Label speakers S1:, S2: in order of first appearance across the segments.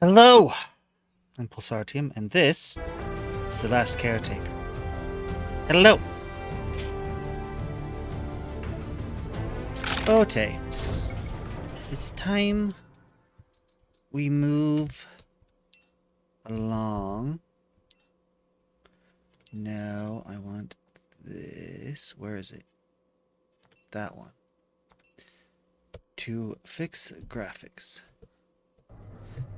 S1: Hello! I'm Pulsartium, and this is the last Caretaker. Hello! Okay. It's time we move along. No, I want this. Where is it? That one. To fix graphics.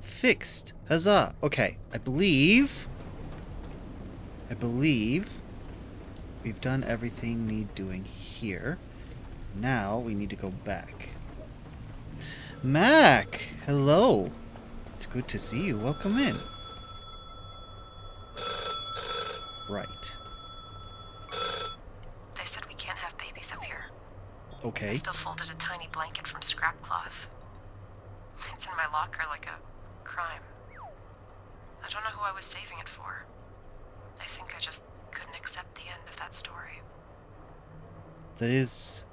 S1: Fixed! Huzzah! Okay, I believe we've done everything we need doing here. Now we need to go back. Mac! Hello! It's good to see you. Welcome in. Right.
S2: They said we can't have babies up here.
S1: Okay.
S2: I still folded a tiny blanket from scrap cloth. It's in my locker like a crime. I don't know who I was saving it for. I think I just couldn't accept the end of that story.
S1: It's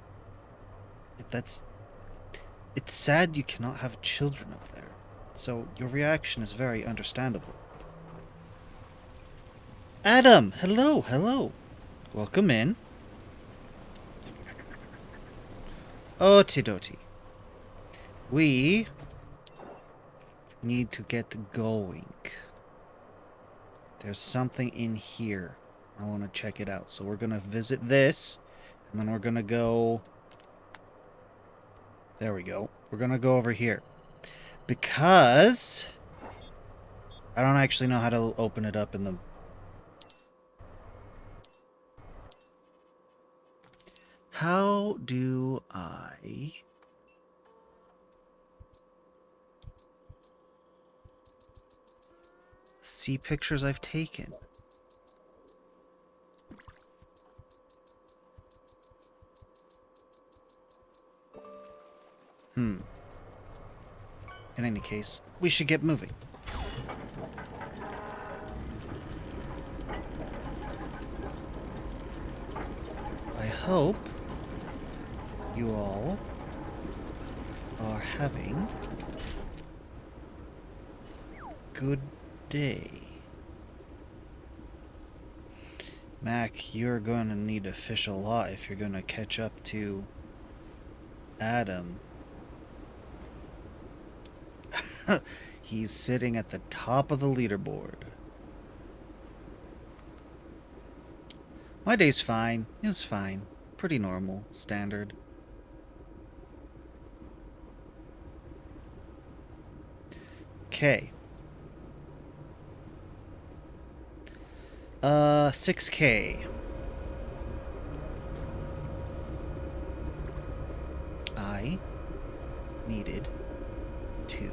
S1: sad you cannot have children up there. So your reaction is very understandable. Adam! Hello! Welcome in. Okie-dokie. We need to get going. There's something in here. I want to check it out. So we're going to visit this, and then we're going to go... There we go. We're going to go over here. Because I don't actually know how to open it up in the... How do I... see pictures I've taken? In any case, we should get moving. I hope you all are having a good day. Mac, you're going to need to fish a lot if you're going to catch up to Adam. He's sitting at the top of the leaderboard. My day's fine. It's fine. Pretty normal. Standard. Okay. 6K. I needed to...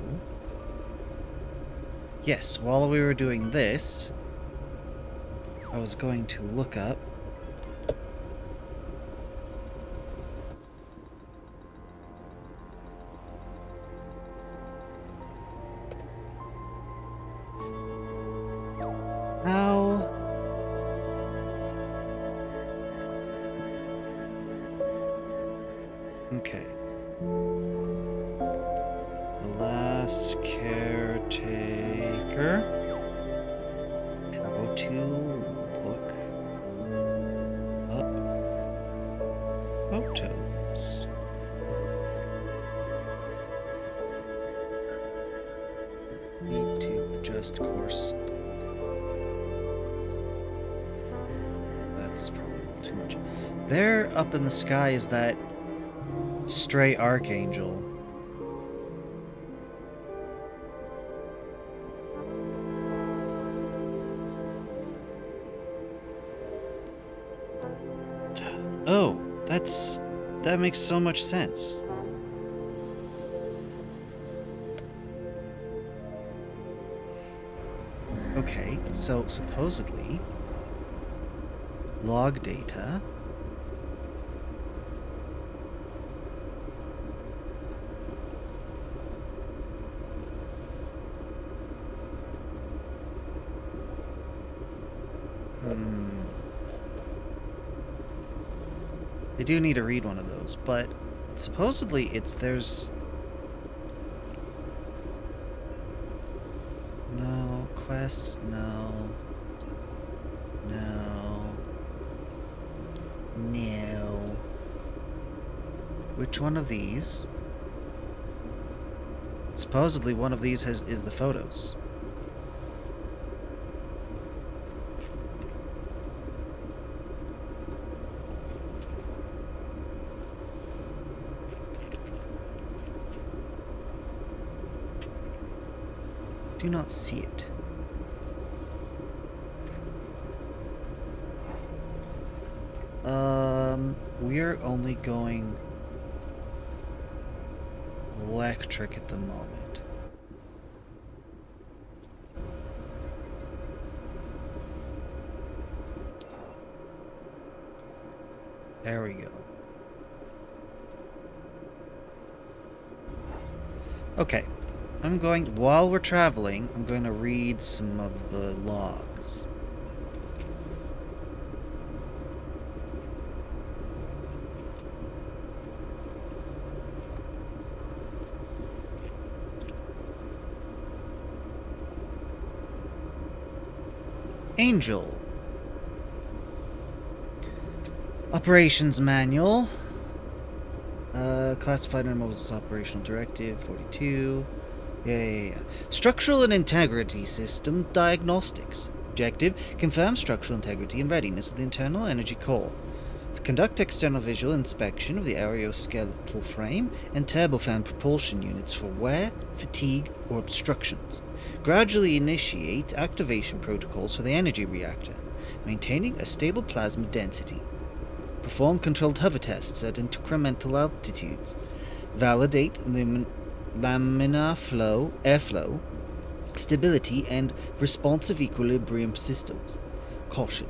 S1: Yes, while we were doing this, I was going to look up how okay. The last caretaker. How to look up photos. Need to adjust course. That's probably a little too much. There up in the sky is that stray archangel. Oh, that makes so much sense. Okay, so supposedly log data I do need to read one of those, but supposedly there's No. Quests, no. No. No. Which one of these? Supposedly one of these is the photos. Do not see it. We're only going electric at the moment. There we go. Okay. While we're traveling, I'm going to read some of the logs. Angel. Operations Manual. Classified under Moses Operational Directive 42. Yeah. Structural and Integrity System Diagnostics. Objective: confirm structural integrity and readiness of the internal energy core. Conduct external visual inspection of the aeroskeletal frame and turbofan propulsion units for wear, fatigue, or obstructions. Gradually initiate activation protocols for the energy reactor, maintaining a stable plasma density. Perform controlled hover tests at incremental altitudes. Validate laminar flow, airflow, stability, and responsive equilibrium systems. Caution.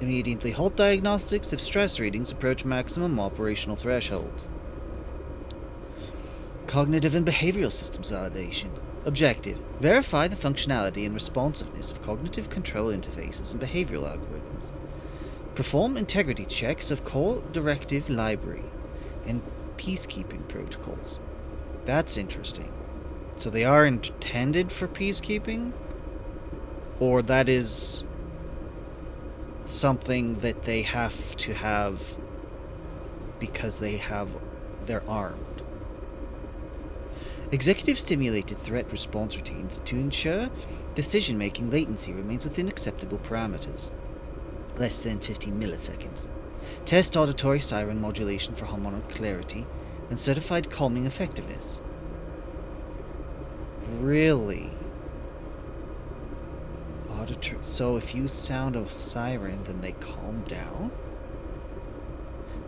S1: Immediately halt diagnostics if stress readings approach maximum operational thresholds. Cognitive and behavioral systems validation. Objective: verify the functionality and responsiveness of cognitive control interfaces and behavioral algorithms. Perform integrity checks of core directive library and peacekeeping protocols. That's interesting. So they are intended for peacekeeping? Or that is something that they have to have because they're armed. Executive stimulated threat response routines to ensure decision-making latency remains within acceptable parameters. Less than 15 milliseconds. Test auditory siren modulation for harmonic clarity and certified calming effectiveness. Really? So if you sound a siren, then they calm down?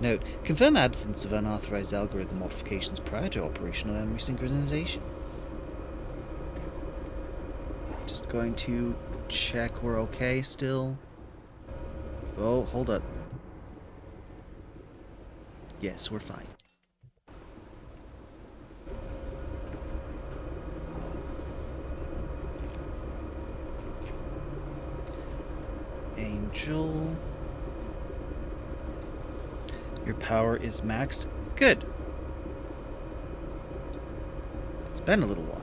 S1: Note: confirm absence of unauthorized algorithm modifications prior to operational memory synchronization. Just going to check we're okay still. Oh, hold up. Yes, we're fine. Angel. Your power is maxed. Good. It's been a little while.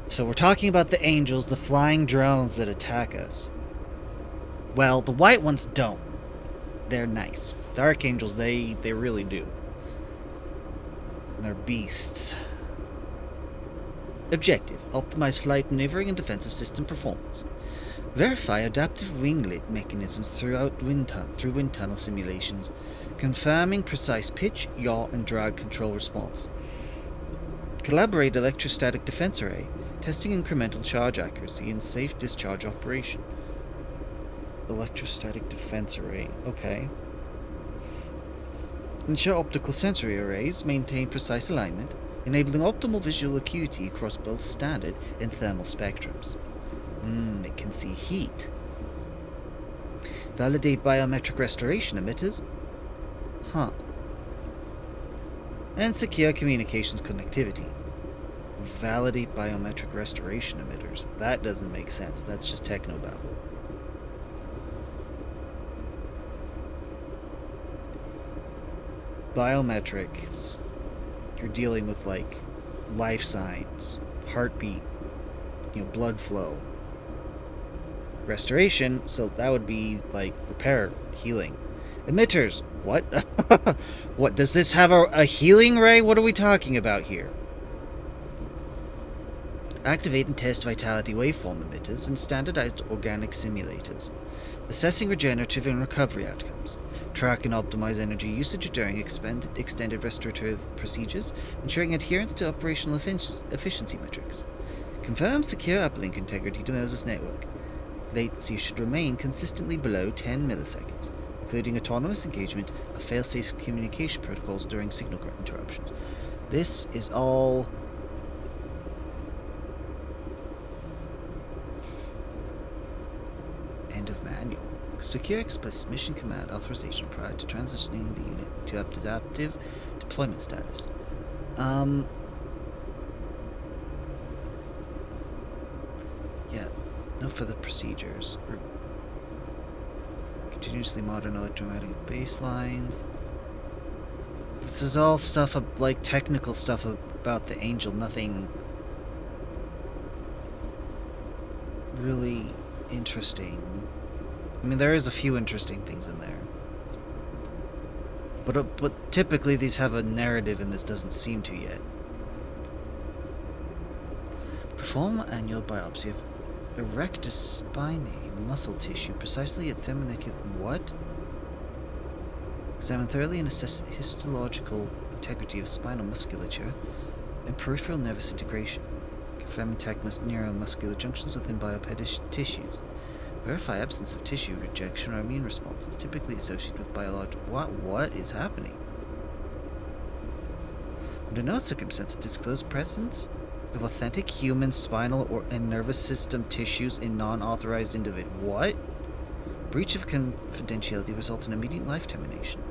S1: So we're talking about the angels, the flying drones that attack us. Well, the white ones don't. They're nice. The archangels, they really do. And they're beasts. Objective: optimize flight maneuvering and defensive system performance. Verify adaptive winglet mechanisms through wind tunnel simulations, confirming precise pitch, yaw, and drag control response. Collaborate electrostatic defense array, testing incremental charge accuracy and safe discharge operation. Electrostatic defense array, okay. Ensure optical sensory arrays maintain precise alignment, enabling optimal visual acuity across both standard and thermal spectrums. It can see heat. Validate biometric restoration emitters. And secure communications connectivity. Validate biometric restoration emitters. That doesn't make sense. That's just technobabble. Biometrics. You're dealing with, like, life signs, heartbeat, blood flow. Restoration, so that would be like repair, healing. Emitters, what? What, does this have a healing ray? What are we talking about here? Activate and test vitality waveform emitters and standardized organic simulators. Assessing regenerative and recovery outcomes. Track and optimize energy usage during extended restorative procedures, ensuring adherence to operational efficiency metrics. Confirm secure uplink integrity to Moses network. Latency should remain consistently below 10 milliseconds, including autonomous engagement of fail-safe communication protocols during signal interruptions. This is all... End of manual. Secure explicit mission command authorization prior to transitioning the unit to adaptive deployment status. Yeah, no further procedures. Continuously modern electromagnetic baselines. This is all stuff like technical stuff about the Angel, nothing really interesting. I mean, there is a few interesting things in there. But typically these have a narrative and this doesn't seem to yet. Perform annual biopsy of erectus spinae muscle tissue precisely at thermonuclear... What? Examine thoroughly and assess histological integrity of spinal musculature and peripheral nervous integration. Confirm intact neuromuscular junctions within biopedic tissues. Verify absence of tissue rejection or immune responses typically associated with biological... What is happening? Under no circumstances disclose presence of authentic human spinal and nervous system tissues in non-authorized individuals. What? Breach of confidentiality results in immediate life termination.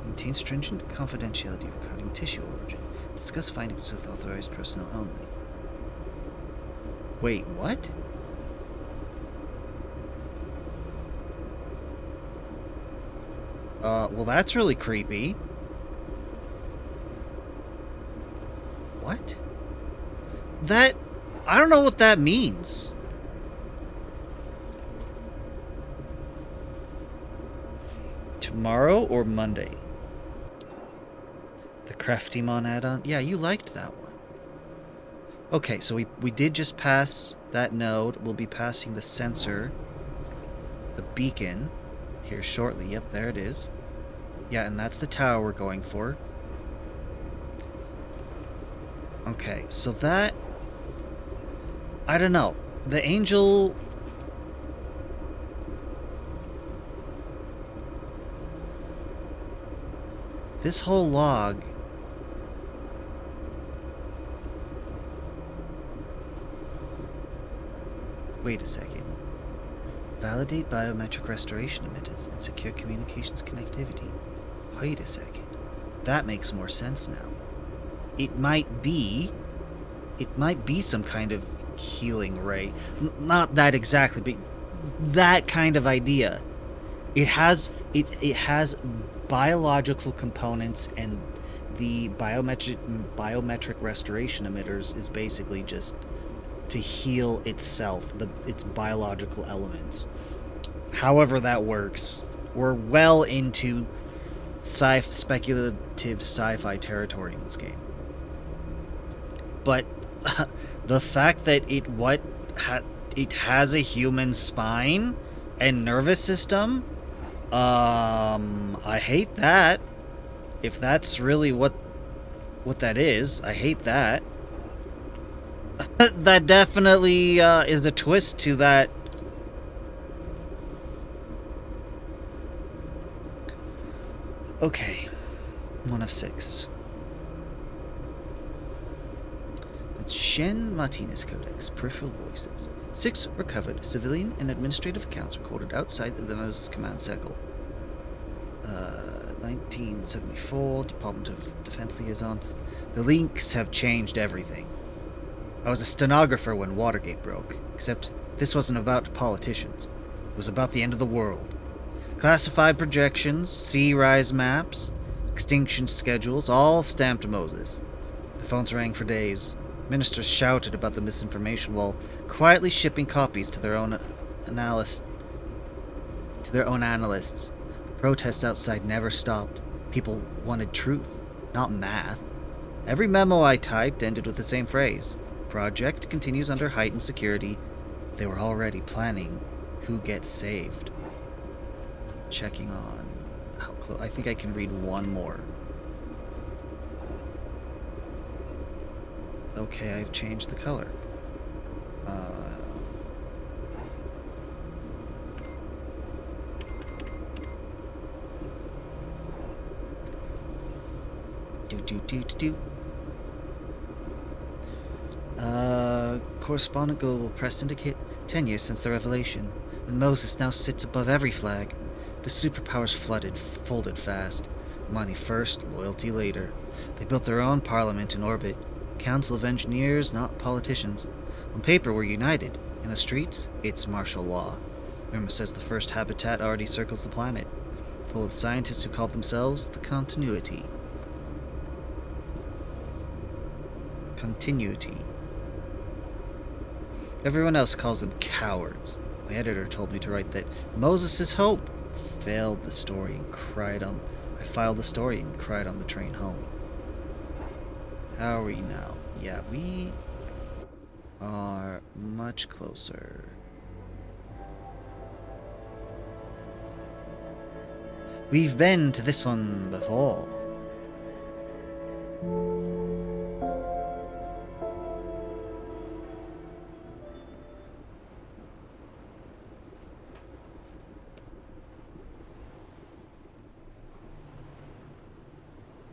S1: Maintain stringent confidentiality regarding tissue origin. Discuss findings with authorized personnel only. Wait, what? Well, that's really creepy. What? That... I don't know what that means. Tomorrow or Monday? The Craftimon add-on? Yeah, you liked that one. Okay, so we did just pass that node. We'll be passing the sensor, the beacon, here shortly. Yep, there it is. Yeah, and that's the tower we're going for. Okay, so that... I don't know. The Angel... This whole log... Wait a second. Validate biometric restoration emitters and secure communications connectivity. Wait a second. That makes more sense now. It might be some kind of healing ray. Not that exactly, but that kind of idea. It has biological components, and the biometric restoration emitters is basically just to heal itself, its biological elements. However that works. We're well into speculative sci-fi territory in this game. But the fact that it has a human spine and nervous system, I hate that. If that's really what that is, I hate that. That definitely is a twist to that. Okay, 1 of 6. That's Shen Martinez Codex, Peripheral Voices. 6 recovered civilian and administrative accounts recorded outside of the Moses Command Circle. 1974, Department of Defense Liaison. The leaks have changed everything. I was a stenographer when Watergate broke, except this wasn't about politicians. It was about the end of the world. Classified projections, sea rise maps, extinction schedules, all stamped Moses. The phones rang for days. Ministers shouted about the misinformation while quietly shipping copies to their own analysts. Protests outside never stopped. People wanted truth, not math. Every memo I typed ended with the same phrase. Project continues under heightened security. They were already planning who gets saved. Checking on how close. I think I can read one more. Okay, I've changed the color. Correspondent Global Press indicate 10 years since the revelation, and Moses now sits above every flag. The superpowers folded fast. Money first, loyalty later. They built their own parliament in orbit. Council of engineers, not politicians. On paper, we're united. In the streets, it's martial law. Irma says the first habitat already circles the planet, full of scientists who call themselves the Continuity. Everyone else calls them cowards. My editor told me to write that Moses' hope. I filed the story and cried on the train home. How are we now? Yeah, we are much closer. We've been to this one before.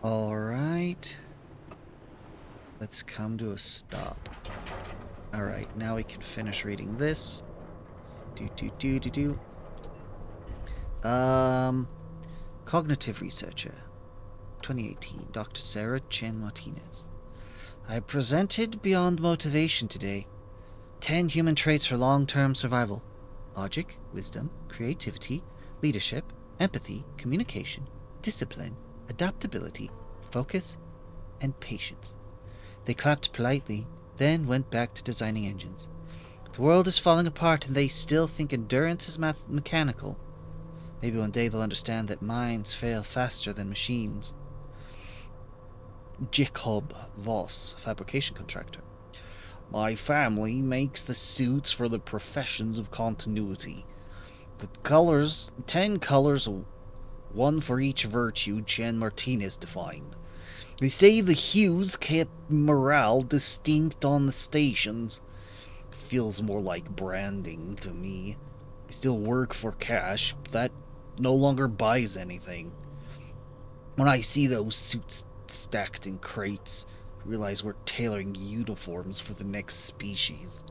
S1: Alright. Let's come to a stop. Alright, now we can finish reading this. Cognitive researcher. 2018, Dr. Sarah Chen Martinez. I presented Beyond Motivation today. 10 human traits for long-term survival. Logic, wisdom, creativity, leadership, empathy, communication, discipline, adaptability, focus, and patience. They clapped politely, then went back to designing engines. The world is falling apart and they still think endurance is mechanical. Maybe one day they'll understand that minds fail faster than machines. Jacob Voss, fabrication contractor. My family makes the suits for the professions of continuity. The colors, 10 colors, one for each virtue Chen Martinez defined. They say the hues kept morale distinct on the stations. Feels more like branding to me. I still work for cash, but that no longer buys anything. When I see those suits stacked in crates, I realize we're tailoring uniforms for the next species.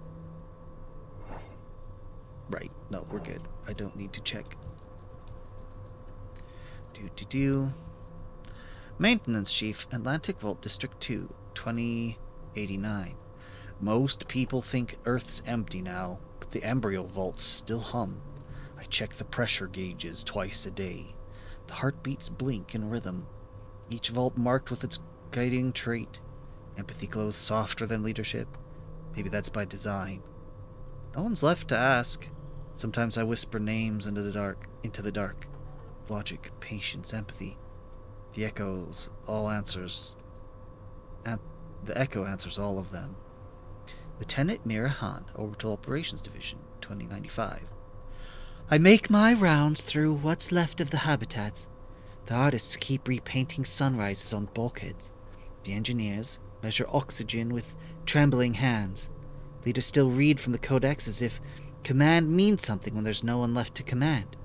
S1: Right, no, we're good. I don't need to check. Maintenance Chief, Atlantic Vault District 2, 2089. Most people think Earth's empty now, but the embryo vaults still hum. I check the pressure gauges twice a day. The heartbeats blink in rhythm, each vault marked with its guiding trait. Empathy glows softer than leadership. Maybe that's by design. No one's left to ask. Sometimes I whisper names into the dark. Logic, patience, empathy. The echo answers all of them. Lieutenant Mira Han, Orbital Operations Division, 2095. I make my rounds through what's left of the habitats. The artists keep repainting sunrises on bulkheads. The engineers measure oxygen with trembling hands. Leaders still read from the codex as if command means something when there's no one left to command.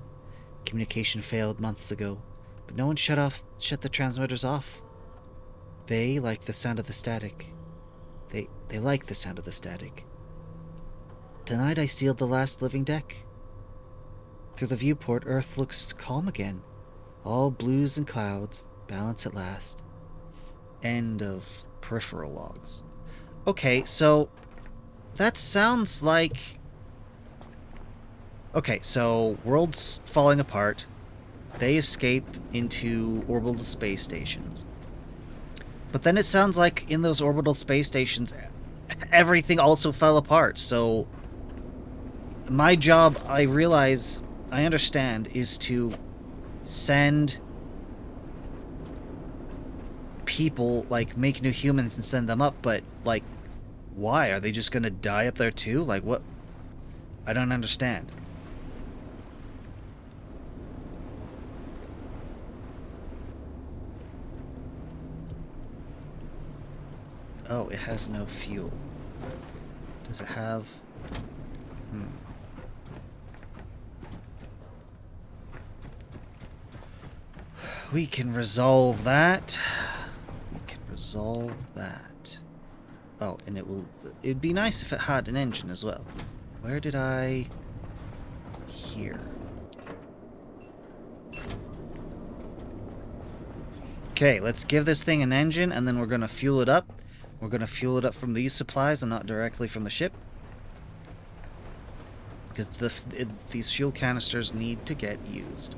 S1: Communication failed months ago, but no one shut the transmitters off. They like the sound of the static. They like the sound of the static. Tonight I sealed the last living deck. Through the viewport, Earth looks calm again. All blues and clouds, balance at last. End of peripheral logs. Okay, so that sounds like... Okay, so world's falling apart. They escape into orbital space stations. But then it sounds like in those orbital space stations, everything also fell apart. So my job, I realize, I understand, is to send people, like, make new humans and send them up, but, like, why? Are they just gonna die up there too? Like, what? I don't understand. Oh, it has no fuel. Does it have... We can resolve that. We can resolve that. Oh, and it'd be nice if it had an engine as well. Where did I... Here. Okay, let's give this thing an engine, and then we're gonna fuel it up. We're gonna fuel it up from these supplies and not directly from the ship. Because these fuel canisters need to get used.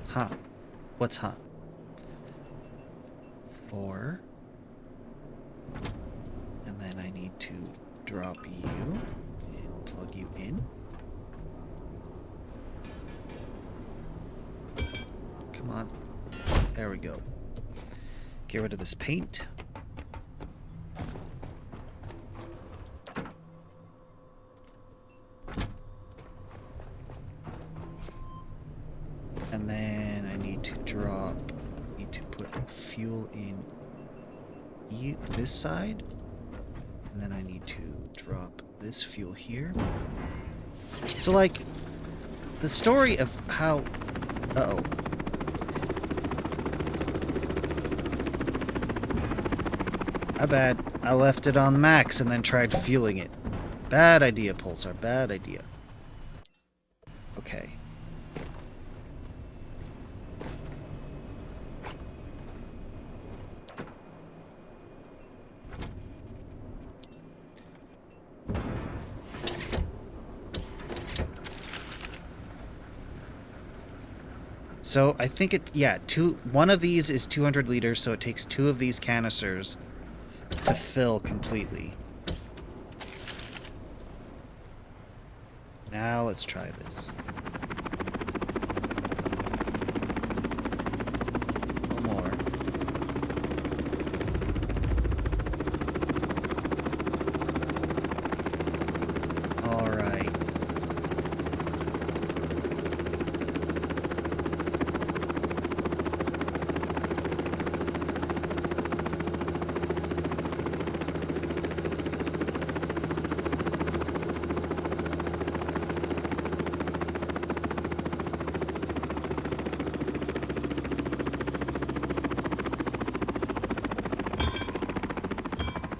S1: Huh. What's huh? 4. And then I need to drop you and plug you in. Come on. There we go. Get rid of this paint. And then I need to put fuel in this side. And then I need to drop this fuel here. So, like, the story of how... Uh-oh. My bad. I left it on max and then tried fueling it. Bad idea, Pulsar. Bad idea. Okay. So I think one of these is 200 liters, so it takes 2 of these canisters to fill completely. Now let's try this. No more. All right.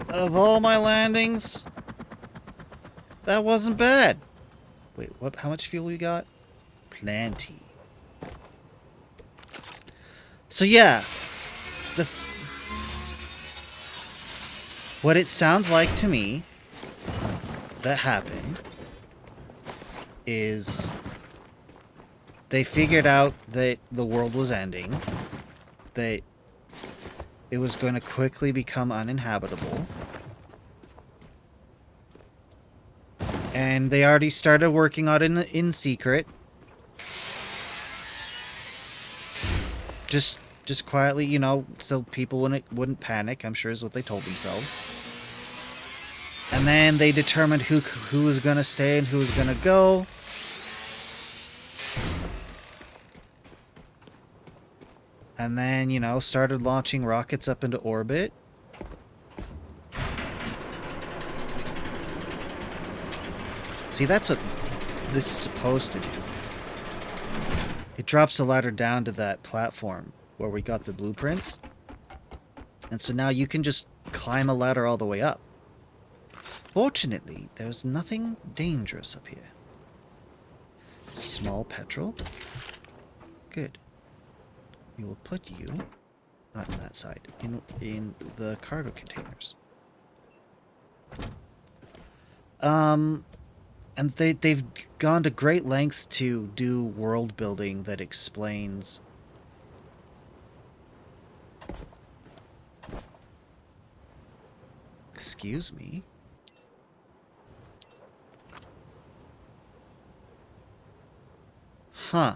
S1: Of all my landings, that wasn't bad. Wait, what? How much fuel we got? Plenty. So yeah, what it sounds like to me that happened is they figured out that the world was ending, that it was going to quickly become uninhabitable. And they already started working on it in secret. Just quietly, you know, so people wouldn't panic, I'm sure is what they told themselves. And then they determined who was going to stay and who was going to go. And then, you know, started launching rockets up into orbit. See, that's what this is supposed to do. It drops the ladder down to that platform where we got the blueprints. And so now you can just climb a ladder all the way up. Fortunately, there's nothing dangerous up here. Small petrol. Good. We will put you, not in that side, in the cargo containers. And they've gone to great lengths to do world building that explains Excuse me. Huh.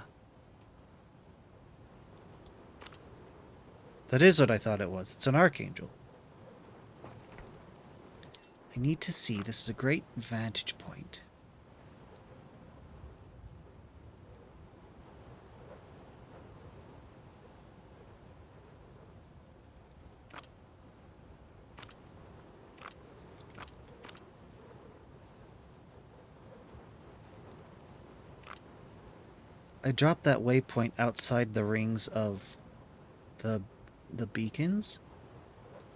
S1: That is what I thought it was. It's an archangel. I need to see. This is a great vantage point. I dropped that waypoint outside the rings of the beacons,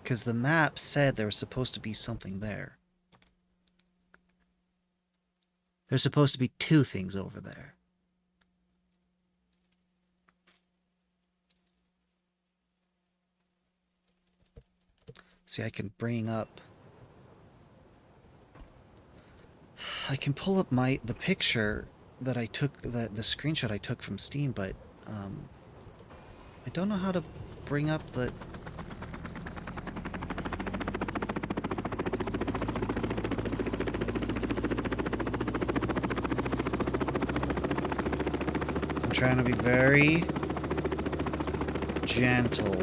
S1: because the map said there was supposed to be something there. There's supposed to be 2 things over there. See, I can bring up... I can pull up the picture that I took, the screenshot I took from Steam, but I don't know how to bring up the... I'm trying to be very gentle.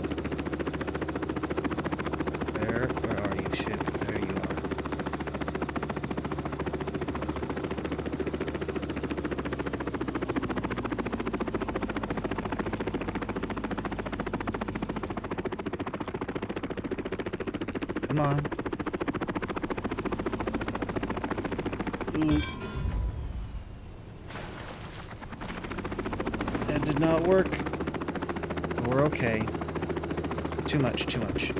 S1: Where are you, ship? There you are. Come on. Ooh. That did not work. We're okay. Too much, too much.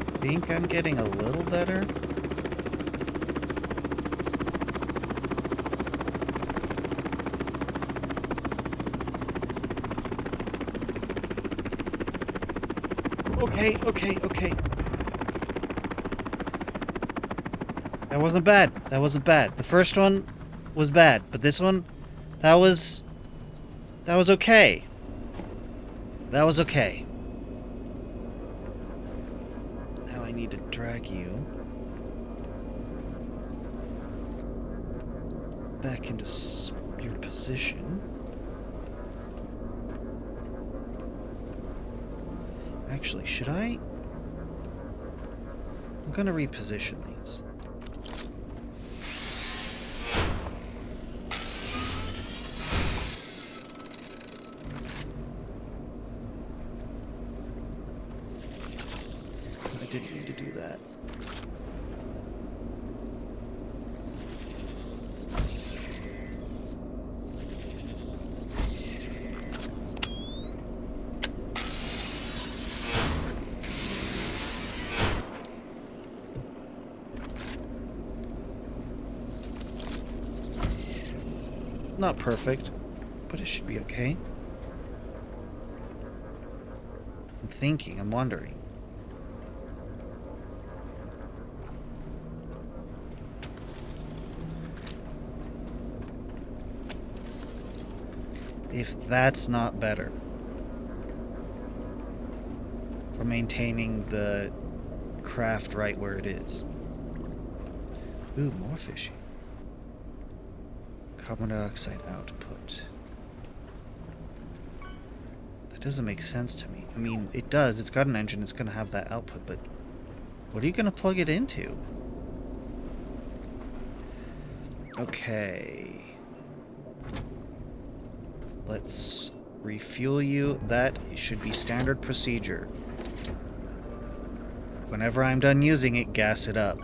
S1: I think I'm getting a little better. Okay. That wasn't bad. That wasn't bad. The first one was bad, but this one, that was okay. That was okay. Now I need to drag you back into your position. Actually, should I? I'm gonna reposition these. I didn't need to do that. Not perfect, but it should be okay. I'm thinking, I'm wondering. If that's not better for maintaining the craft right where it is. Ooh, more fishy. Carbon dioxide output. That doesn't make sense to me. I mean, it does. It's got an engine. It's going to have that output, but what are you going to plug it into? Okay. Let's refuel you. That should be standard procedure. Whenever I'm done using it, gas it up.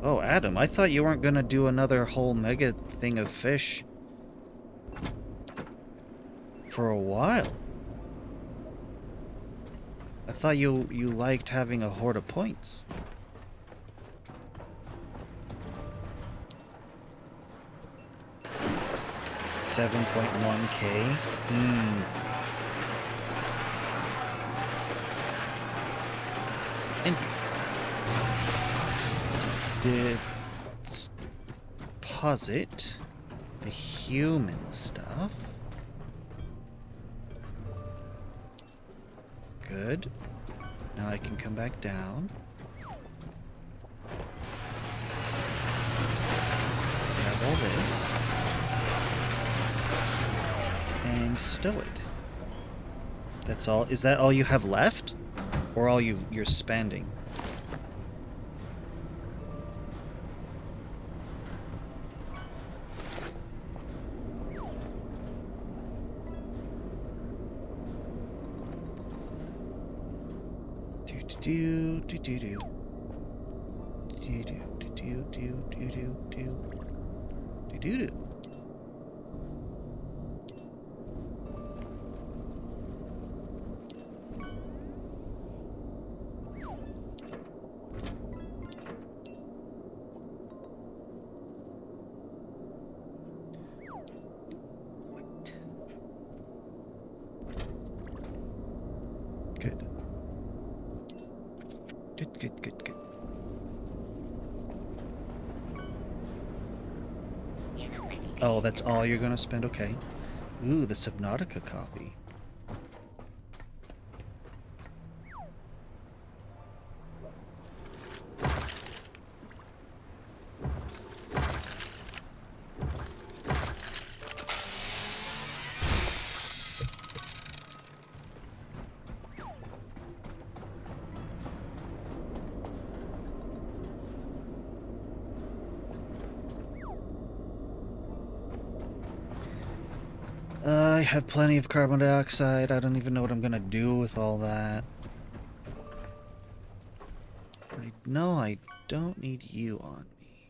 S1: Oh, Adam, I thought you weren't gonna do another whole mega thing of fish for a while. I thought you liked having a horde of points. $7.1K. And deposit the human stuff. Good. Now I can come back down. Grab all this. And stow it. That's all. Is that all you have left? Or all you're spending? Do do do do do do do do do do do do do. Good. Good, good, good, good. Oh, that's all you're gonna spend? Okay. Ooh, the Subnautica copy. I have plenty of carbon dioxide. I don't even know what I'm gonna do with all that. No, I don't need you on me.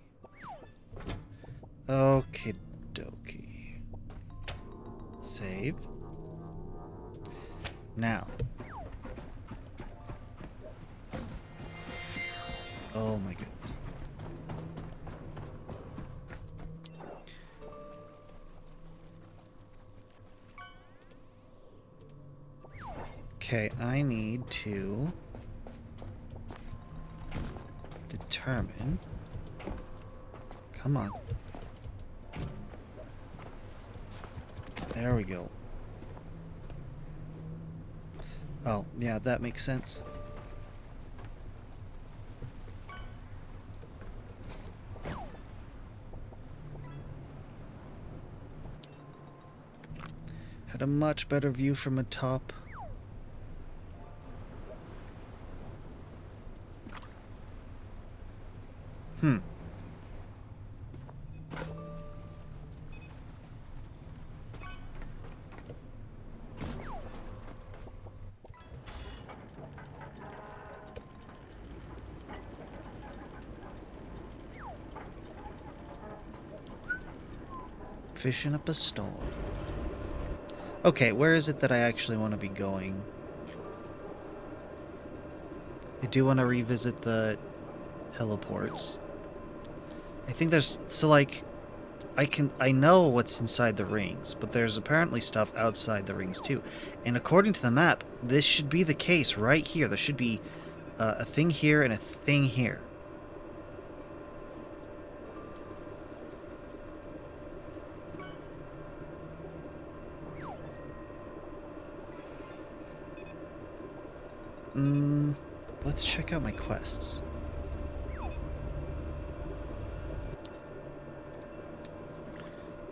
S1: Okie dokie. Save. Now. Oh my goodness. Okay, I need to determine. Come on. There we go. Oh, yeah, that makes sense. Had a much better view from atop. Fishing up a storm. Okay, where is it that I actually want to be going? I do want to revisit the heliports. I think there's... So, like... I know what's inside the rings, but there's apparently stuff outside the rings, too. And according to the map, this should be the case right here. There should be a thing here and a thing here. Let's check out my quests.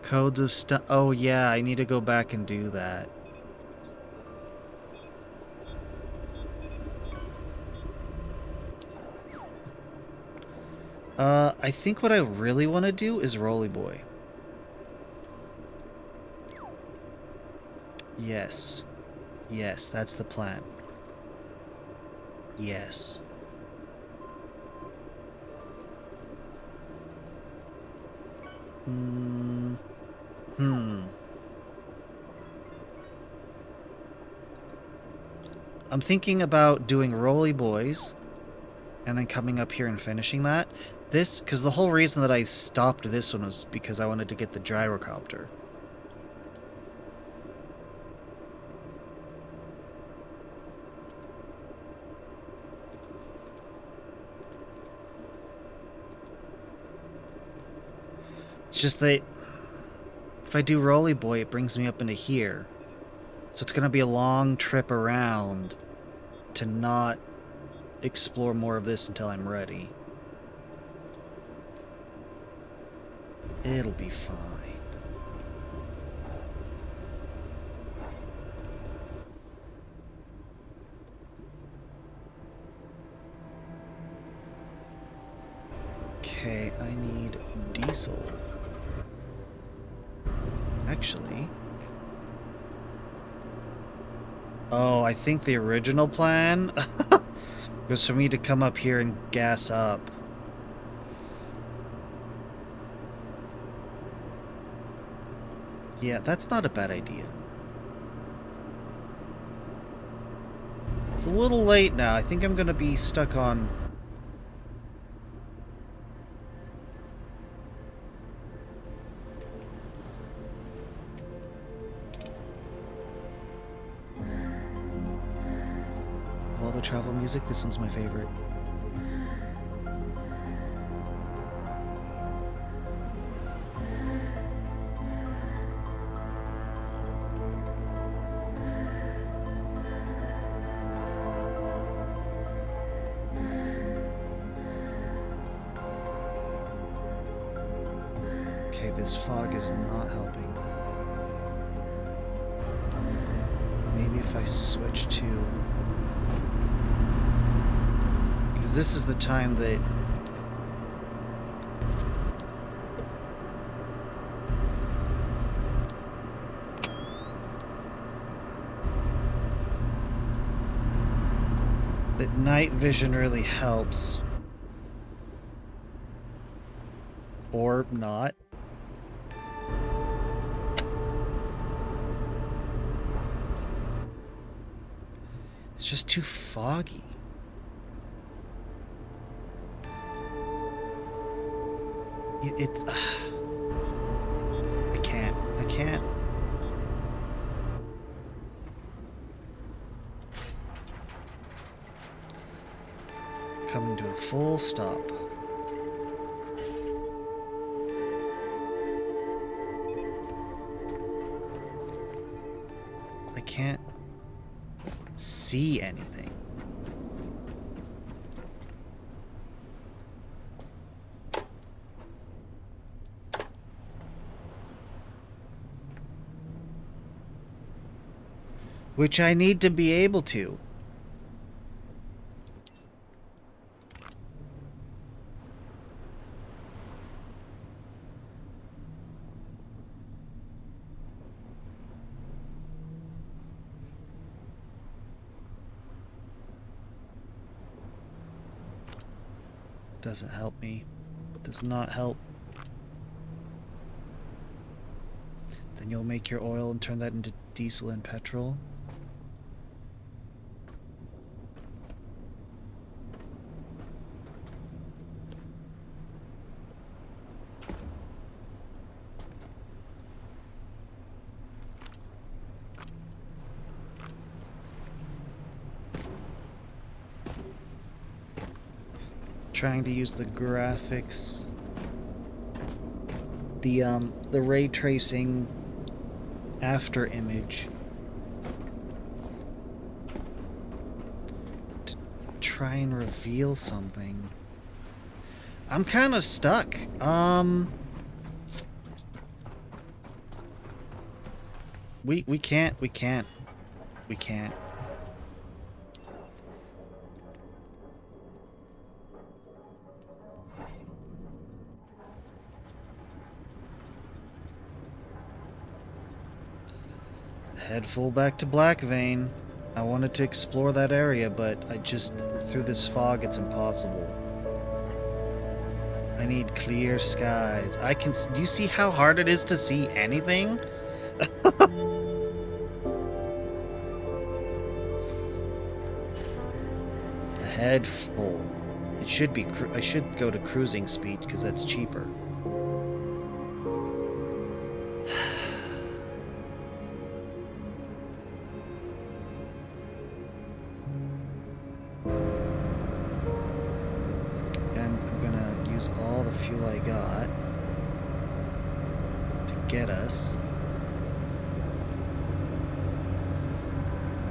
S1: Codes of stuff. Oh yeah, I need to go back and do that. I think what I really want to do is Rolly Boy. Yes. Yes, that's the plan. Yes. I'm thinking about doing Rolly Boys and then coming up here and finishing that. This, because the whole reason that I stopped this one was because I wanted to get the Gyrocopter. It's just that if I do Rolly Boy, it brings me up into here. So it's gonna be a long trip around to not explore more of this until I'm ready. It'll be fine. Okay, I need diesel. Actually... Oh, I think the original plan was for me to come up here and gas up. Yeah, that's not a bad idea. It's a little late now. I think I'm gonna be stuck on... Of all the travel music, this one's my favorite. Okay, this fog is not helping. Maybe if I switch to... Because this is the time that... that night vision really helps. Or not. It's just too foggy. It's... I can't. Coming to a full stop. I can't see anything. Which I need to be able to. Doesn't help me. Does not help. Then you'll make your oil and turn that into diesel and petrol. Trying to use the graphics, the ray tracing after image to try and reveal something. I'm kind of stuck. We can't. Head full back to Black Vein. I wanted to explore that area, but through this fog, it's impossible. I need clear skies. Do you see how hard it is to see anything? Head full. It should be, I should go to cruising speed because that's cheaper. All the fuel I got. get us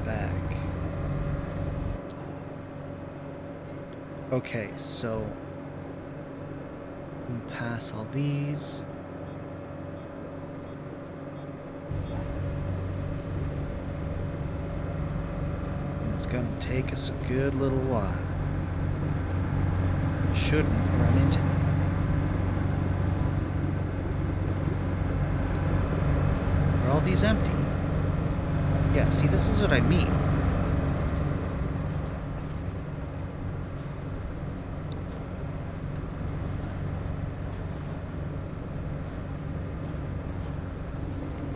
S1: back. Okay, so we'll pass all these. It's gonna take us a good little while. Shouldn't run into them. Are all these empty? Yeah, see, this is what I mean.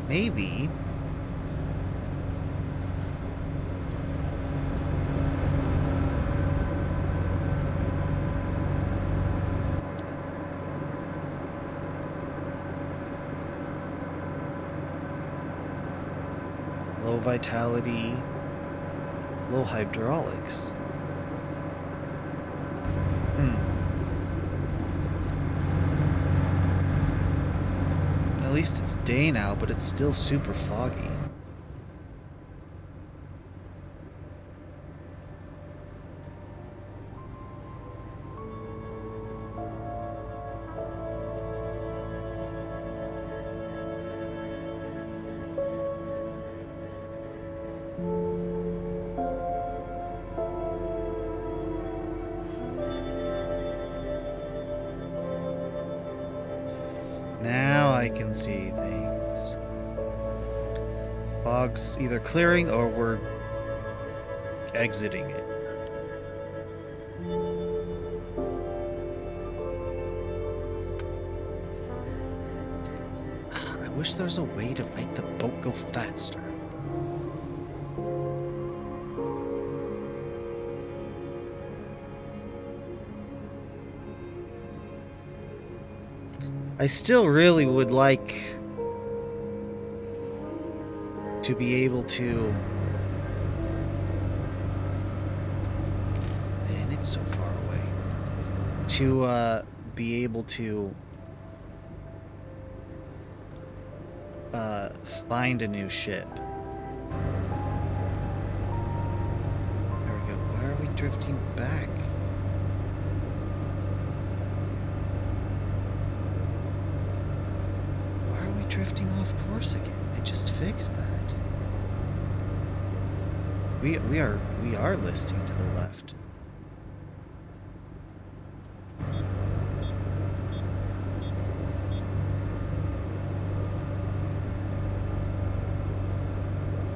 S1: Maybe low vitality, low hydraulics. At least it's day now, but it's still super foggy. Now I can see things. Fog's either clearing or we're exiting it. I wish there was a way to make the boat go faster. I still really would like to be able to... Man, it's so far away. To be able to find a new ship. There we go. Why are we drifting back? Drifting off course again. I just fixed that. We are listing to the left.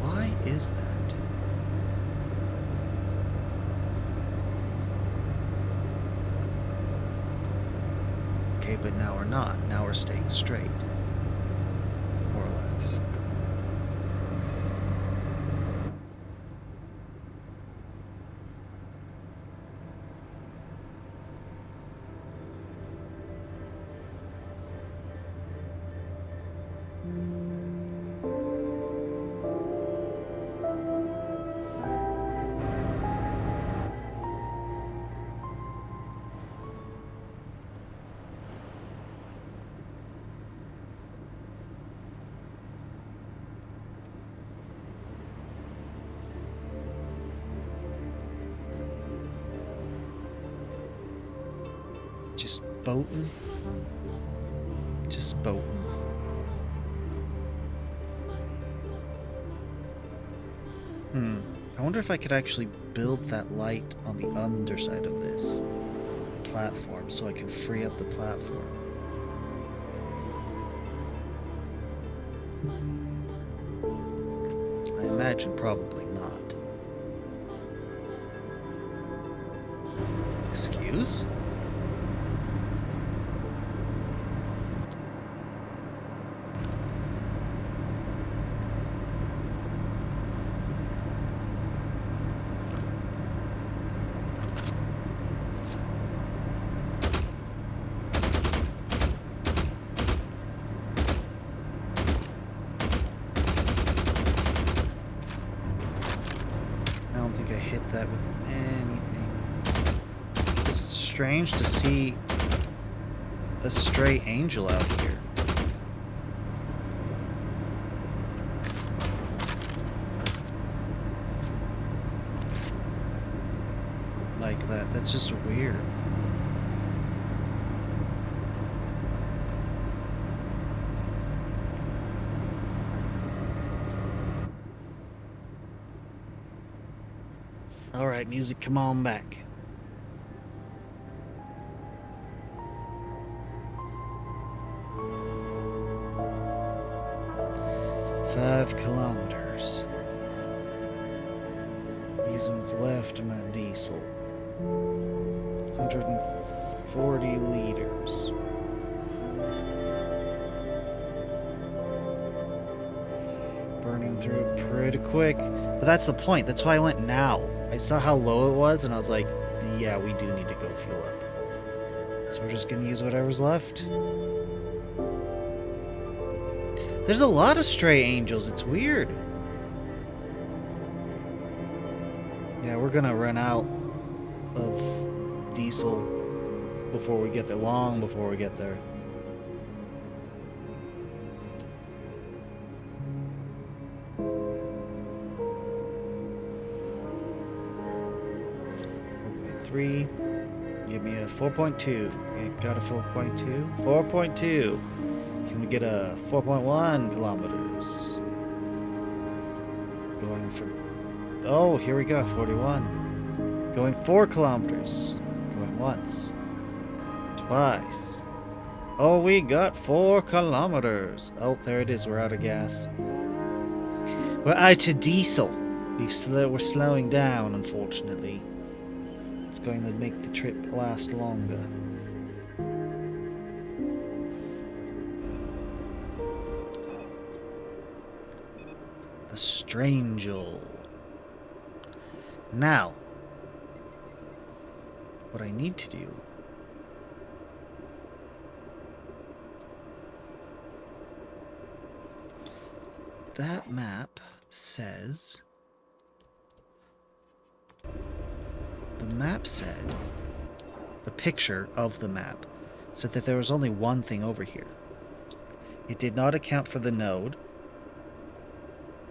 S1: Why is that? Okay, but now we're not. Now we're staying straight. More or less. Just boating. Just boating. I wonder if I could actually build that light on the underside of this platform so I can free up the platform. I imagine probably not. Excuse? That with anything. It's strange to see a stray angel out here. That's just weird. Alright, music, come on back. "5 kilometers. Using what's left of my diesel. 140 liters. Burning through it pretty quick. But that's the point. That's why I went now. I saw how low it was, and I was like, yeah, we do need to go fuel up. So we're just gonna use whatever's left. There's a lot of stray angels. It's weird. Yeah, we're gonna run out of diesel before we get there. Long before we get there. Three. Give me a 4.2. You got a 4.2? 4.2. Can we get a 4.1 kilometers? Going for... Oh, here we go. 41. Going 4 kilometers. Going once. Twice. Oh, we got 4 kilometers. Oh, there it is. We're out of gas. We're out of diesel. We're slowing down, unfortunately. It's going to make the trip last longer. The Strangel. Now, what I need to do that map says the map said, the picture of the map said that there was only one thing over here. It did not account for the node.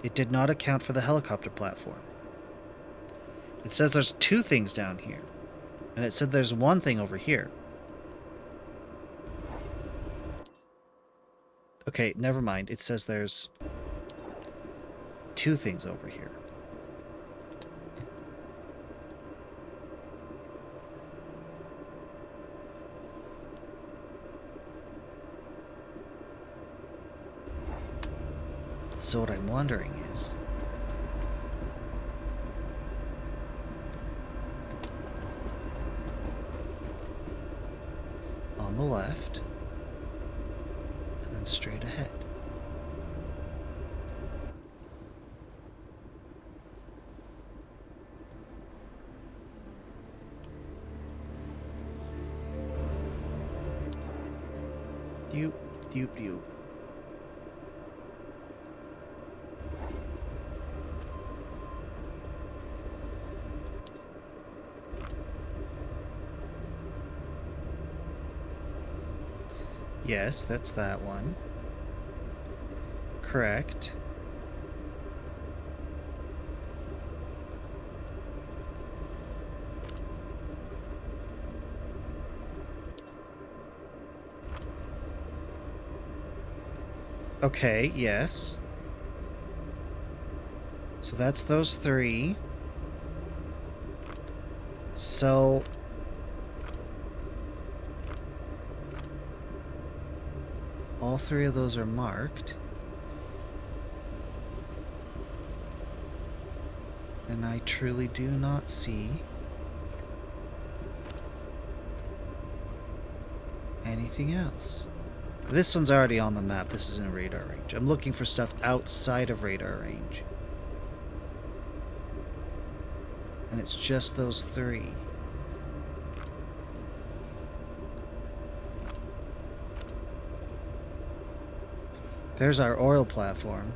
S1: It did not account for the helicopter platform. It says there's 2 things down here. And it said there's 1 thing over here. Okay, never mind. It says there's 2 things over here. So what I'm wondering is, on the left, and then straight ahead. Doop, doop, doop. Yes, that's that one. Correct. Okay, yes. So that's those 3. So... all 3 of those are marked. And I truly do not see anything else. This one's already on the map. This is in radar range. I'm looking for stuff outside of radar range. And it's just those 3. There's our oil platform.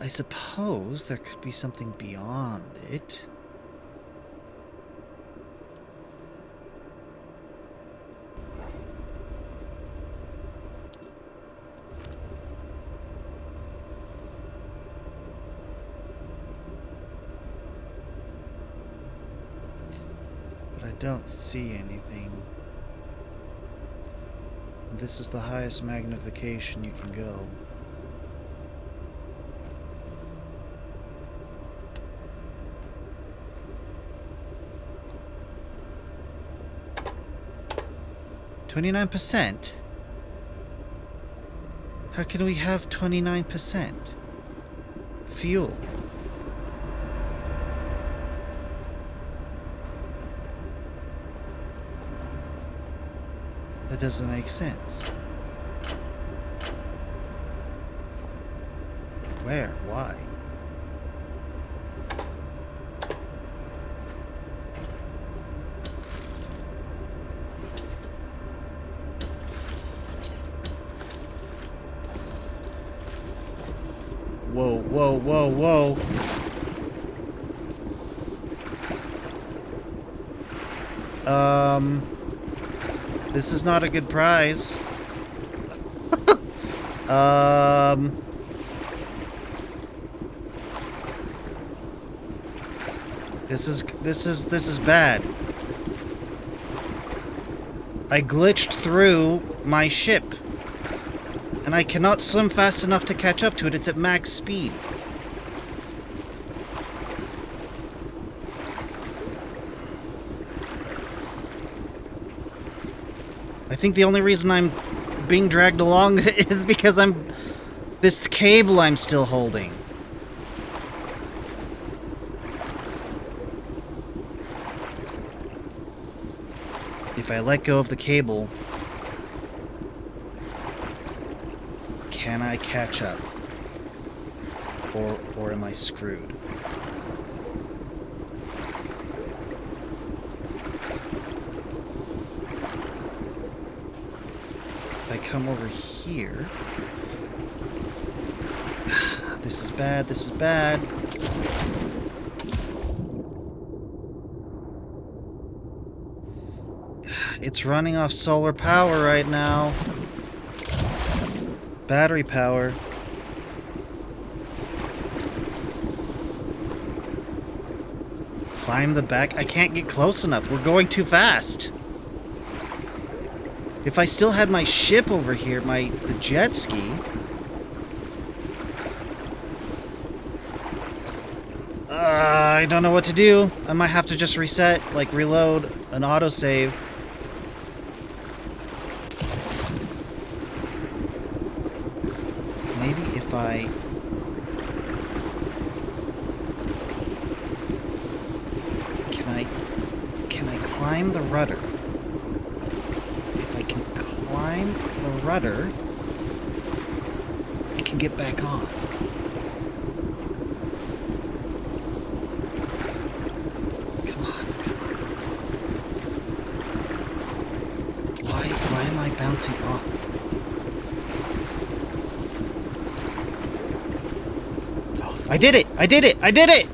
S1: I suppose there could be something beyond it. don't see anything. This is the highest magnification you can go. %? How can we have 29%? Fuel. That doesn't make sense. Where? Why? Whoa, whoa, whoa, whoa. This is not a good prize. This is bad. I glitched through my ship. And I cannot swim fast enough to catch up to it. It's at max speed. I think the only reason I'm being dragged along is because this cable I'm still holding. If I let go of the cable, can I catch up? Or am I screwed? If I come over here... This is bad, this is bad. It's running off solar power right now. Battery power. Climb the back. I can't get close enough. We're going too fast. If I still had my ship over here, the jet ski. I don't know what to do. I might have to just reset, like reload, an autosave. Maybe if I... Can I climb the rudder? If I can climb the rudder, I can get back on. Come on. Why am I bouncing off? I did it! I did it! I did it!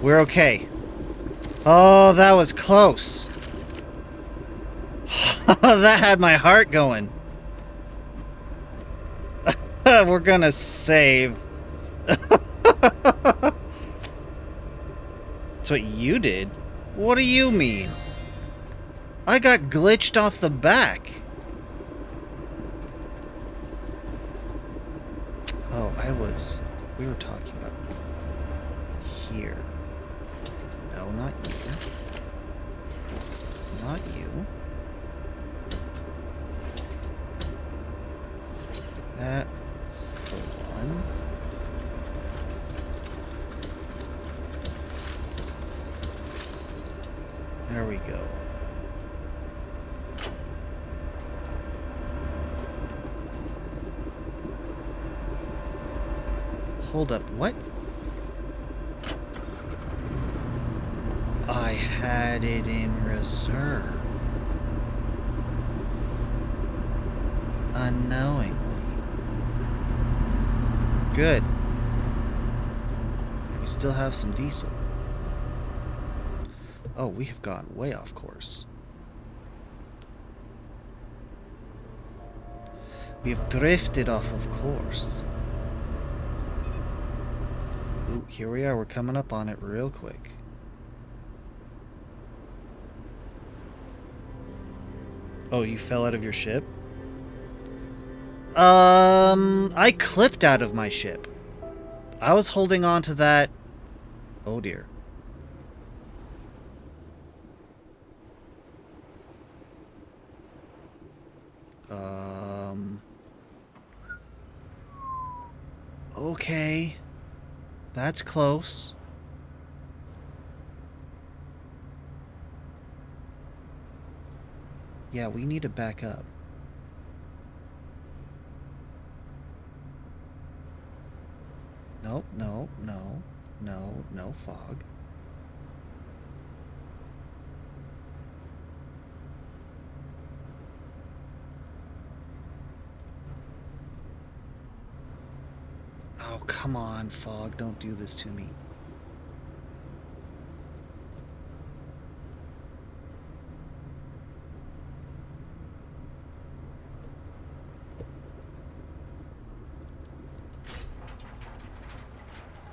S1: We're okay. Oh, that was close. That had my heart going. We're gonna save. That's what you did? What do you mean? I got glitched off the back. Oh, we were talking about here. No, not you. Not you. That's the one. There we go. Hold up, what? I had it in reserve. Unknowingly. Good. We still have some diesel. Oh, we have gone way off course. We have drifted off of course. Ooh, here we are. We're coming up on it real quick. Oh, you fell out of your ship? I clipped out of my ship. I was holding on to that. Oh dear. Okay. That's close. Yeah, we need to back up. Nope, no, no, no, no fog. Oh, come on, fog, don't do this to me.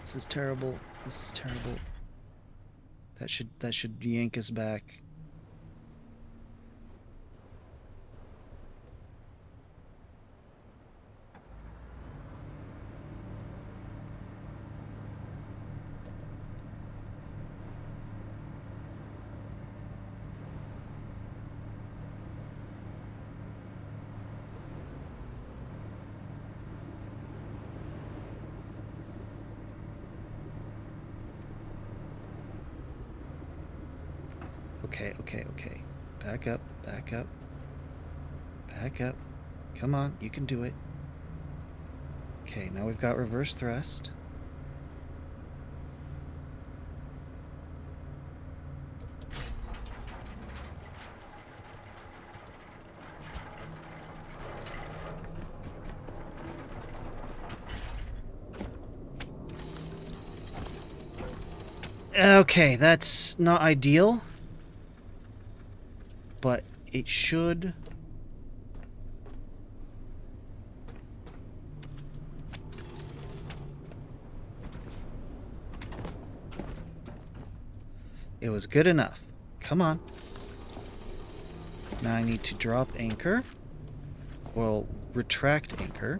S1: This is terrible. This is terrible. That should yank us back. Okay, okay, okay. Back up, back up. Back up. Come on, you can do it. Okay, now we've got reverse thrust. Okay, that's not ideal. But it should... It was good enough. Come on. Now I need to drop anchor. Well, retract anchor.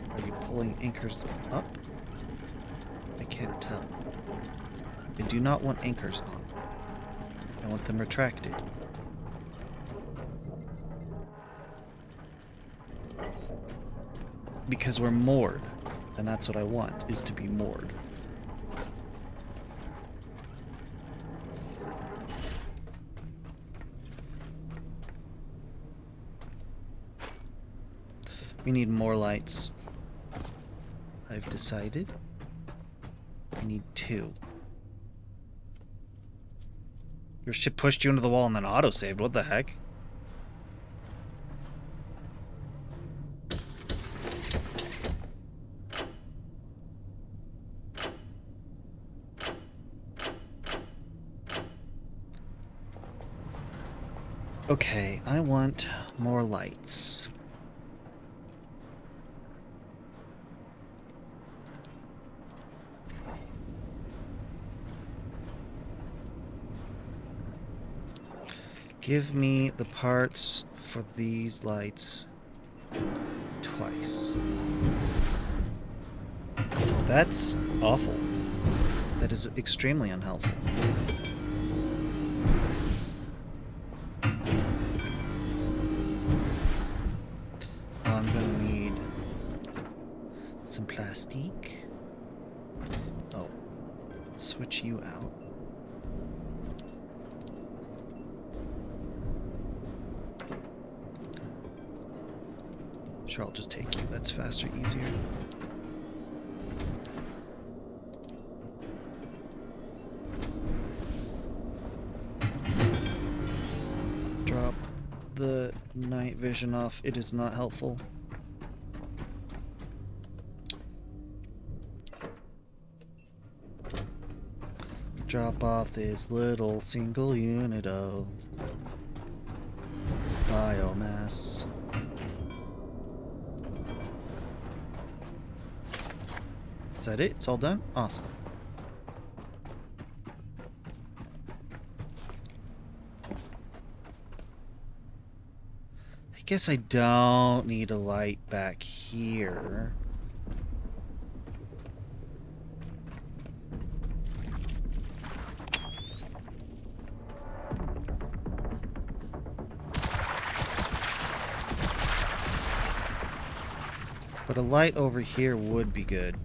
S1: Are you pulling anchors up? I can't tell. I do not want anchors on. I want them retracted. Because we're moored. And that's what I want, is to be moored. We need more lights. I've decided. We need 2. Your ship pushed you into the wall and then auto-saved. What the heck? Okay, I want more lights. Give me the parts for these lights twice. That's awful. That is extremely unhelpful. I'm gonna need some plastic. Oh, switch you out. Sure, I'll just take you. That's faster, easier. Drop the night vision off. It is not helpful. Drop off this little single unit of Biomass. Is that it? It's all done? Awesome. I guess I don't need a light back here. But a light over here would be good.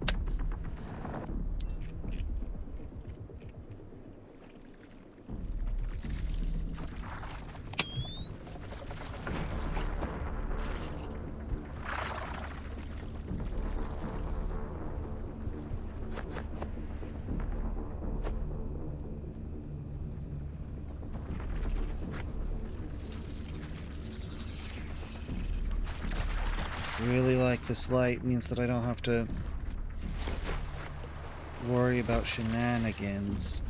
S1: Really like this light. Means that I don't have to worry about shenanigans.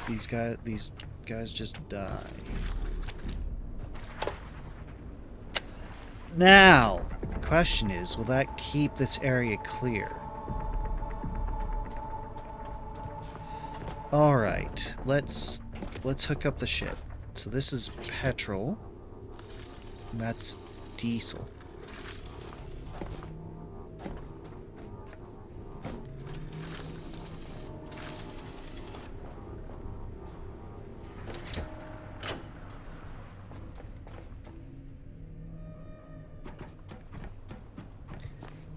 S1: These guys just die. Now, the question is, will that keep this area clear? All right, let's hook up the ship. So this is petrol. And that's diesel.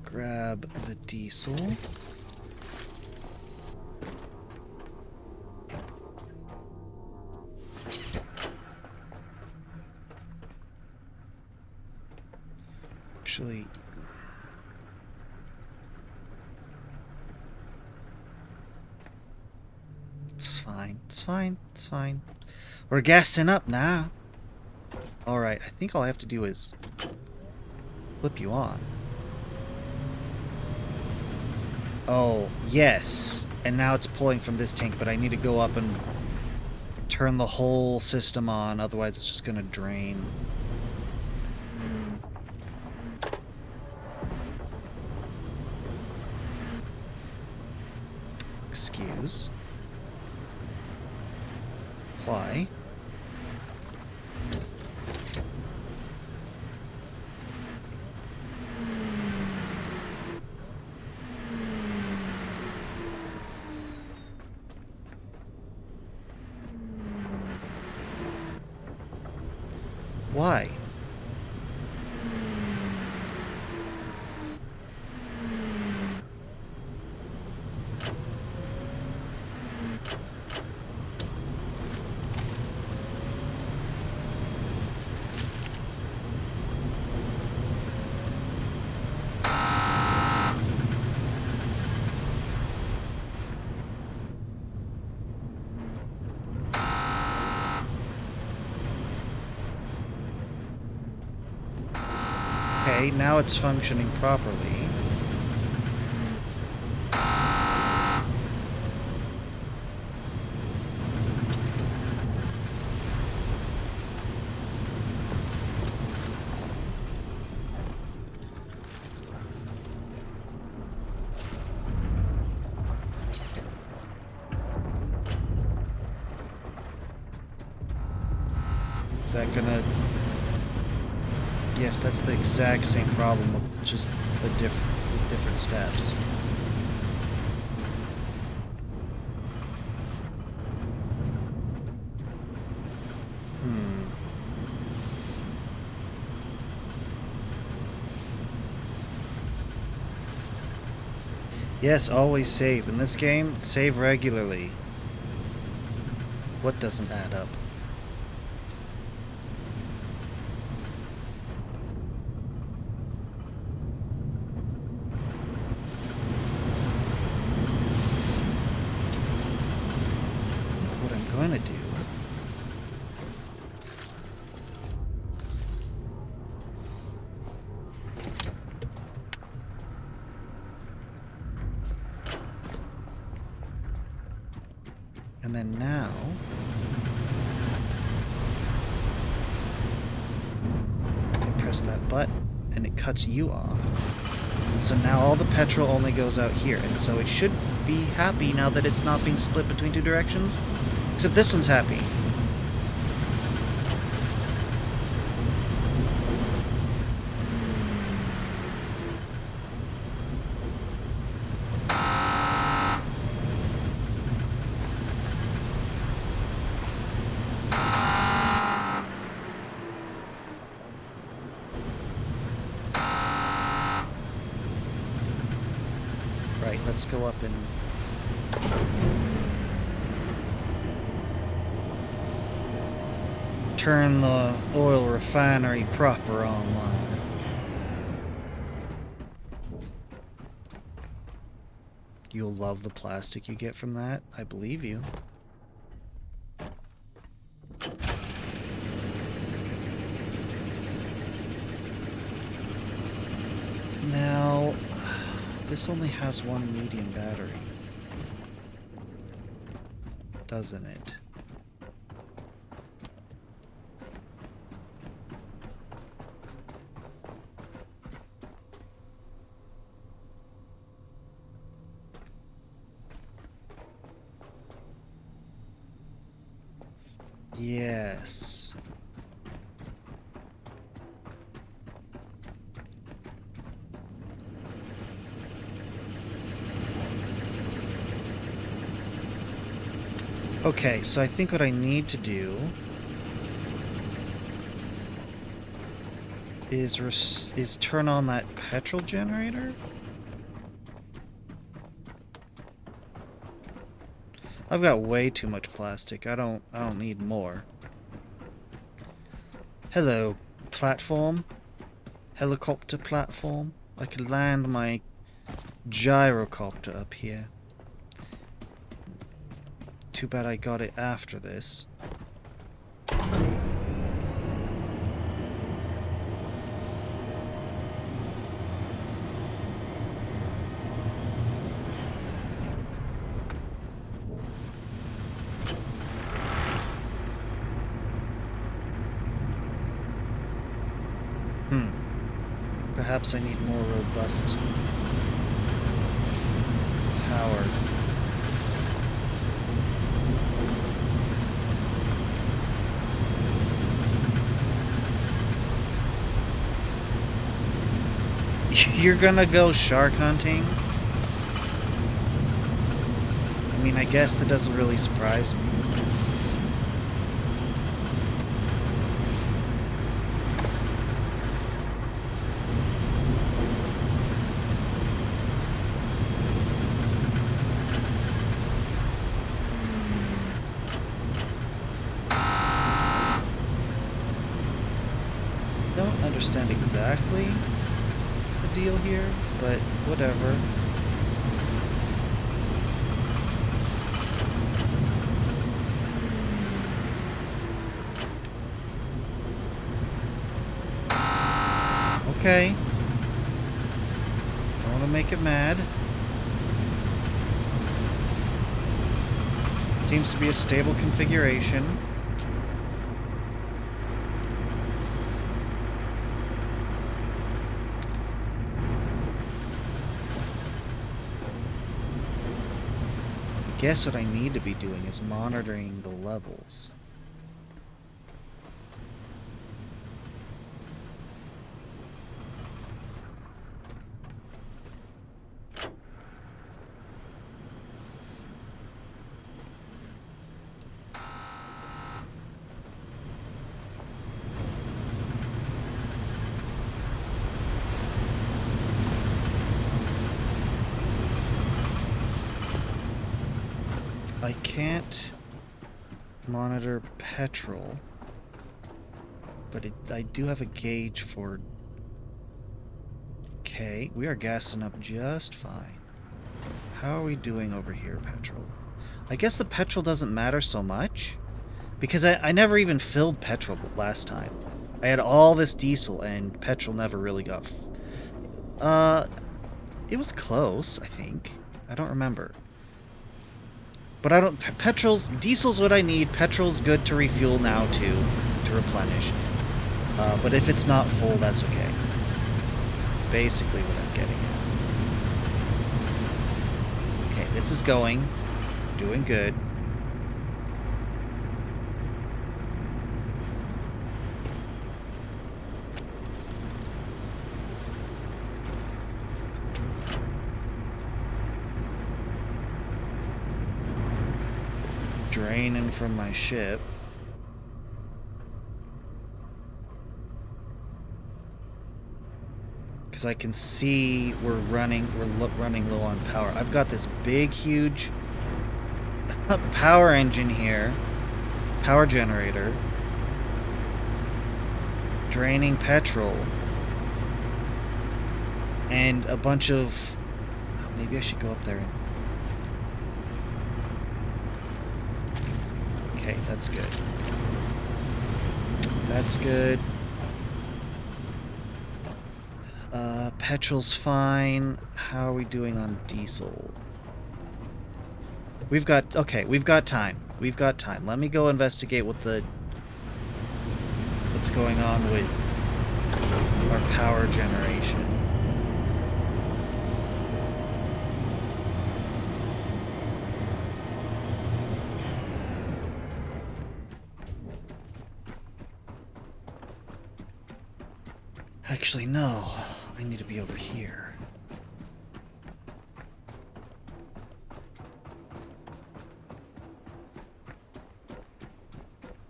S1: Grab the diesel. Actually, it's fine. It's fine. It's fine. We're gassing up now. Alright, I think all I have to do is flip you on. Oh, yes. And now it's pulling from this tank, but I need to go up and turn the whole system on, otherwise it's just gonna drain. Excuse. Why? Why? Okay, now it's functioning properly. Is that gonna... Yes, that's the exact same problem with just the different steps. Yes, always save. In this game, save regularly. What doesn't add up? What I'm going to do... And then now... press that button, and it cuts you off. And so now all the petrol only goes out here, and so it should be happy now that it's not being split between two directions. Except this one's happy. Right, let's go up and... turn the oil refinery proper online. You'll love the plastic you get from that. I believe you. Now, this only has one medium battery, doesn't it? Yes. Okay, so I think what I need to do is turn on that petrol generator. I've got way too much plastic. I don't need more. Hello, platform. Helicopter platform. I could land my gyrocopter up here. Too bad I got it after this. Perhaps I need more robust power. You're gonna go shark hunting? I mean, I guess that doesn't really surprise me. Don't understand exactly the deal here, but whatever. Okay. Don't want to make it mad. Seems to be a stable configuration. I guess what I need to be doing is monitoring the levels. I can't monitor petrol, but I do have a gauge for... Okay, we are gassing up just fine. How are we doing over here, petrol? I guess the petrol doesn't matter so much, because I never even filled petrol last time. I had all this diesel, and petrol never really got... it was close, I think. I don't remember. But I don't... diesel's what I need. Petrol's good to refuel now, too. To replenish. But if it's not full, that's okay. Basically what I'm getting at. Okay, this is going. Doing good. Draining from my ship. Because I can see we're running low on power. I've got this big, huge power engine here. Power generator. Draining petrol. And a bunch of... Maybe I should go up there and... Okay, that's good. That's good. Petrol's fine. How are we doing on diesel? We've got... Okay, we've got time. We've got time. Let me go investigate what's going on with our power generation. Actually, no. I need to be over here.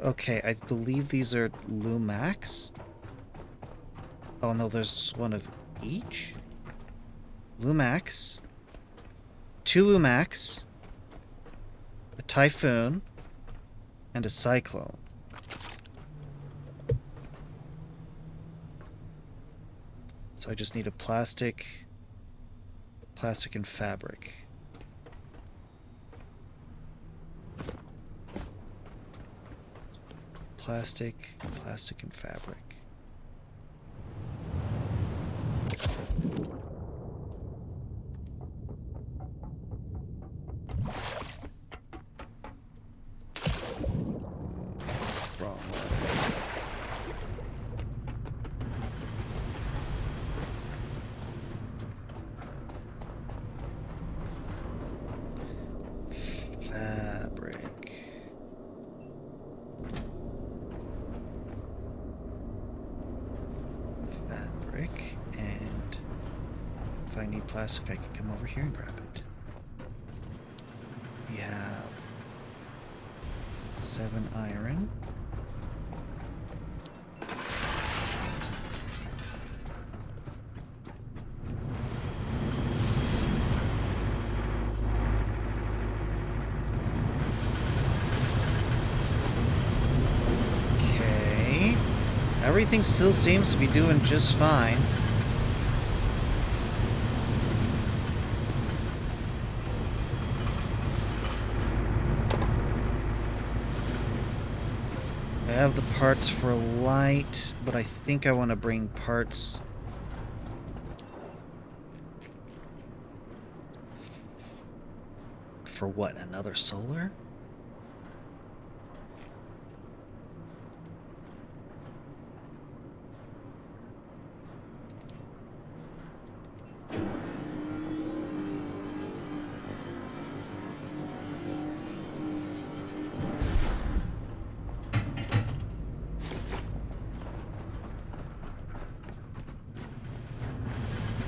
S1: Okay, I believe these are Lumax. Oh no, there's one of each? Lumax. 2 Lumax. A Typhoon. And a Cyclone. So I just need a plastic and fabric. Plastic and fabric. Wrong one. Fabric, and if I need plastic, I can come over here and grab it. We have 7 iron. Everything still seems to be doing just fine. I have the parts for light, but I think I want to bring parts... For what, another solar?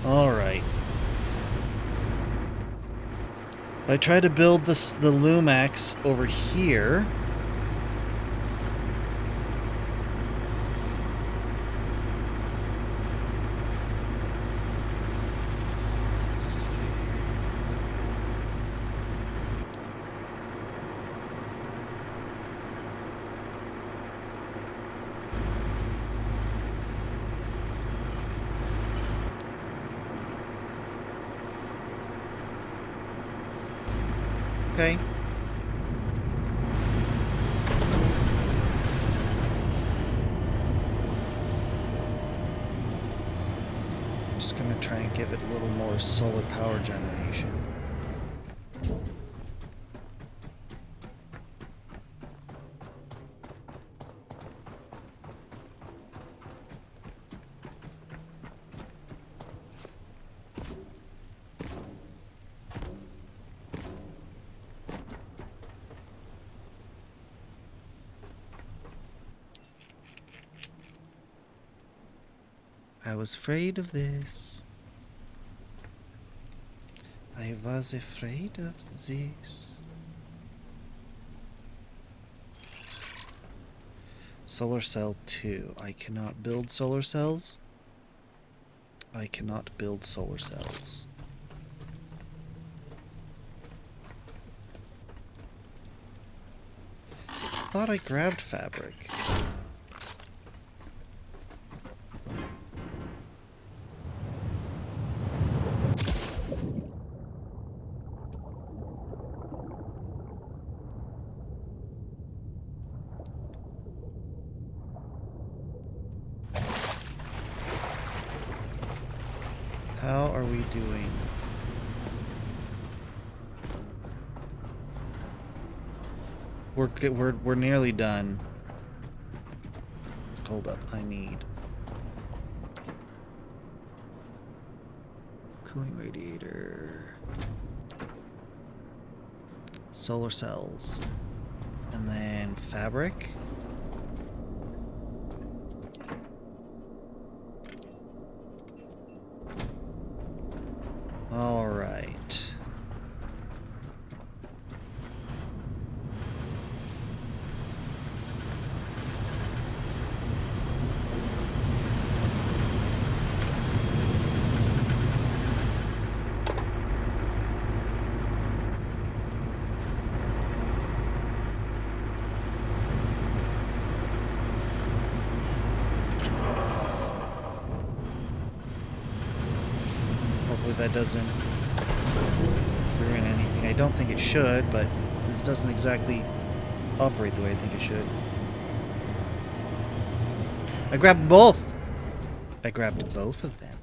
S1: Alright. I try to build the Lumax over here. Okay. Just gonna try and give it a little more solar power generation. I was afraid of this. I was afraid of this. Solar cell 2. I cannot build solar cells. I cannot build solar cells. Thought I grabbed fabric. How are we doing? We're nearly done. Hold up, I need cooling radiator, solar cells, and then fabric. All right. Hopefully that doesn't ruin anything. I don't think it should, but this doesn't exactly operate the way I think it should. I grabbed both! I grabbed both of them.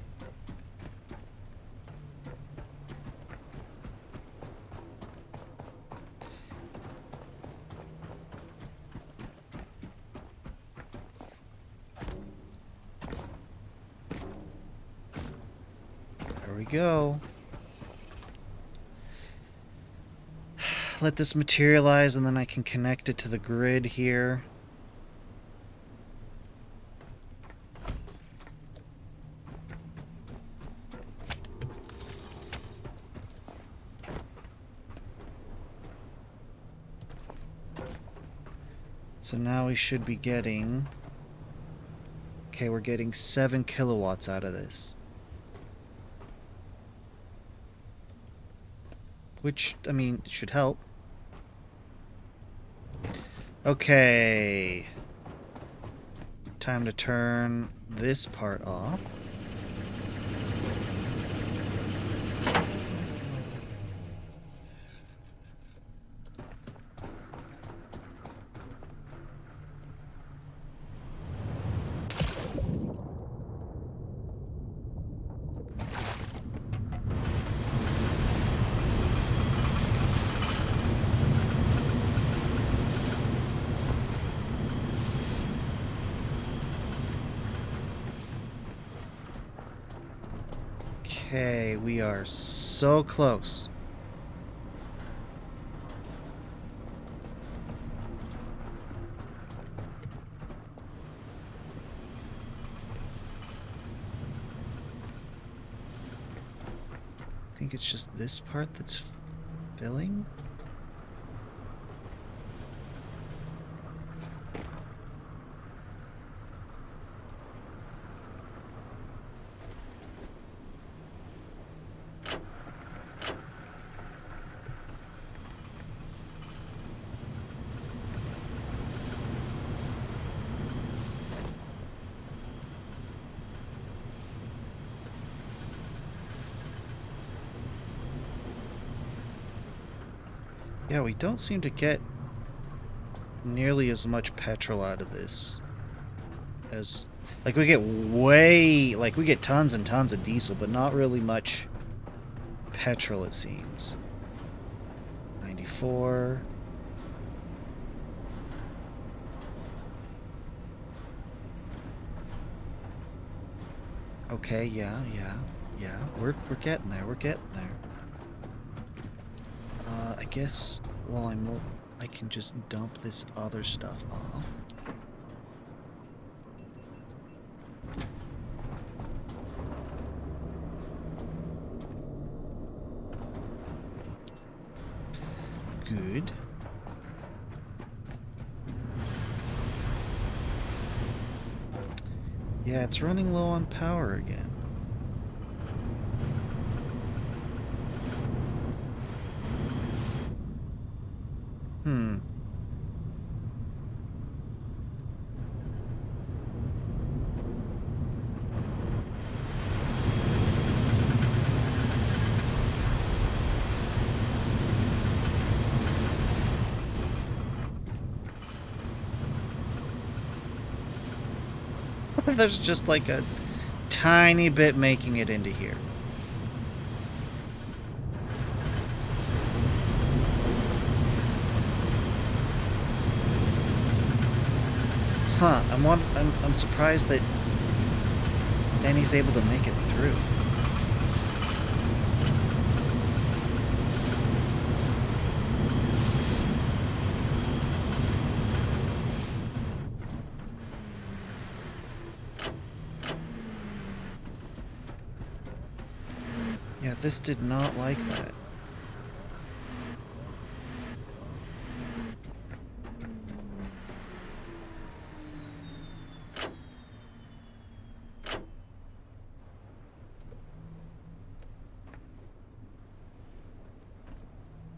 S1: There we go. Let this materialize and then I can connect it to the grid here. So now we should be getting... Okay, we're getting 7 kilowatts out of this. Which, I mean, should help. Okay. Time to turn this part off. Okay, we are so close. I think it's just this part that's filling. Yeah, we don't seem to get nearly as much petrol out of this as... Like, we get we get tons and tons of diesel, but not really much petrol, it seems. 94... Okay, yeah. We're getting there. We're getting there. I guess while I can just dump this other stuff off. Good. Yeah, it's running low on power again. Hmm. There's just like a tiny bit making it into here. Huh, I'm surprised that Benny's able to make it through. Yeah, this did not like that.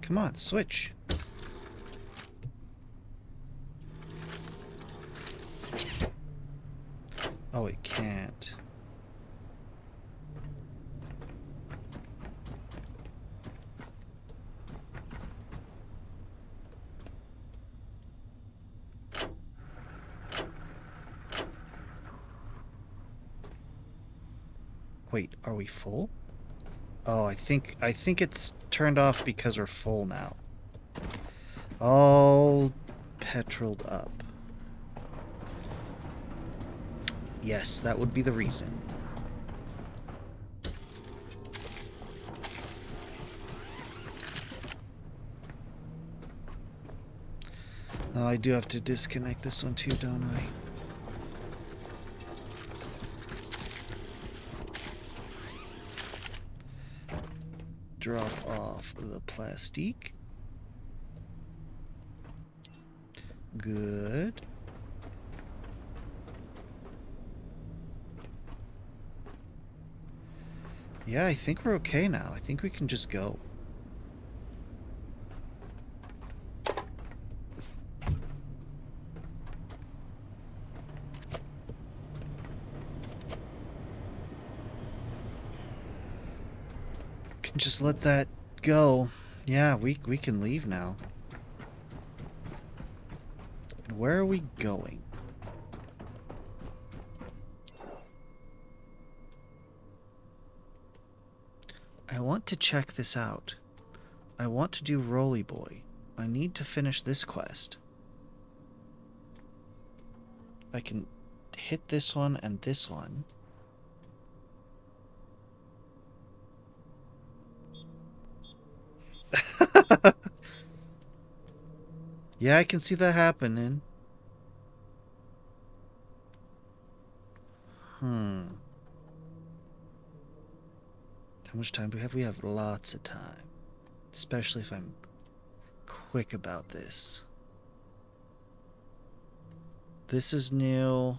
S1: Come on, switch. Oh, it can't. Wait, are we full? Oh, I think it's turned off because we're full now. All petroled up. Yes, that would be the reason. Oh, I do have to disconnect this one too, don't I? Drop off the plastic. Good. Yeah, I think we're okay now. I think we can just go. Can just let that go. Yeah, we can leave now. Where are we going? I want to check this out. I want to do Rolly Boy. I need to finish this quest. I can hit this one and this one. Yeah, I can see that happening. How much time do we have? We have lots of time. Especially if I'm quick about this. This is new.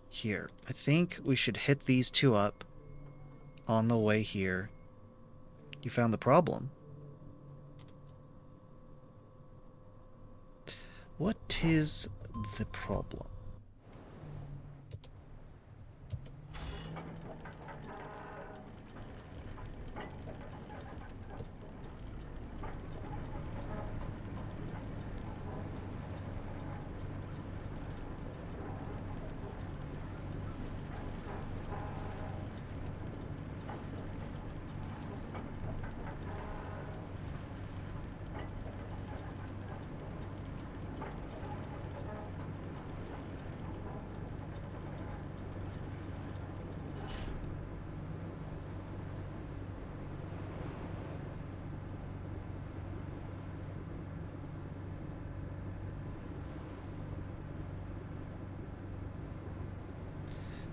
S1: Here. I think we should hit these two up on the way here. You found the problem. What is the problem?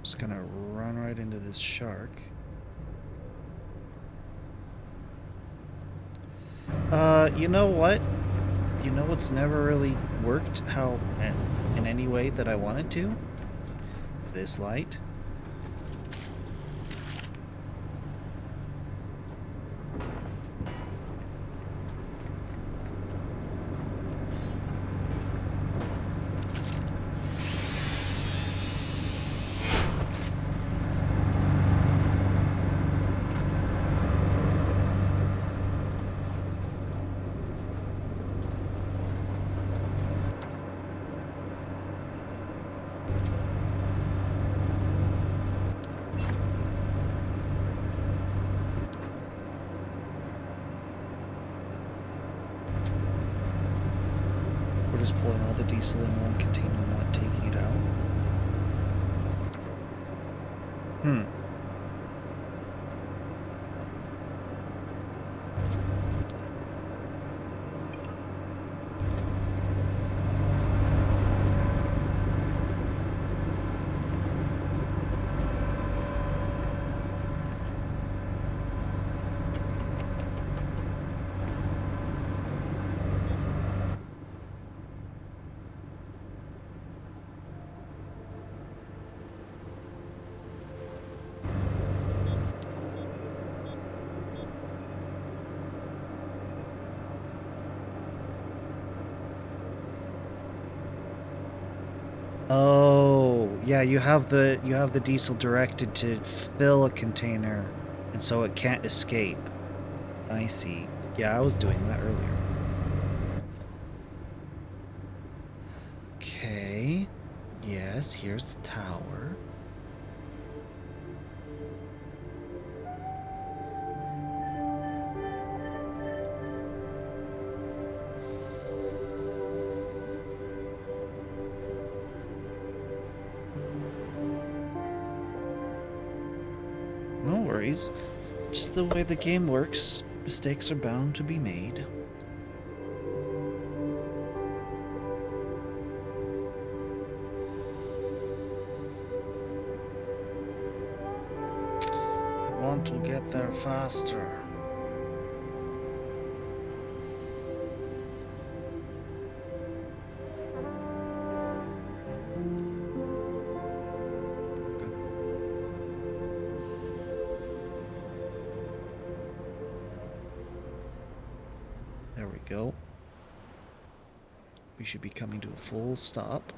S1: Just gonna run right into this shark. You know what? You know what's never really worked in any way that I wanted to? This light. We're just pulling all the diesel in one container, not taking it out. Oh, yeah, you have the diesel directed to fill a container and so it can't escape. I see. Yeah, I was doing that earlier. Okay. Yes, here's the tower. No worries. Just the way the game works, mistakes are bound to be made. I want to get there faster. There we go. We should be coming to a full stop.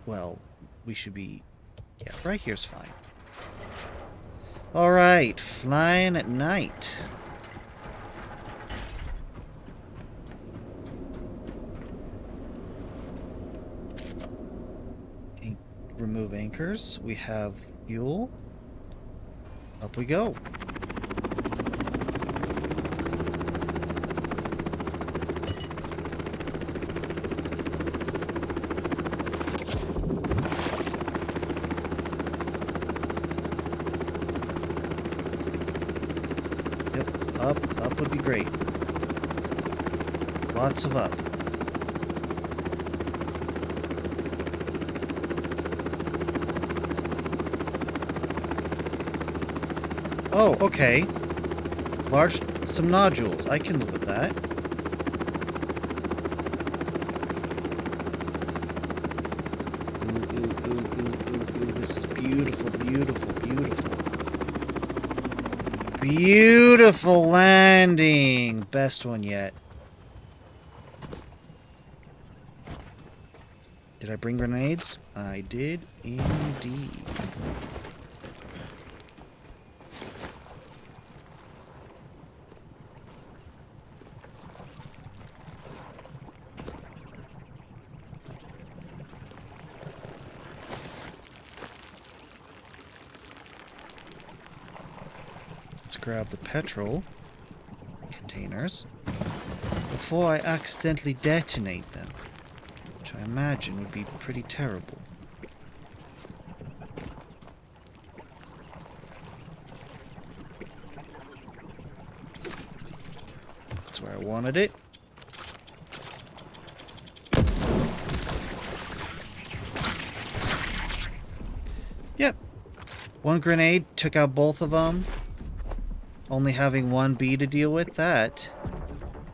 S1: Well, we should be... yeah, right here's fine. Alright, flying at night. Remove anchors. We have fuel. Up we go. Up would be great. Lots of up. Oh, okay. Some nodules. I can live with that. Ooh. This is beautiful, beautiful, beautiful. Beautiful landing! Best one yet. Did I bring grenades? I did indeed. Grab the petrol containers before I accidentally detonate them, which I imagine would be pretty terrible. That's where I wanted it. Yep. One grenade took out both of them. Only having one bee to deal with, that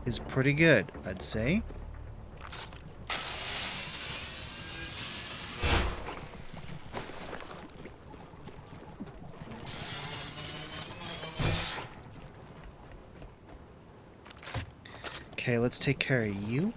S1: is pretty good, I'd say. Okay, let's take care of you.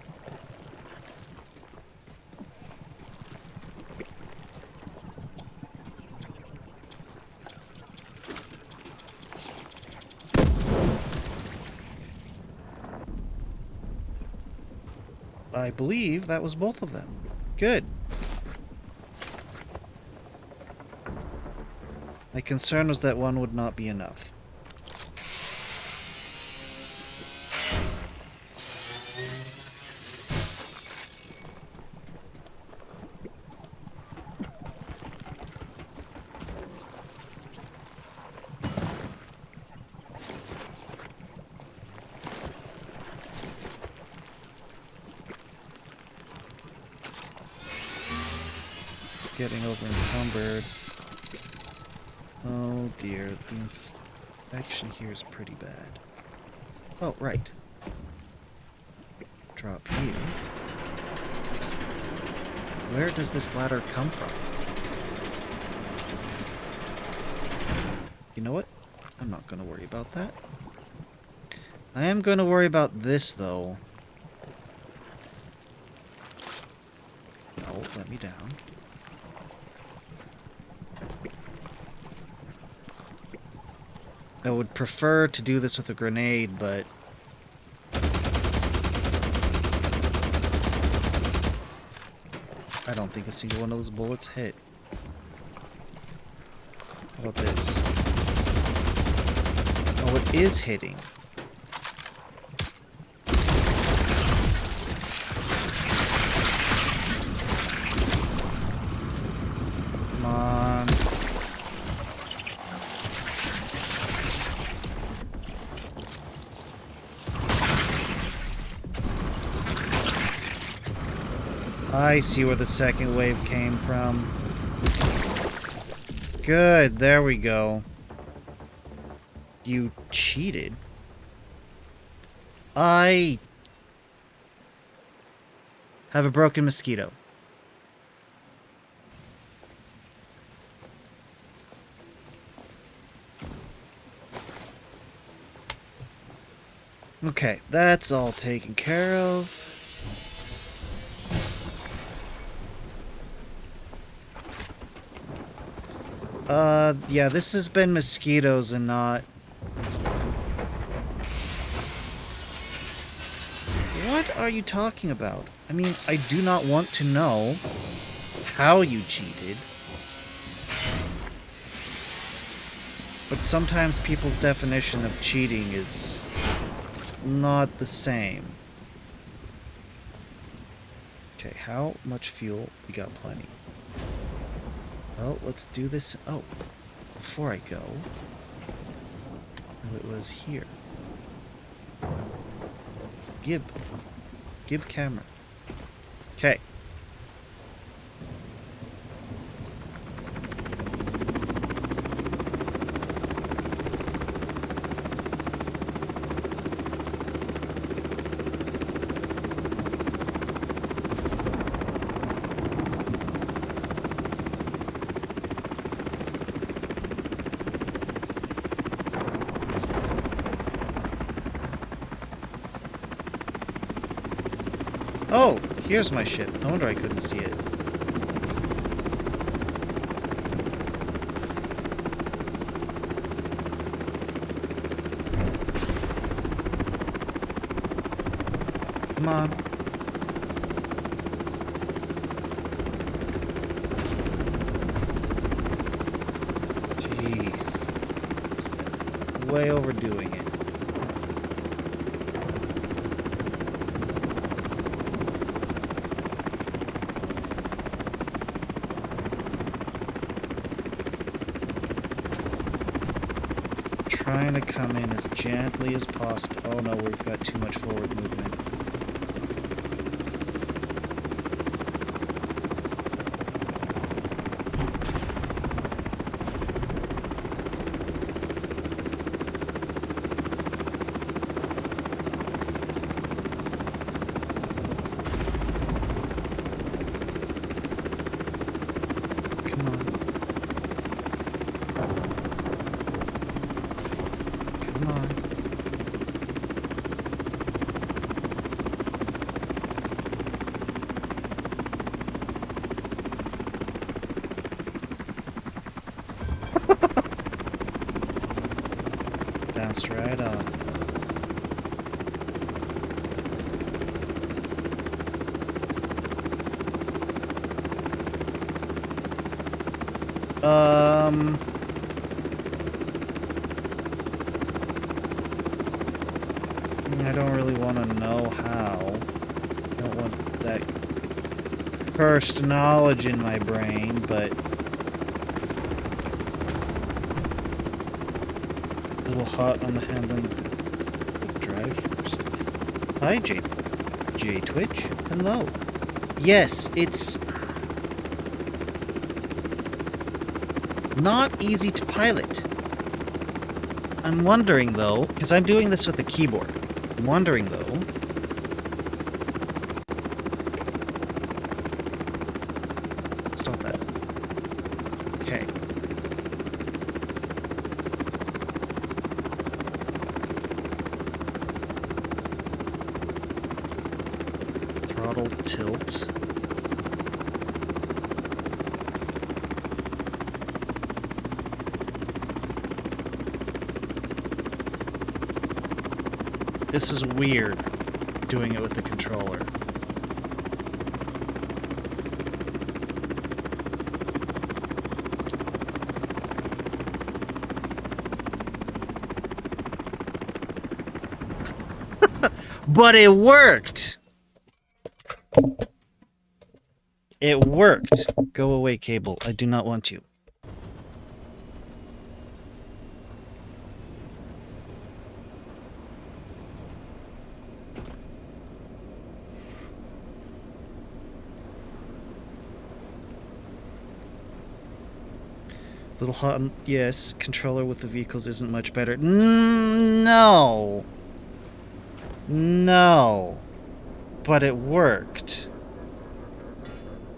S1: I believe that was both of them. Good. My concern was that one would not be enough. Getting over encumbered. Oh dear, the infection here is pretty bad. Oh, right. Drop you. Where does this ladder come from? You know what? I'm not going to worry about that. I am going to worry about this, though. No, let me down. I would prefer to do this with a grenade, but... I don't think a single one of those bullets hit. How about this? Oh, it is hitting. Come on. I see where the second wave came from. Good, there we go. You cheated. I have a broken mosquito. Okay, that's all taken care of. Yeah, this has been mosquitoes and not... What are you talking about? I mean, I do not want to know how you cheated. But sometimes people's definition of cheating is not the same. Okay, how much fuel? We got plenty. Well, let's do this. Oh, before I go. Oh, it was here. Give camera. Okay. Oh, here's my ship. No wonder I couldn't see it. Come on. Jeez. It's way overdoing it. Trying to come in as gently as possible. Oh no, we've got too much forward movement. Bounced right off. I don't really want to know how. I don't want that cursed knowledge in my brain, but a little hot on the handling drive first. Hi, J Twitch. Hello. Yes, it's not easy to pilot. I'm wondering though, because I'm doing this with the keyboard. I'm wondering though. Stop that. Okay. Throttle tilt. This is weird, doing it with the controller. But it worked! It worked. Go away, cable. I do not want you. Little hot. Yes, controller with the vehicles isn't much better. No. No. But it worked.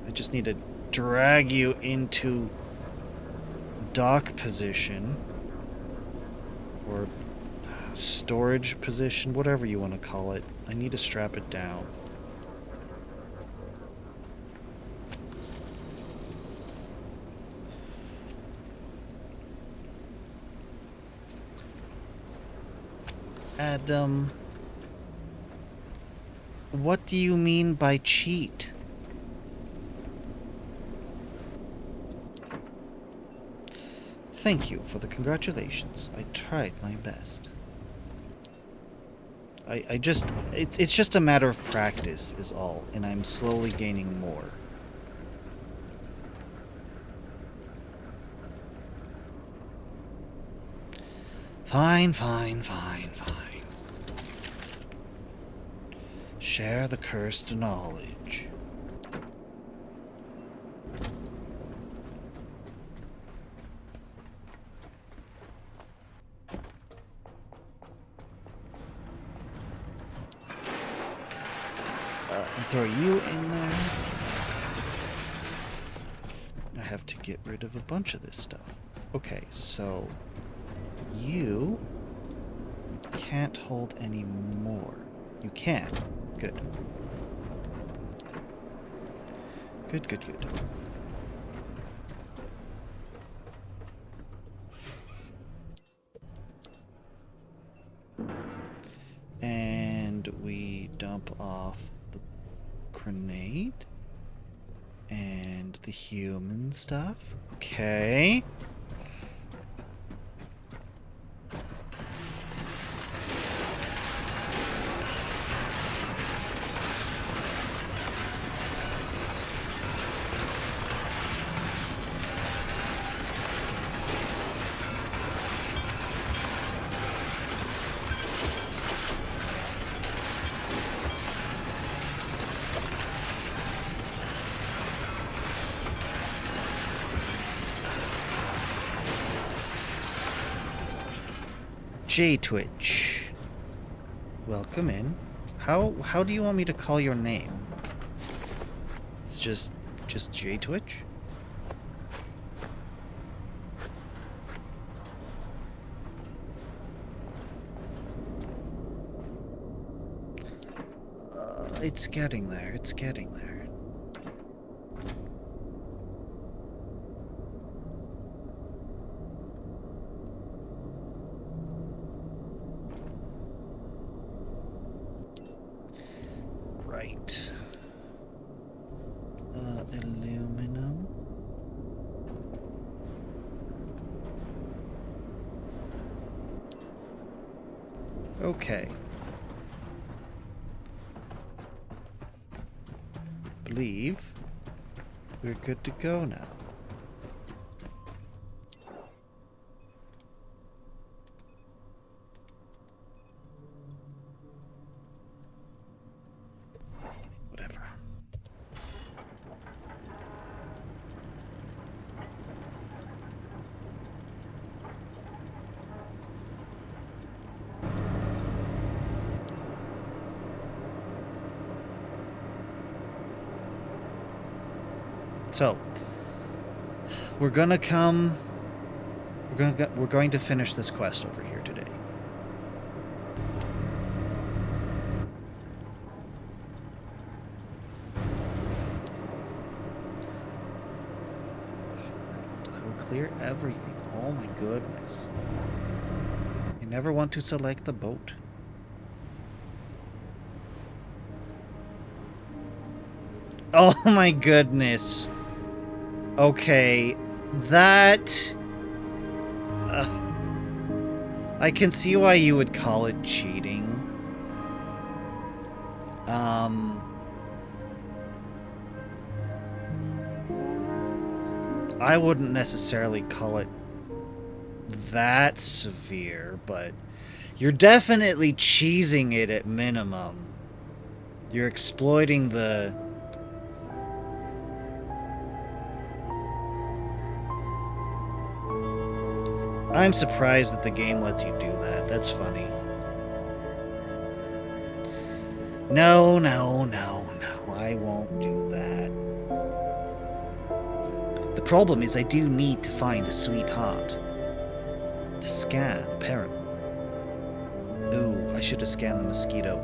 S1: I just need to drag you into dock position. Or storage position, whatever you want to call it. I need to strap it down. Adam, what do you mean by cheat? Thank you for the congratulations. I tried my best. It's just a matter of practice is all, and I'm slowly gaining more. Fine. Share the cursed knowledge. Throw you in there. I have to get rid of a bunch of this stuff. Okay, so you can't hold any more. You can. Good. Good. And we dump off the grenade and the human stuff. Okay. J-Twitch. Welcome in. How do you want me to call your name? It's just J-Twitch? It's getting there. Okay. Believe we're good to go now. Whatever. So, we're going to finish this quest over here today. I will clear everything. Oh my goodness. You never want to select the boat. Oh my goodness. Okay, that... I can see why you would call it cheating. I wouldn't necessarily call it that severe, but you're definitely cheesing it at minimum. You're exploiting the... I'm surprised that the game lets you do that. That's funny. No, no, no, no. I won't do that. The problem is I do need to find a sweetheart. To scan, apparently. Ooh, I should have scanned the mosquito.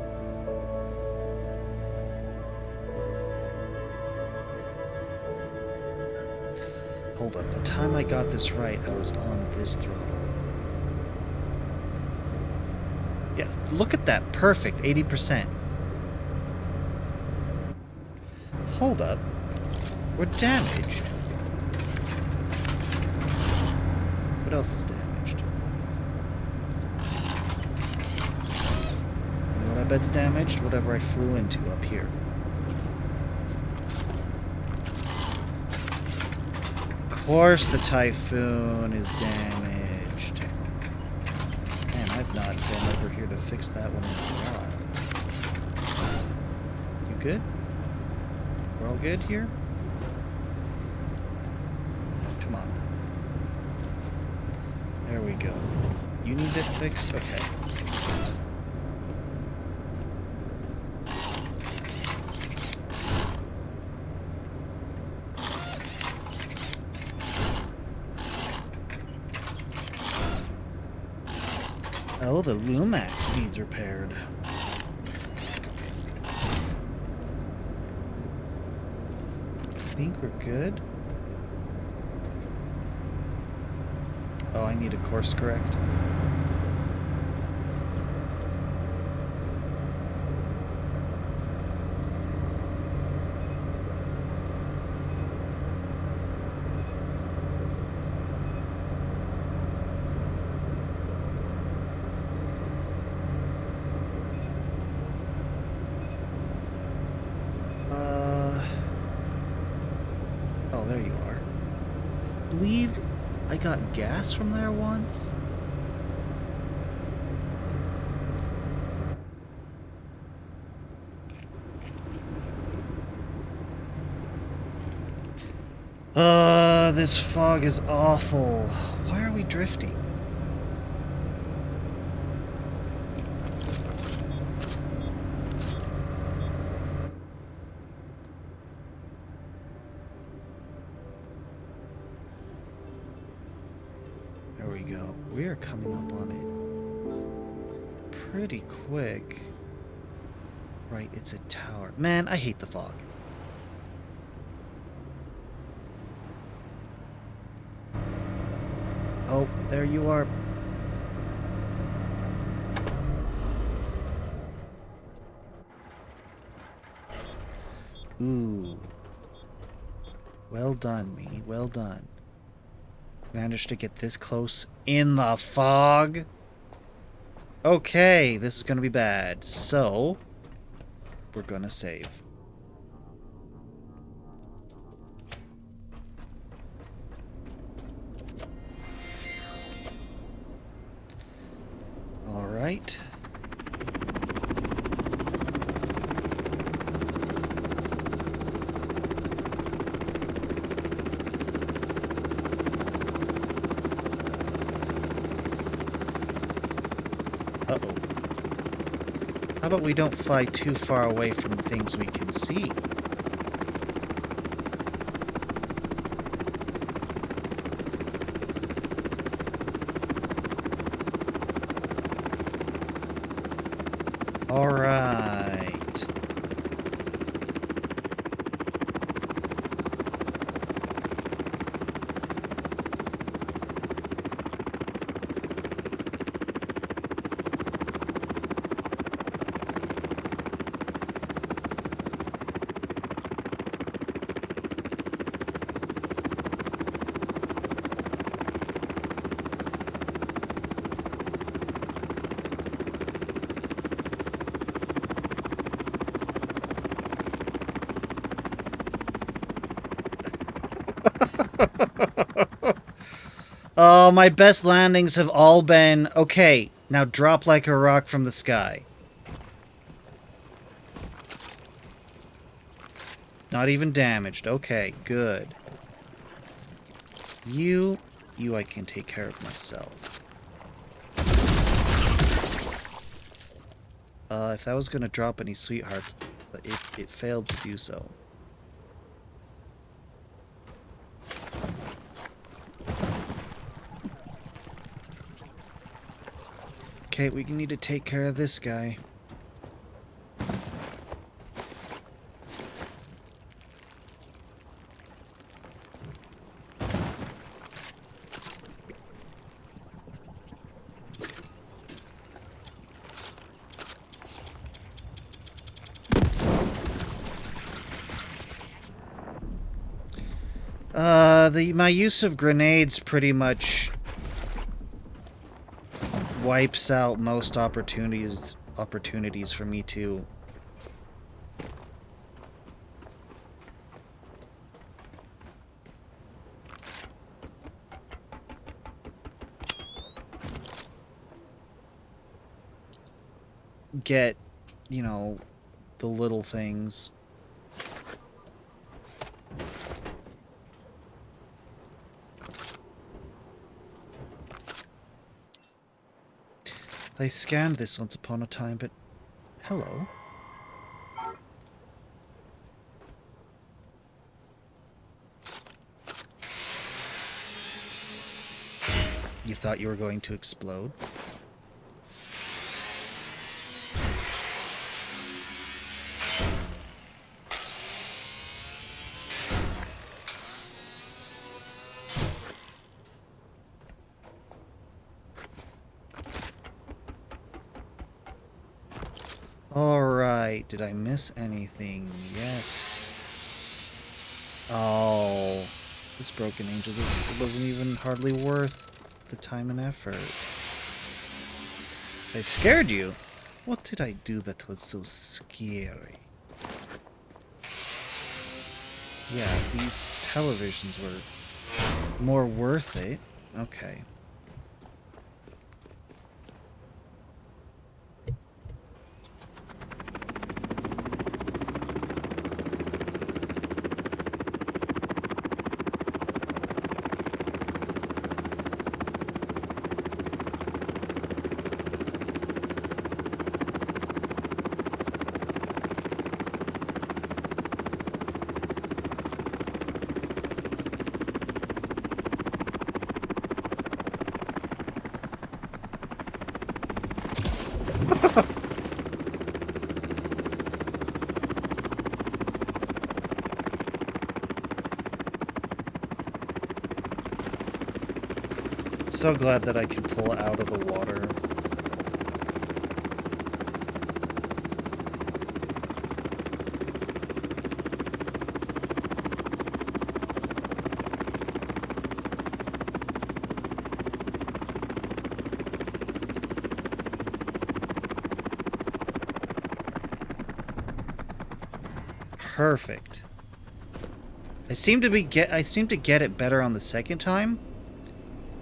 S1: Hold up, the time I got this right, I was on this throttle. Yeah, look at that, perfect, 80%. Hold up, we're damaged. What else is damaged? You know what I bet's damaged? Whatever I flew into up here. Of course the Typhoon is damaged. Man, I've not been over here to fix that one in a while. You good? We're all good here? Come on. There we go. You need it fixed? Okay. Oh, the Lumax needs repaired. I think we're good. Oh, I need a course correct. Oh, there you are. I believe I got gas from there once. This fog is awful. Why are we drifting? There we go. We are coming up on it pretty quick. Right, it's a tower. Man, I hate the fog. Oh, there you are. Ooh. Well done, me. Well done. Managed to get this close in the fog. Okay, this is gonna be bad. So, we're gonna save. Alright. Uh-oh. How about we don't fly too far away from things we can see? Alright. Oh, my best landings have all been... Okay, now drop like a rock from the sky. Not even damaged. Okay, good. You I can take care of myself. If that was gonna drop any sweethearts, it failed to do so. Okay, we need to take care of this guy. My use of grenades pretty much wipes out most opportunities for me to get, you know, the little things. I scanned this once upon a time, but... Hello? You thought you were going to explode? Alright, did I miss anything? Yes. Oh, this broken angel, it wasn't even hardly worth the time and effort. I scared you? What did I do that was so scary? Yeah, these televisions were more worth it. Okay. So glad that I can pull it out of the water. Perfect. I seem to get it better on the second time.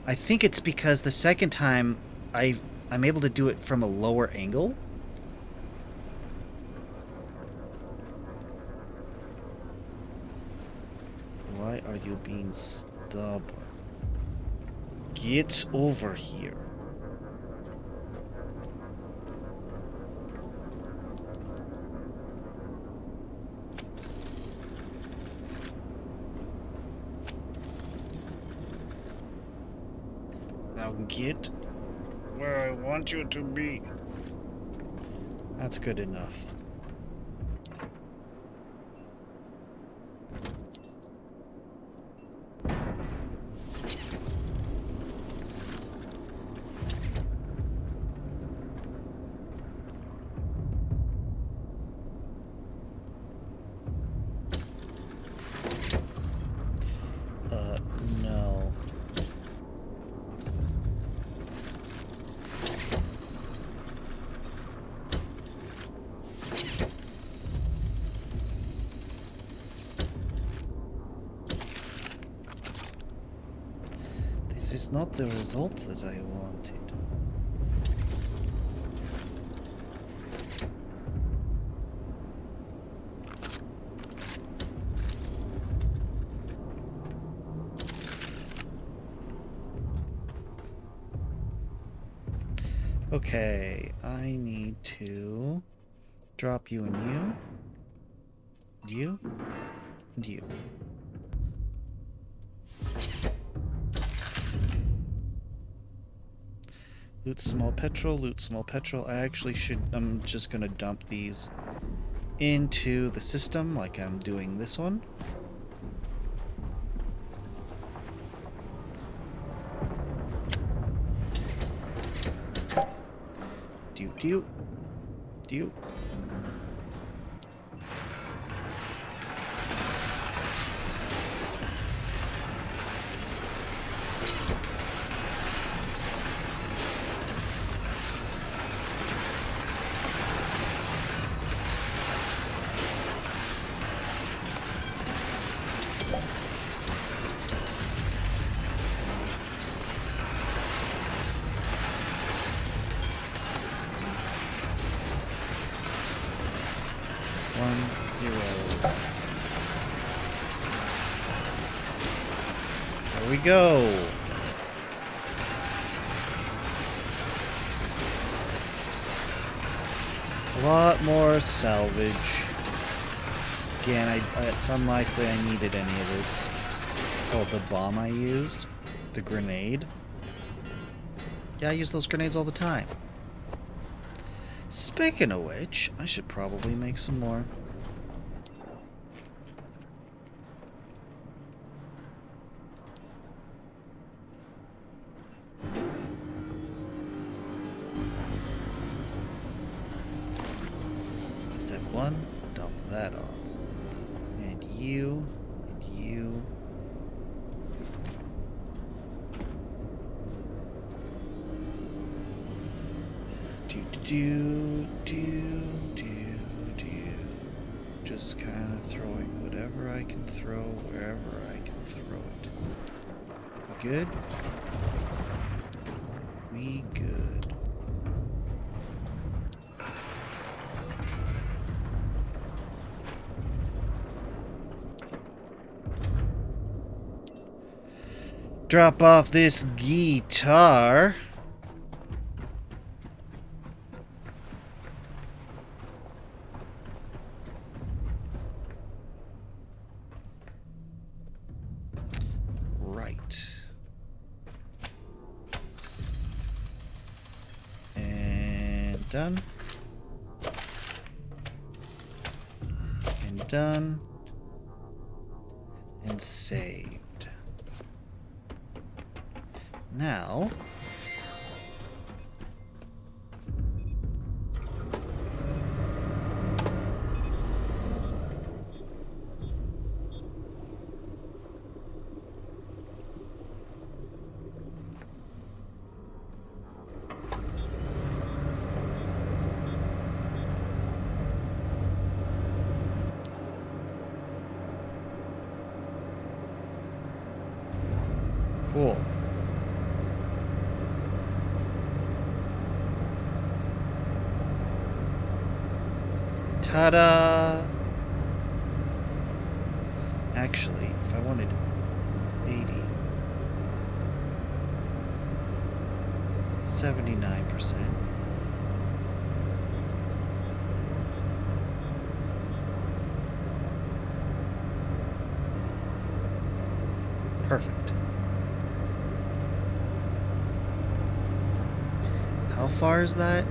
S1: I think it's because the second time I'm able to do it from a lower angle. Why are you being stubborn? Get over here. Now get where I want you to be. That's good enough. No. This is not the result that I wanted. Okay, I need to drop you and you, and you. Loot small petrol, loot small petrol. I'm just gonna dump these into the system like I'm doing this one. Do. 1-0. There we go. A lot more salvage. Again, it's unlikely I needed any of this. Oh, the bomb I used? The grenade? Yeah, I use those grenades all the time. Speaking of which, I should probably make some more. Step 1, dump that off. And you, and you. Do. Just kind of throwing whatever I can throw wherever I can throw it. Good? We good. Drop off this guitar. Done. And done. And saved. Now... Ta-da! Actually, if I wanted 80, 79%. Perfect. How far is that?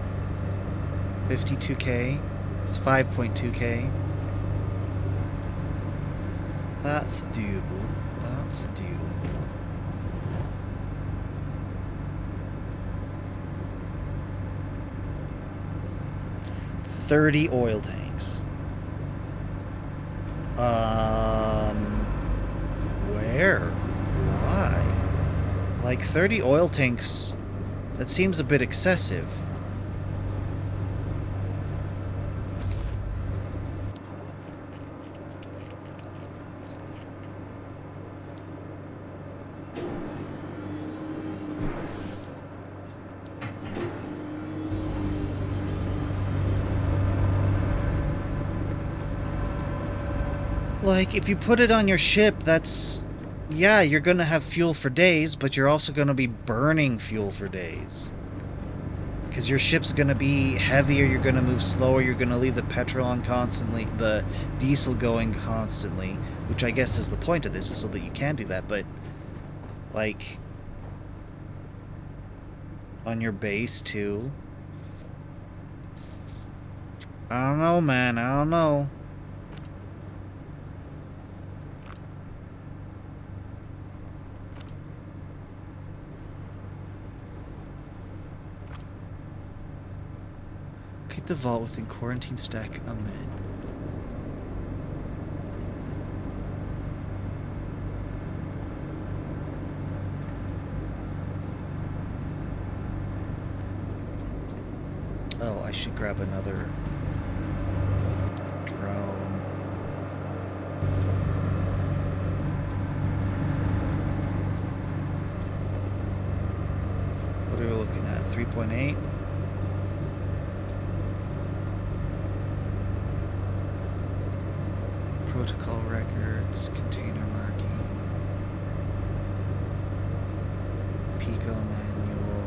S1: 52K? It's 5.2K. That's doable. That's doable. 30 oil tanks. Where? Why? Like 30 oil tanks, that seems a bit excessive. Like, if you put it on your ship, that's... Yeah, you're gonna have fuel for days, but you're also gonna be burning fuel for days. Because your ship's gonna be heavier, you're gonna move slower, you're gonna leave the petrol on constantly, the diesel going constantly, which I guess is the point of this, is so that you can do that, but... Like... On your base, too. I don't know, man, I don't know. Locate the vault within quarantine stack amend. Oh, I should grab another drone. What are we looking at? 3.8? Protocol records, container marking, Pico manual.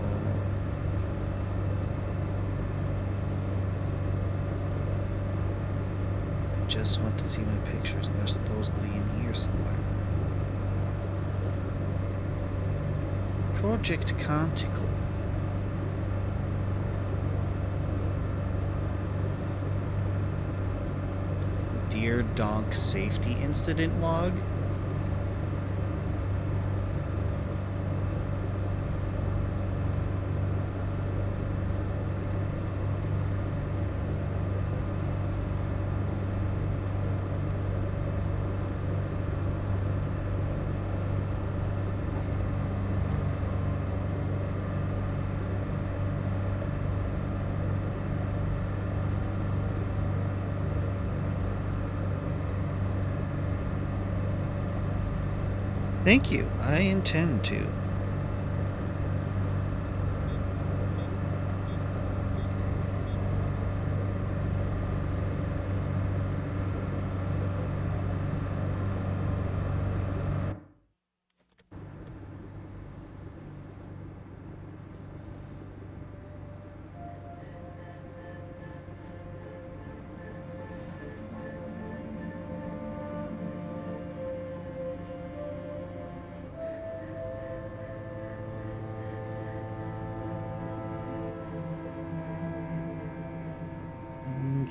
S1: Just want to see my pictures, and they're supposedly in here somewhere. Project Canticle. Deer Donk Safety Incident Log. Thank you. I intend to.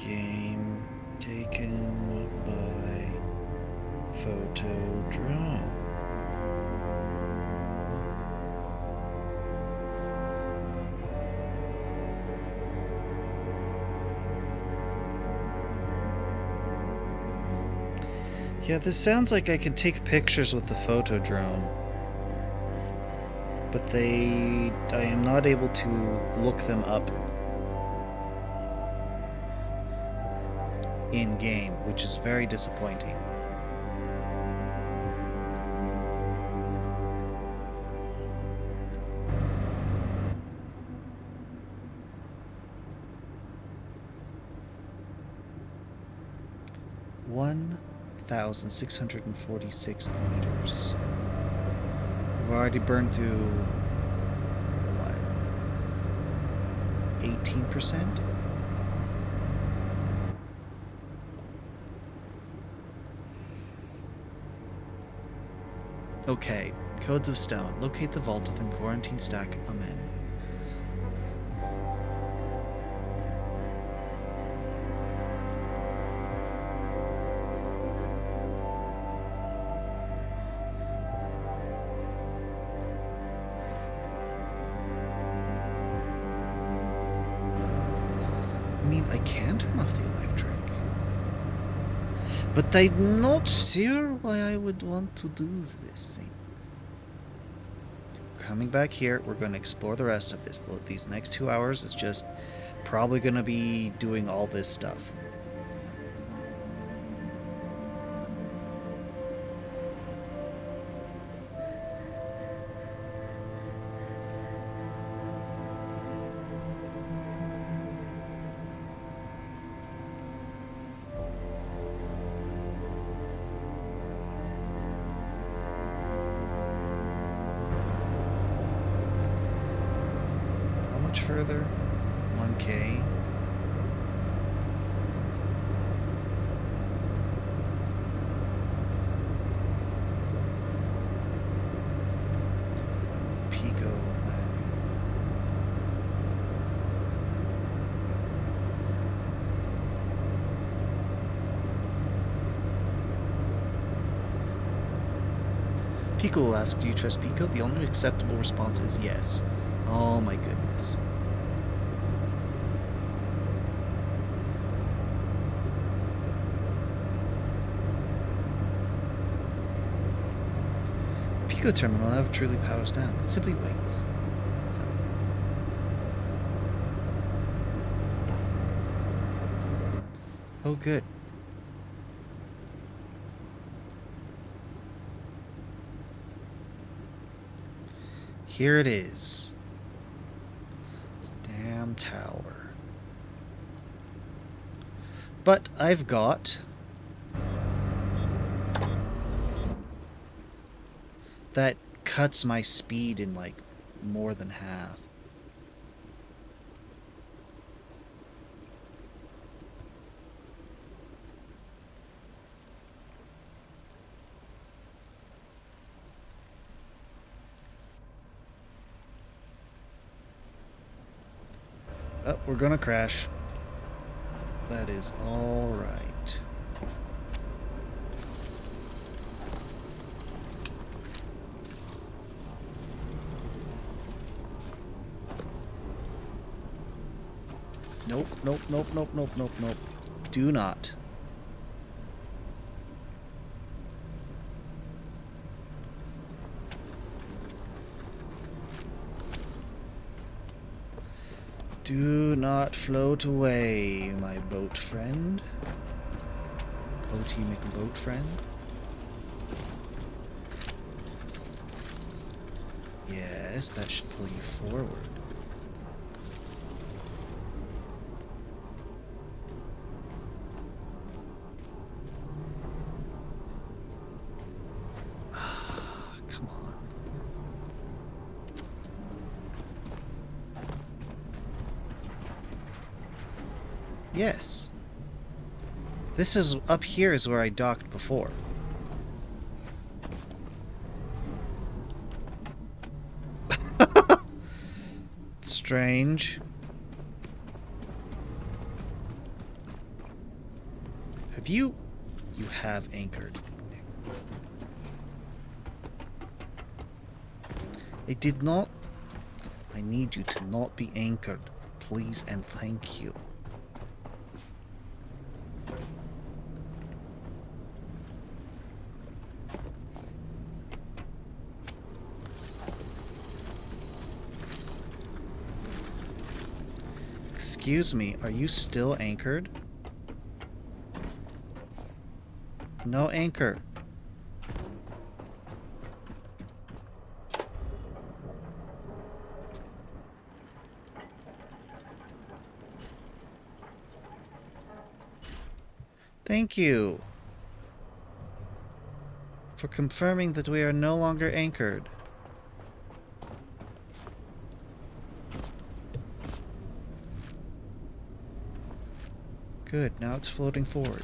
S1: Game taken by photo drone. Yeah, this sounds like I can take pictures with the photo drone, but I am not able to look them up in-game, which is very disappointing. 1,646 liters. We've already burned through, what, 18%? Okay, Codes of Stone. Locate the vault within Quarantine Stack. Amen. I mean, I can turn off the electric. But I'm not sure why I would want to do this thing. Coming back here, we're going to explore the rest of this. These next 2 hours is just probably going to be doing all this stuff. Further 1K. Pico. Pico will ask, do you trust Pico? The only acceptable response is yes. Oh my goodness. Pico terminal never truly powers down. It simply waits. Oh, good. Here it is. This damn tower. But I've got that cuts my speed in like more than half. Oh, we're gonna crash. That is all right. Nope, nope, nope, nope, nope, nope, nope. Do not. Do not float away, my boat friend. Boaty McBoat friend. Yes, that should pull you forward. Come on. Yes. This is up here is where I docked before. Strange. Have you... You have anchored. It did not... I need you to not be anchored. Please and thank you. Excuse me, are you still anchored? No anchor. Thank you. for confirming that we are no longer anchored. Good, now it's floating forward.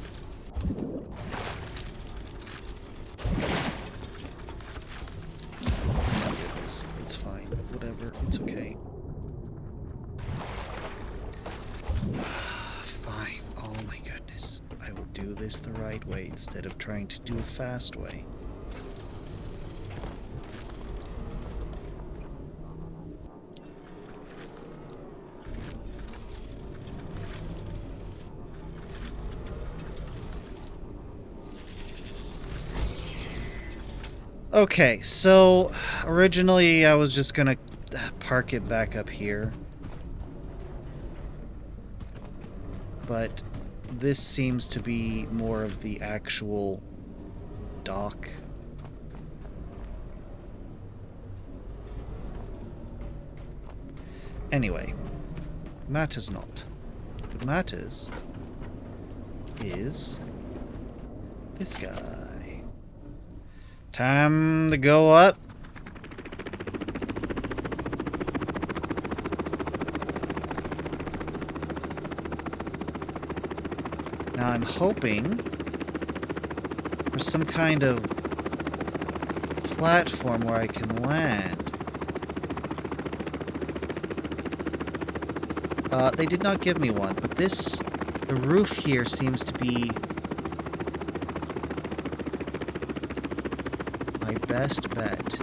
S1: It's fine. Whatever, it's okay. Fine. Oh my goodness. I will do this the right way instead of trying to do a fast way. Okay, so originally I was just gonna park it back up here. But this seems to be more of the actual dock. Anyway, matters not. What matters is this guy. Time to go up. Now I'm hoping for some kind of platform where I can land. They did not give me one, but the roof here seems to be my best bet.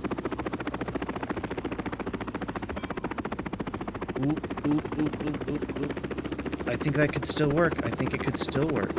S1: Oop, oop, oop, oop, oop, oop. I think that could still work. I think it could still work.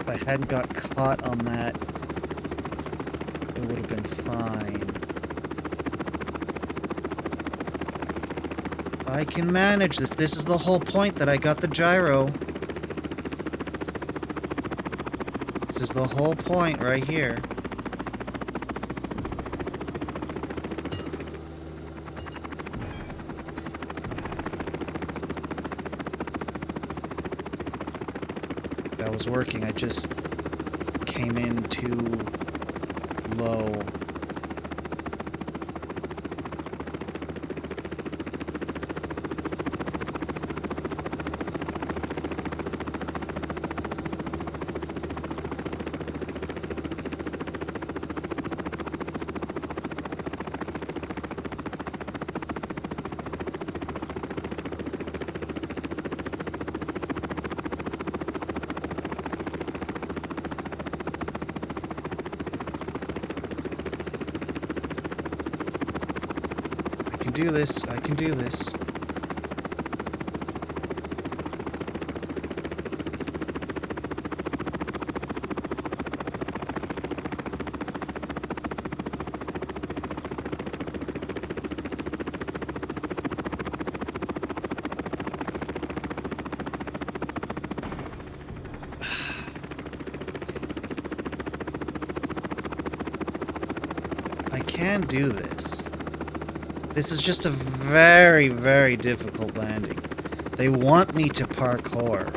S1: If I hadn't got caught on that, it would have been fine. I can manage this. This is the whole point that I got the gyro. This is the whole point right here. That was working. I just came in too low. Do this. I can do this. I can do this. This is just a very, very difficult landing. They want me to parkour.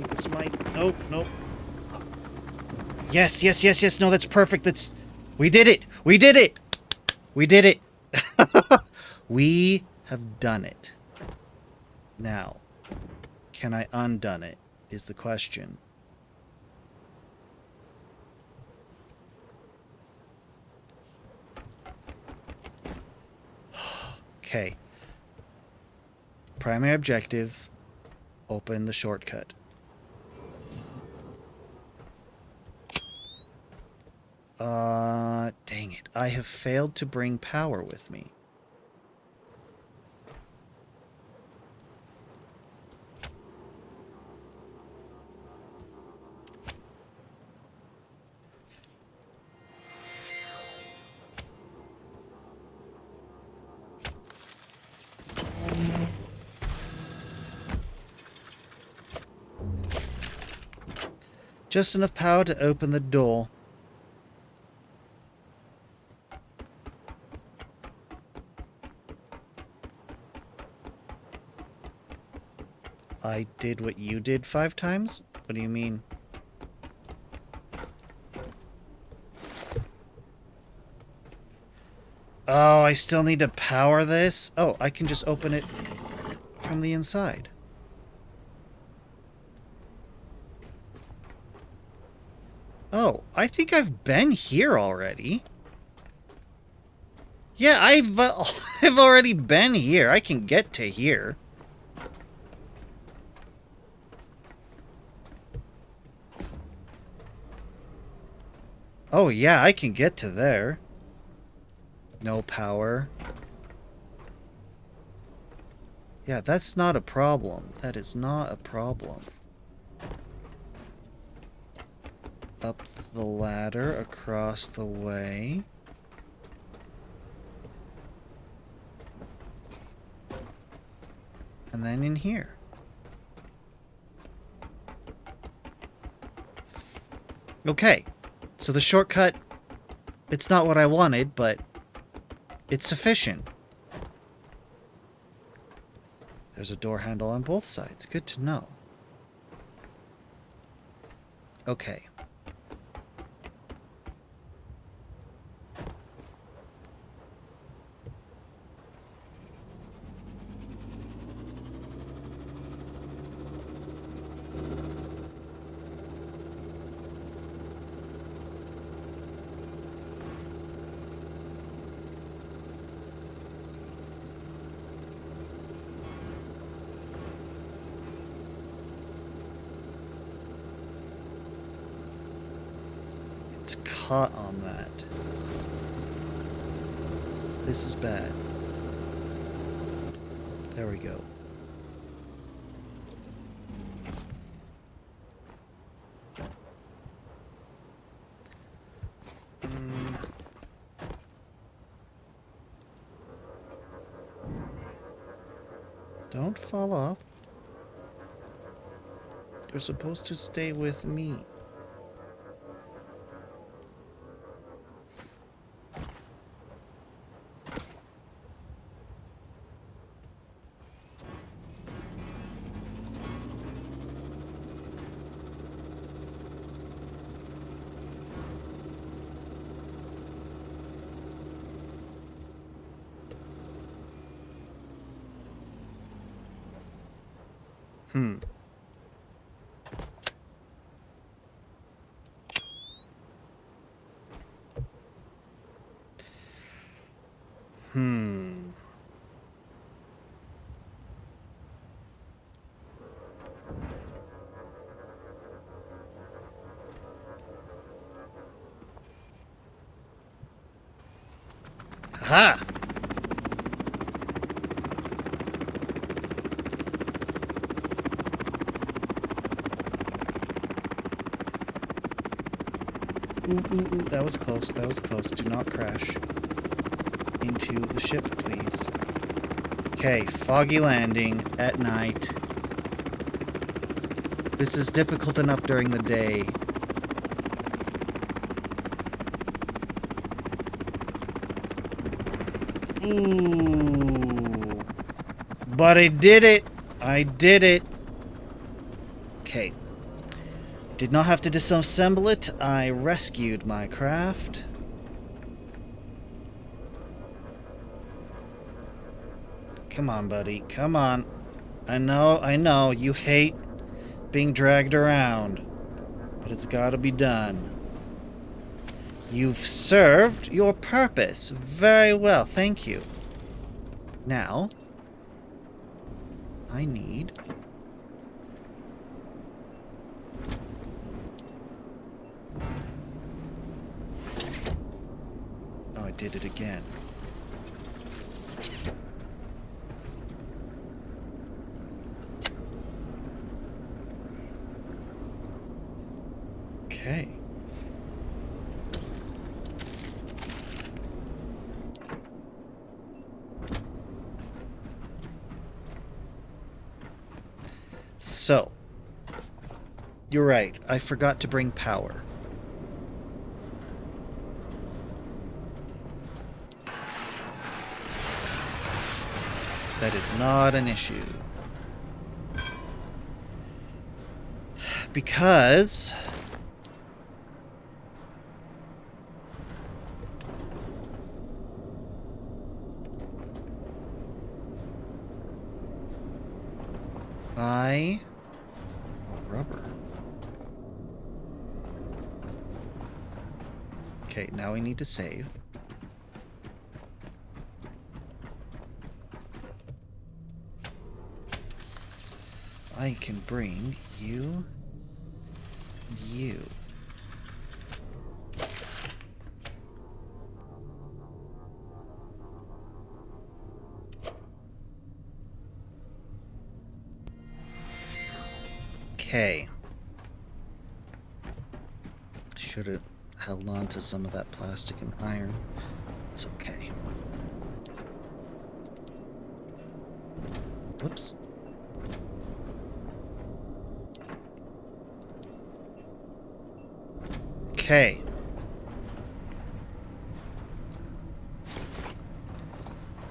S1: This might... Nope, nope. Yes, yes, yes, yes. No, that's perfect. That's... We did it! We did it! We did it! We have done it. Now, can I undone it, is the question. Okay. Primary objective, open the shortcut. Dang it. I have failed to bring power with me. Just enough power to open the door. I did what you did 5 times? What do you mean? Oh, I still need to power this? Oh, I can just open it from the inside. Oh, I think I've been here already. Yeah, I've already been here. I can get to here. Oh, yeah, I can get to there. No power. Yeah, that's not a problem. That is not a problem. Up the ladder, across the way. And then in here. Okay. So the shortcut, it's not what I wanted, but it's sufficient. There's a door handle on both sides. Good to know. Okay. It's caught on that. This is bad. There we go. Don't fall off. You're supposed to stay with me. Hmm. Ha! Ooh, that was close. That was close. Do not crash into the ship, please. Okay, foggy landing at night. This is difficult enough during the day. Ooh. But I did it! I did it! Okay. Did not have to disassemble it. I rescued my craft. Come on, buddy. Come on. I know. You hate being dragged around. But it's gotta be done. You've served your purpose very well. Thank you. Now, I need... did it again. Okay. So, you're right. I forgot to bring power. That is not an issue. Because rubber. Okay, now we need to save. I can bring you and you. Okay. Should have held on to some of that plastic and iron. It's okay. Whoops. Okay.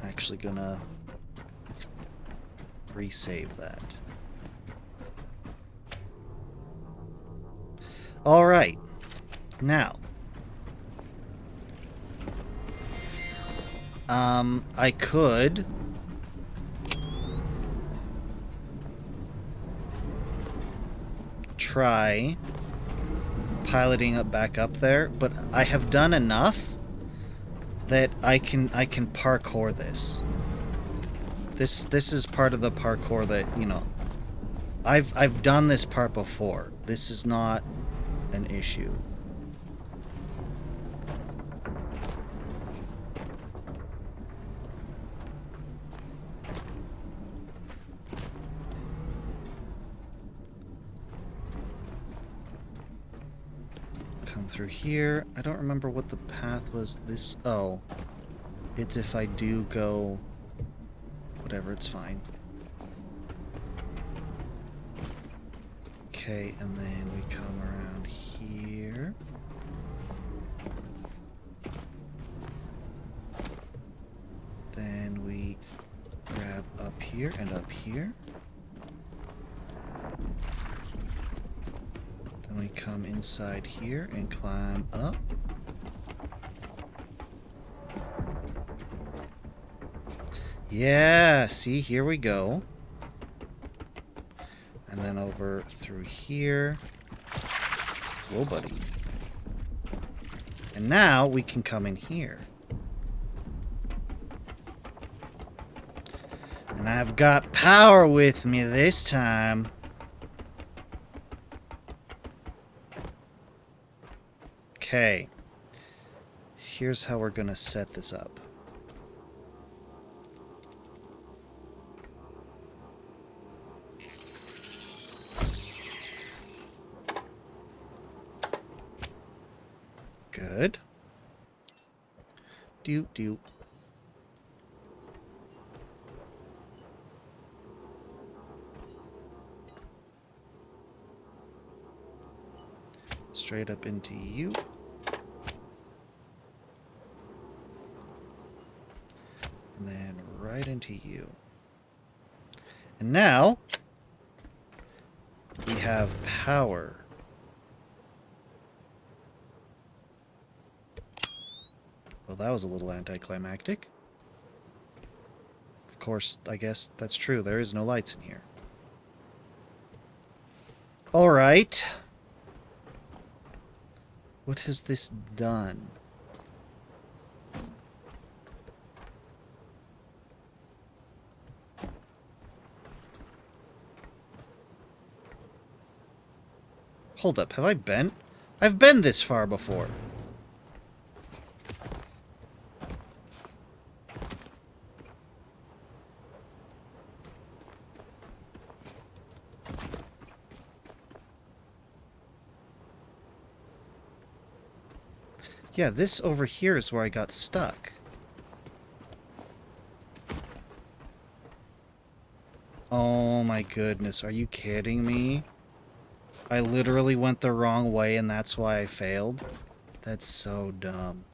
S1: Actually gonna resave that. All right. Now, I could try piloting up back up there, but I have done enough that I can parkour this. This is part of the parkour that, you know, I've done this part before. This is not an issue. Come through here. I don't remember what the path was. This... Oh. It's if I do go... Whatever, it's fine. Okay, and then we come around here. Then we grab up here and up here. Then we come inside here and climb up. Yeah, see, here we go. And then over through here. Whoa, buddy. And now we can come in here. And I've got power with me this time. Okay. Here's how we're gonna set this up. Good. Doop doop. Straight up into you. And then right into you. And now we have power. Well, that was a little anticlimactic. Of course, I guess that's true. There is no lights in here. All right. What has this done? Hold up, have I been? I've been this far before. Yeah, this over here is where I got stuck. Oh my goodness, are you kidding me? I literally went the wrong way and that's why I failed? That's so dumb.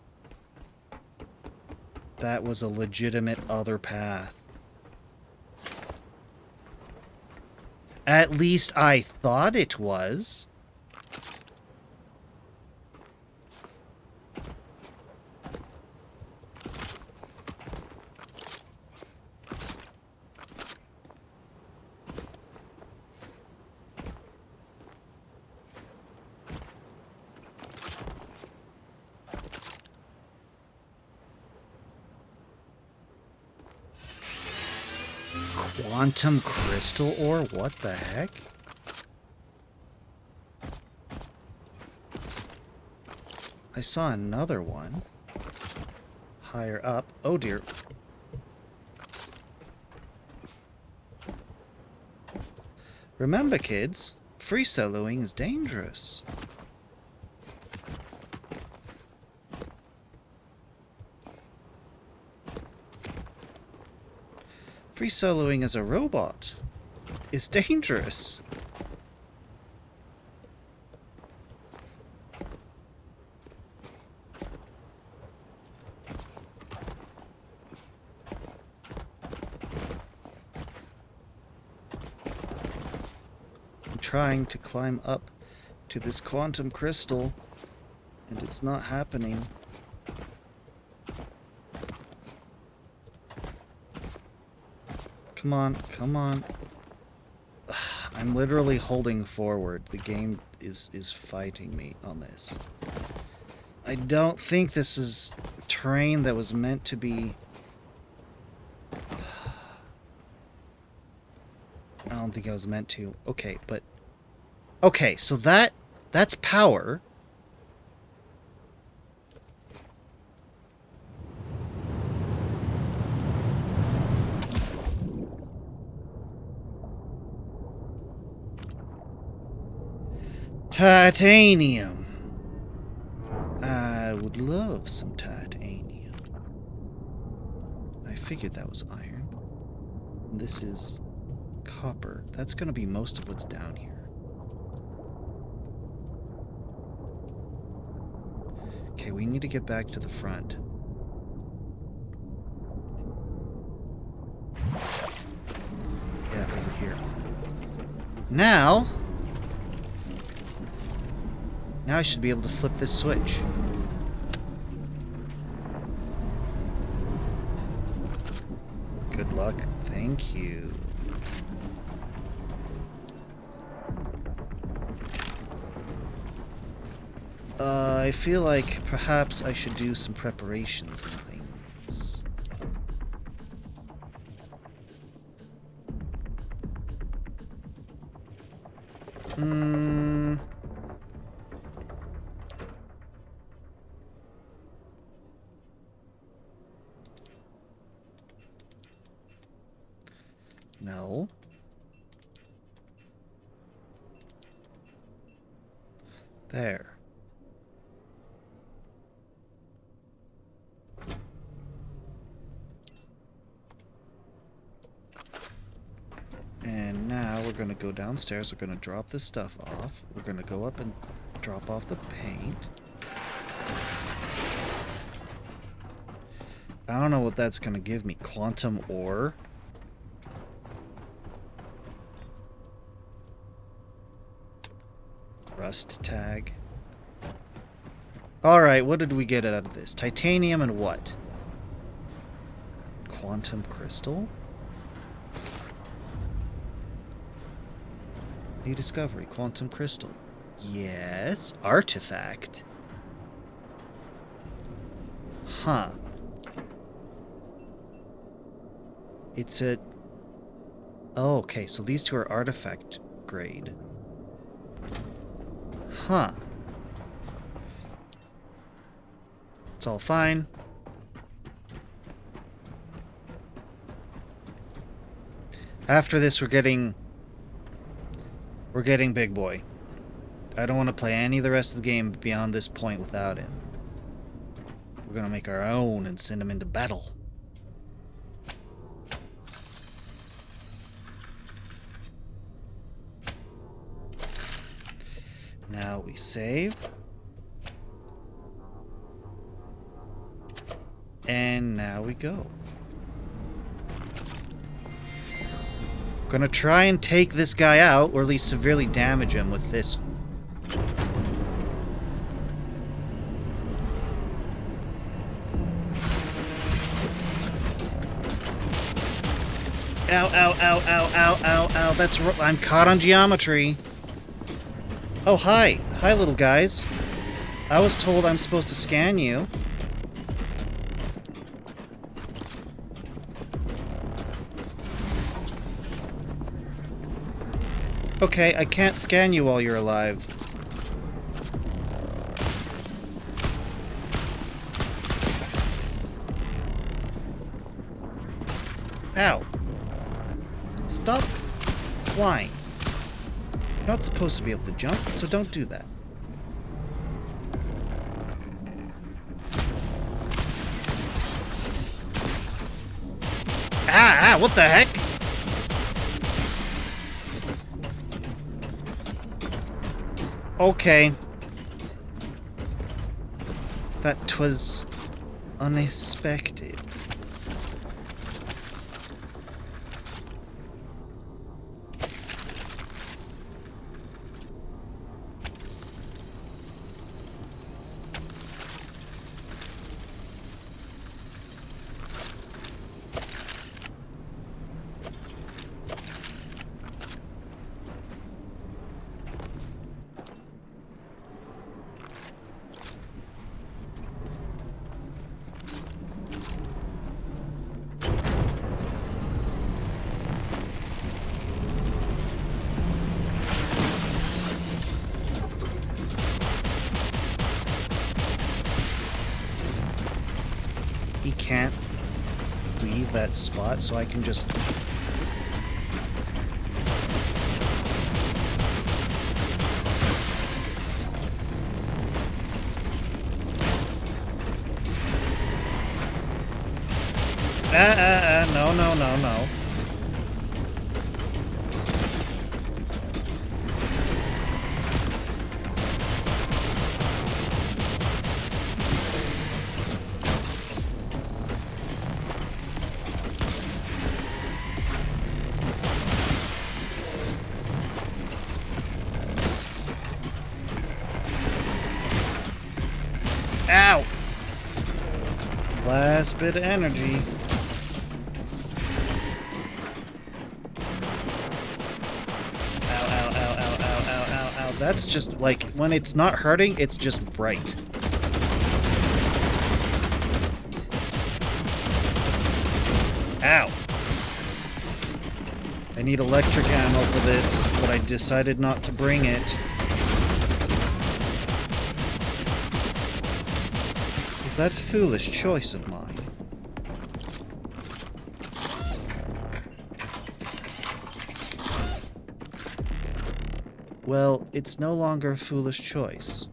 S1: That was a legitimate other path. At least I thought it was. Quantum crystal ore? What the heck? I saw another one. Higher up. Oh dear. Remember, kids, free soloing is dangerous. Free soloing as a robot is dangerous. I'm trying to climb up to this quantum crystal, and it's not happening. Come on, come on. I'm literally holding forward. The game is fighting me on this. I don't think this is terrain that was meant to be... I don't think I was meant to. Okay, but... Okay, so that's power. Titanium. I would love some titanium. I figured that was iron. This is copper. That's going to be most of what's down here. Okay, we need to get back to the front. Yeah, over here. Now I should be able to flip this switch. Good luck. Thank you. I feel like perhaps I should do some preparations and things. No. There. And now we're going to go downstairs. We're going to drop this stuff off. We're going to go up and drop off the paint. I don't know what that's going to give me. Quantum ore? Rust tag. Alright, what did we get out of this? Titanium and what? Quantum crystal? New discovery, quantum crystal. Yes, artifact. Huh. It's a... Oh, okay, so these two are artifact grade. Huh. It's all fine. After this, we're getting big boy. I don't want to play any of the rest of the game beyond this point without him. We're gonna make our own and send them into battle. Now we save. And now we go. Gonna try and take this guy out, or at least severely damage him with this. Ow, ow, ow, ow, ow, ow, ow. I'm caught on geometry. Oh, hi. Hi, little guys. I was told I'm supposed to scan you. Okay, I can't scan you while you're alive. Ow. Stop flying. You're not supposed to be able to jump, so don't do that. Ah, what the heck? Okay. That was unexpected. He can't leave that spot, so I can just... no. Ow! Last bit of energy. Ow. That's just, like, when it's not hurting, it's just bright. Ow! I need electric ammo for this, but I decided not to bring it. Is that a foolish choice of mine? Well, it's no longer a foolish choice.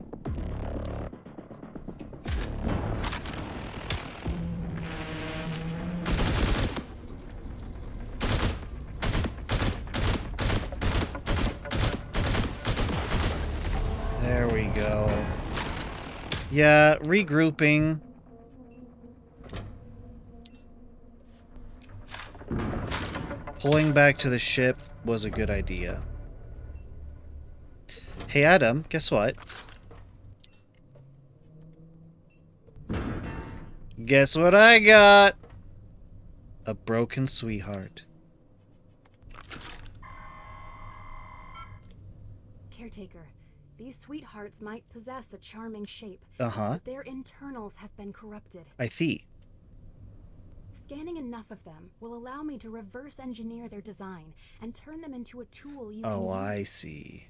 S1: There we go. Yeah, regrouping. Pulling back to the ship was a good idea. Hey Adam, guess what? Guess what I got? A broken sweetheart.
S3: Caretaker, these sweethearts might possess a charming shape,
S1: Uh-huh.
S3: but their internals have been corrupted.
S1: I see.
S3: Scanning enough of them will allow me to reverse engineer their design and turn them into a tool you can use.
S1: Oh, I see.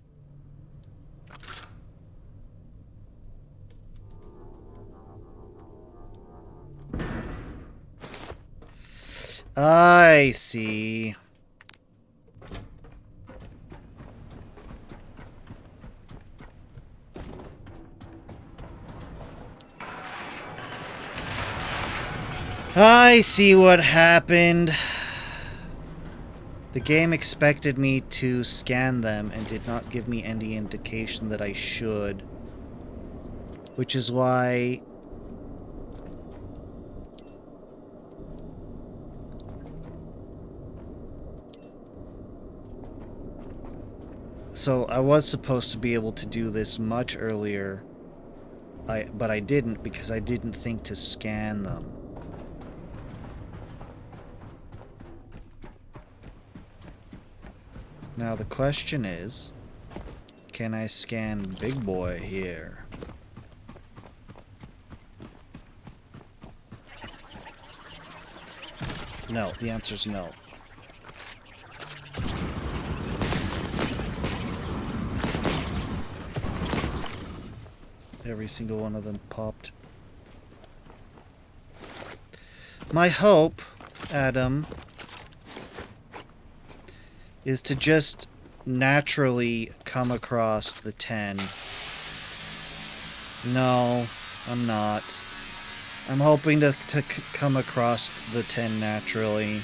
S1: I see. I see what happened. The game expected me to scan them and did not give me any indication that I should. Which is why... So I was supposed to be able to do this much earlier, but I didn't because I didn't think to scan them. Now the question is, can I scan Big Boy here? No, the answer's no. Every single one of them popped. My hope, Adam, is to just naturally come across the 10. No, I'm not. I'm hoping to come across the 10 naturally.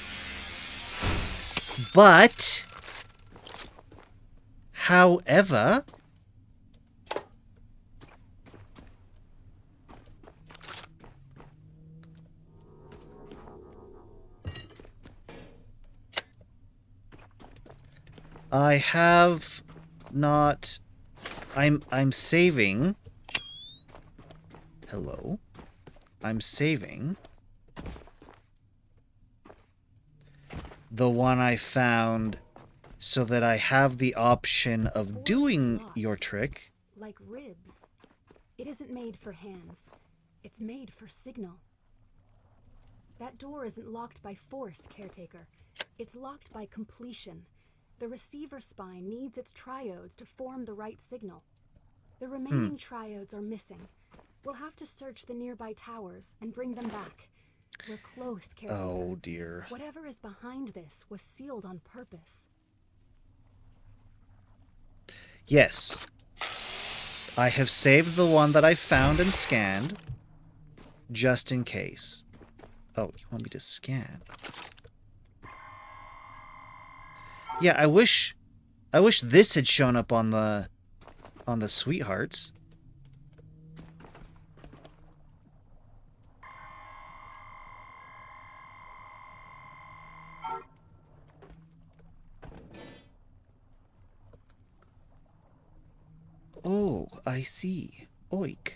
S1: But, however... I have not... I'm saving... Hello? I'm saving... the one I found so that I have the option of doing your trick.
S3: Like ribs. It isn't made for hands. It's made for signal. That door isn't locked by force, Caretaker. It's locked by completion. The receiver spine needs its triodes to form the right signal. The remaining triodes are missing. We'll have to search the nearby towers and bring them back. We're close, Caretaker.
S1: Oh, dear.
S3: Whatever is behind this was sealed on purpose.
S1: Yes. I have saved the one that I found and scanned, just in case. Oh, you want me to scan? Yeah, I wish this had shown up on the sweethearts. Oh, I see. Oik.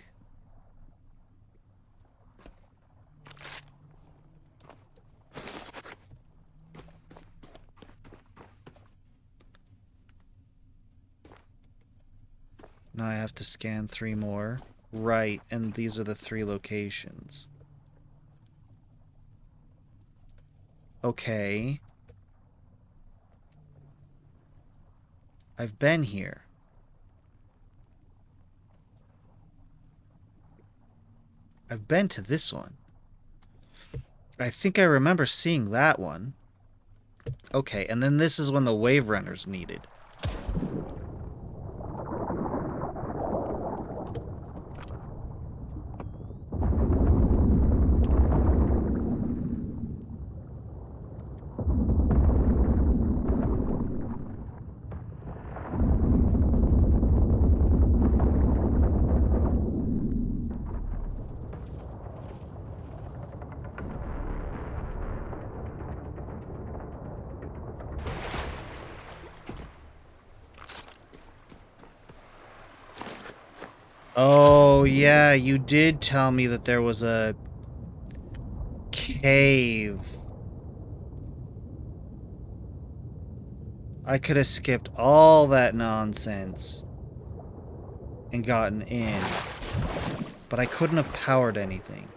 S1: Now I have to scan 3 more. Right, and these are the 3 locations. Okay. I've been here. I've been to this one. I think I remember seeing that one. Okay, and then this is when the wave runner's needed. Oh, yeah, you did tell me that there was a cave. I could have skipped all that nonsense and gotten in, but I couldn't have powered anything.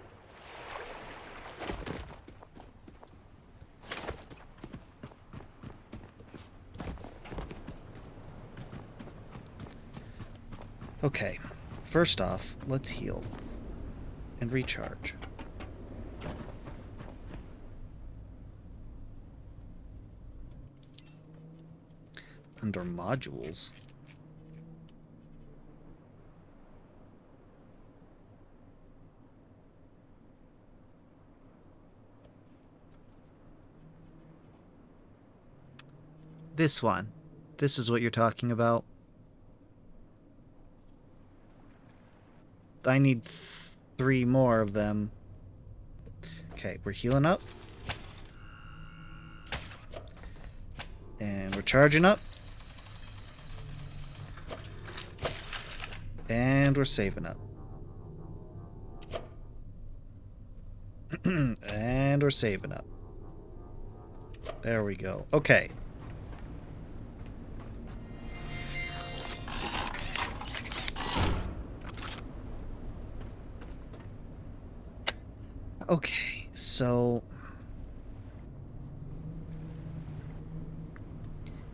S1: Okay. First off, let's heal and recharge. Under modules. This one. This is what you're talking about. I need 3 more of them. Okay, we're healing up. And we're charging up. And we're saving up. And we're saving up. There we go. Okay. Okay, so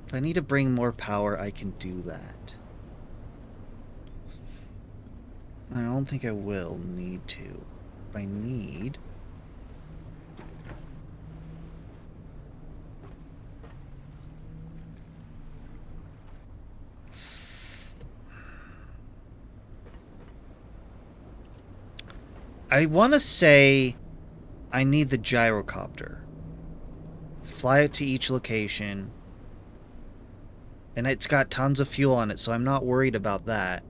S1: if I need to bring more power, I can do that. I don't think I will need to. If I need... I want to say I need the gyrocopter. Fly it to each location. And it's got tons of fuel on it, so I'm not worried about that.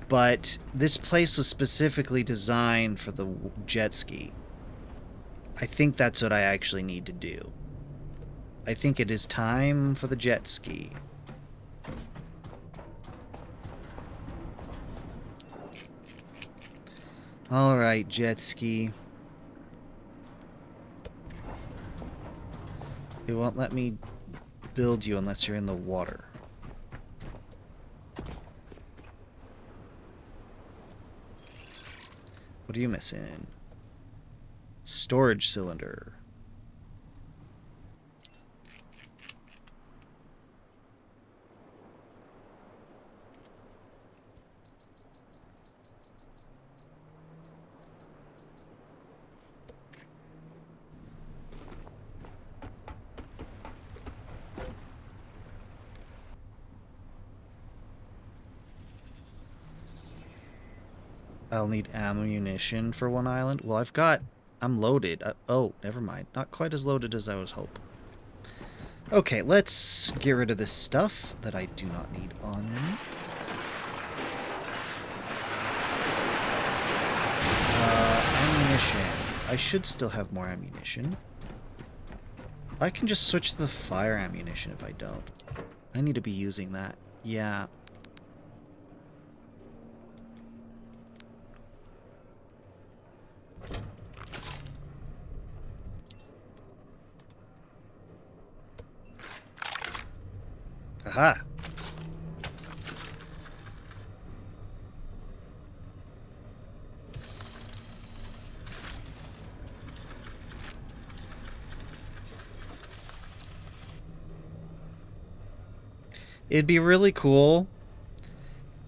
S1: But this place was specifically designed for the jet ski. I think that's what I actually need to do. I think it is time for the jet ski. Alright, jet ski. It won't let me build you unless you're in the water. What are you missing? Storage cylinder. I'll need ammunition for one island. Well, I'm loaded. Oh, never mind. Not quite as loaded as I was hoping. Okay, let's get rid of this stuff that I do not need on me. Ammunition. I should still have more ammunition. I can just switch to the fire ammunition if I don't. I need to be using that. Yeah. Aha! It'd be really cool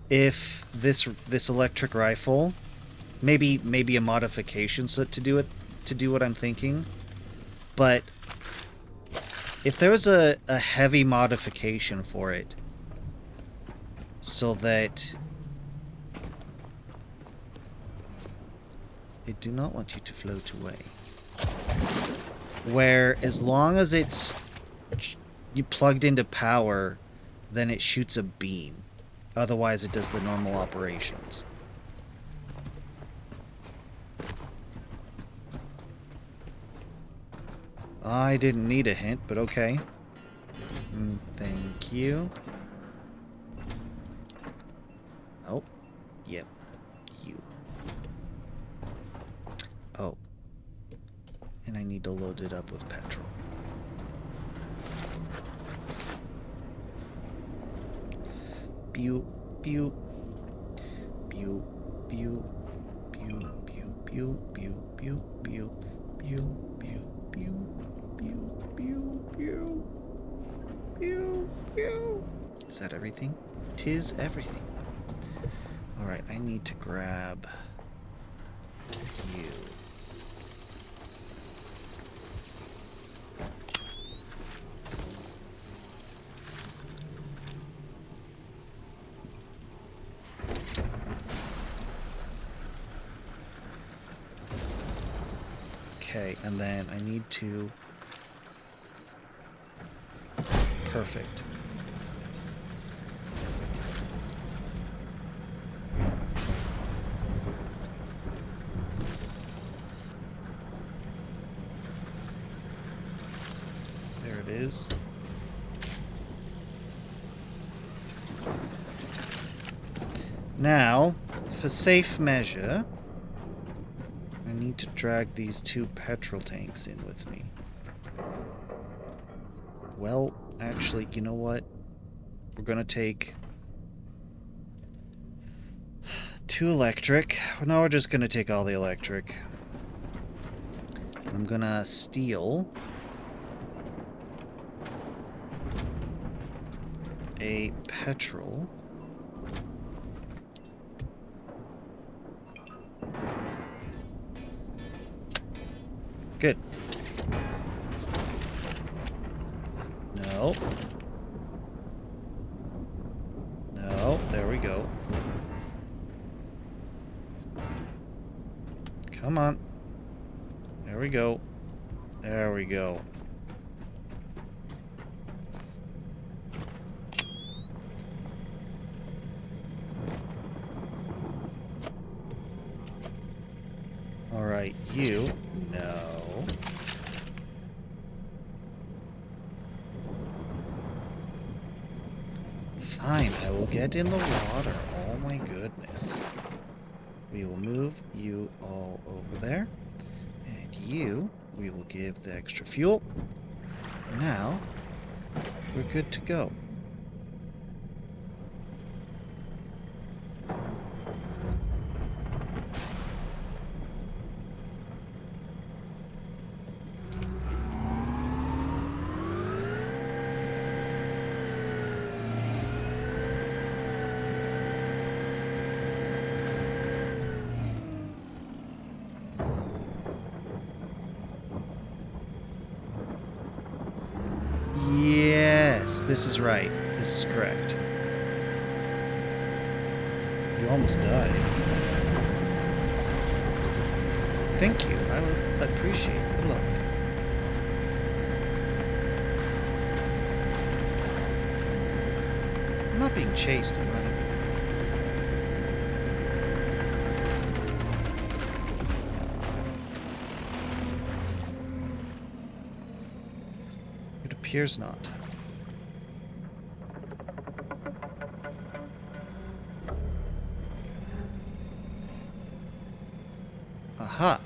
S1: if this electric rifle, maybe a modification so to do what I'm thinking, but if there was a heavy modification for it, so that... I do not want you to float away. Where, as long as it's you plugged into power, then it shoots a beam. Otherwise, it does the normal operations. I didn't need a hint, but okay. Thank you. Oh. Yep. You. Oh. And I need to load it up with petrol. Pew, pew. Pew, pew. Pew, pew, pew, pew, pew, pew, pew, pew, pew. Pew, pew, pew. Pew, pew. Is that everything? 'Tis everything. Alright, I need to grab you. Okay, and then I need to Perfect. There it is. Now, for safe measure, I need to drag these 2 petrol tanks in with me. Well, actually, you know what? We're gonna take 2 electric. Now we're just gonna take all the electric. I'm gonna steal a petrol. Good. No. No, there we go. Come on. There we go. There we go. All right, you. No. Fine, I will get in the water. Oh my goodness. We will move you all over there. And you, we will give the extra fuel. Now, we're good to go. Yes, this is right. This is correct. You almost died. Thank you. I would appreciate it. Good luck. I'm not being chased. I'm running. It appears not. Aha.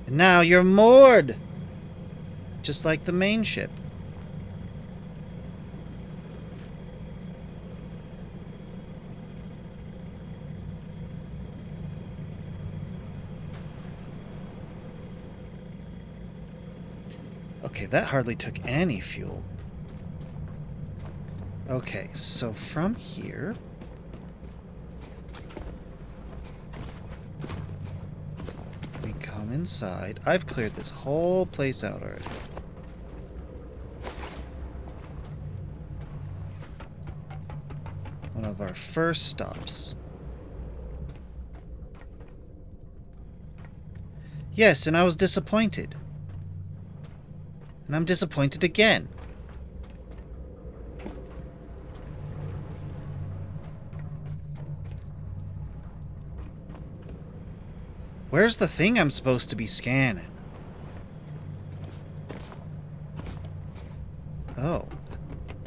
S1: And now you're moored! Just like the main ship. Okay, that hardly took any fuel. Okay, so from here... we come inside. I've cleared this whole place out already. One of our first stops. Yes, and I was disappointed. And I'm disappointed again. Where's the thing I'm supposed to be scanning? Oh.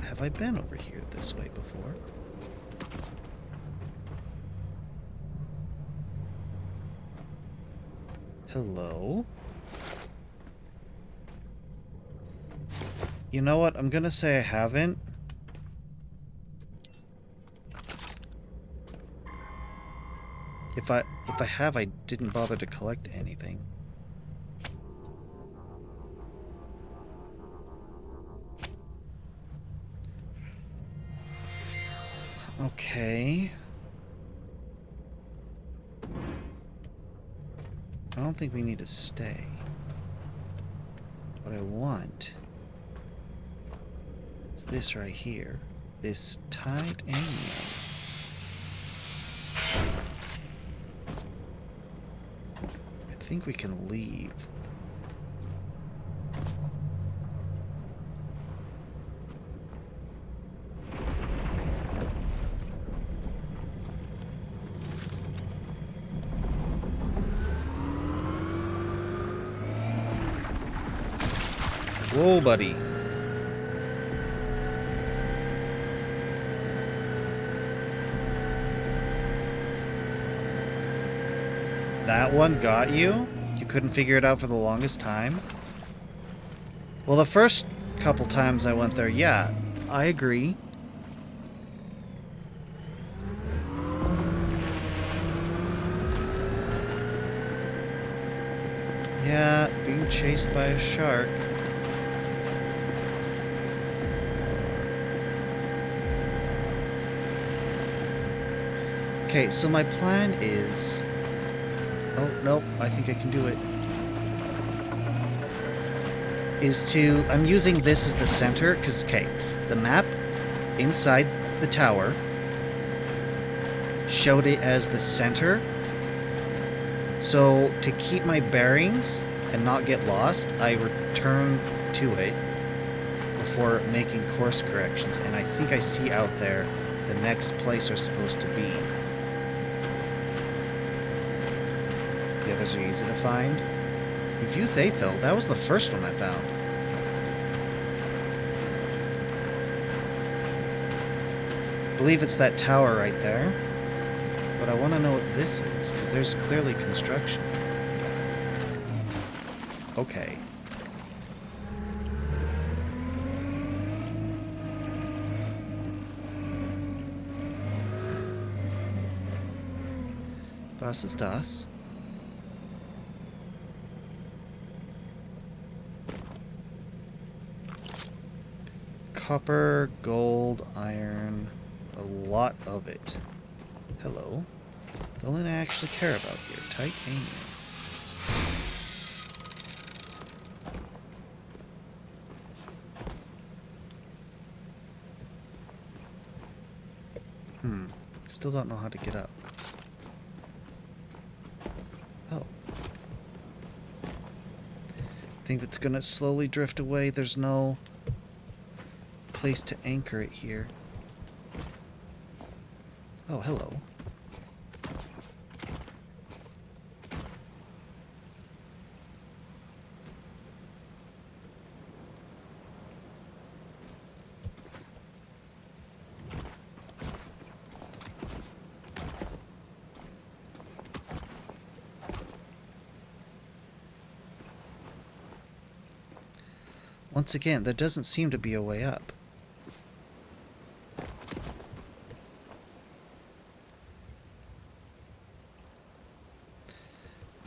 S1: Have I been over here this way before? Hello? You know what? I'm gonna say I haven't. If I have, I didn't bother to collect anything. Okay. I don't think we need to stay. What I want is this right here. This titanium. think we can leave. Whoa, buddy. That one got you? You couldn't figure it out for the longest time? Well, the first couple times I went there, yeah, I agree. Yeah, being chased by a shark. Okay, so my plan is... Oh, nope, I think I can do it. Is to... I'm using this as the center, because, okay, the map inside the tower showed it as the center. So, to keep my bearings and not get lost, I return to it before making course corrections. And I think I see out there the next place we're supposed to be. The others are easy to find. Review Thathel, that was the first one I found. I believe it's that tower right there. But I want to know what this is, because there's clearly construction. Okay. Was ist das? Copper, gold, iron, a lot of it. Hello. The only thing I actually care about here, titanium. Still don't know how to get up. Oh. Think that's gonna slowly drift away. There's no place to anchor it here. Oh, hello. Once again, there doesn't seem to be a way up.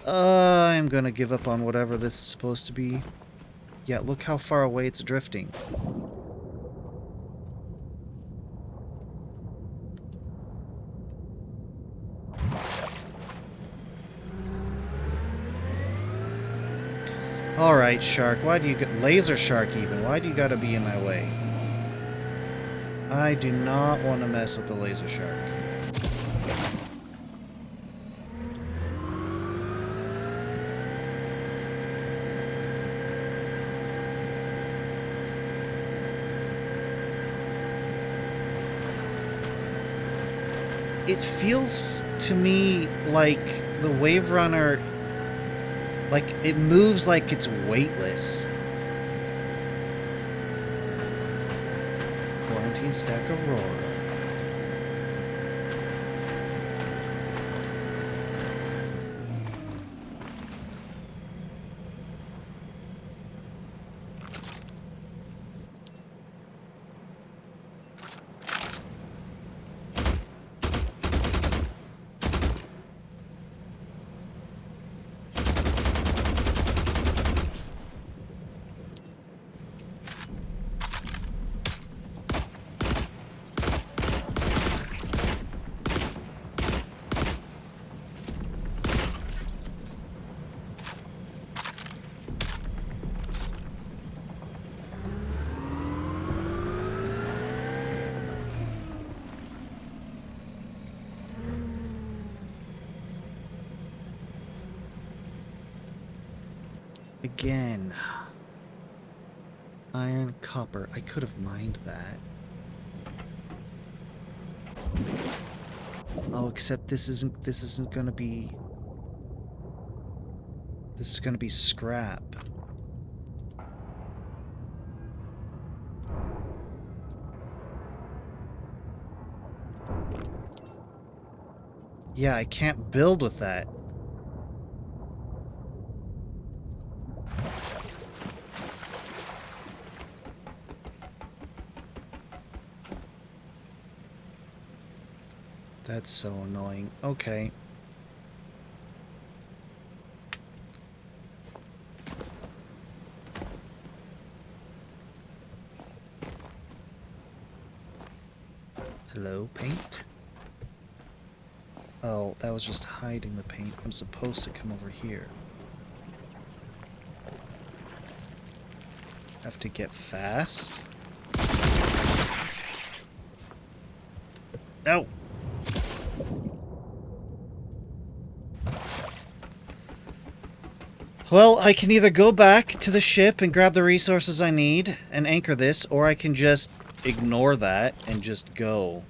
S1: I'm gonna give up on whatever this is supposed to be. Yeah, look how far away it's drifting. Alright, shark, why do you get... Laser shark even, why do you gotta be in my way? I do not want to mess with the laser shark. It feels to me like the Wave Runner, like it moves like it's weightless. Quarantine stack Aurora. Again. Iron, copper. I could have mined that. Oh, except this isn't gonna be... This is gonna be scrap. Yeah, I can't build with that. That's so annoying. Okay. Hello, paint? Oh, that was just hiding the paint. I'm supposed to come over here. Have to get fast? No! Well, I can either go back to the ship and grab the resources I need and anchor this, or I can just ignore that and just go.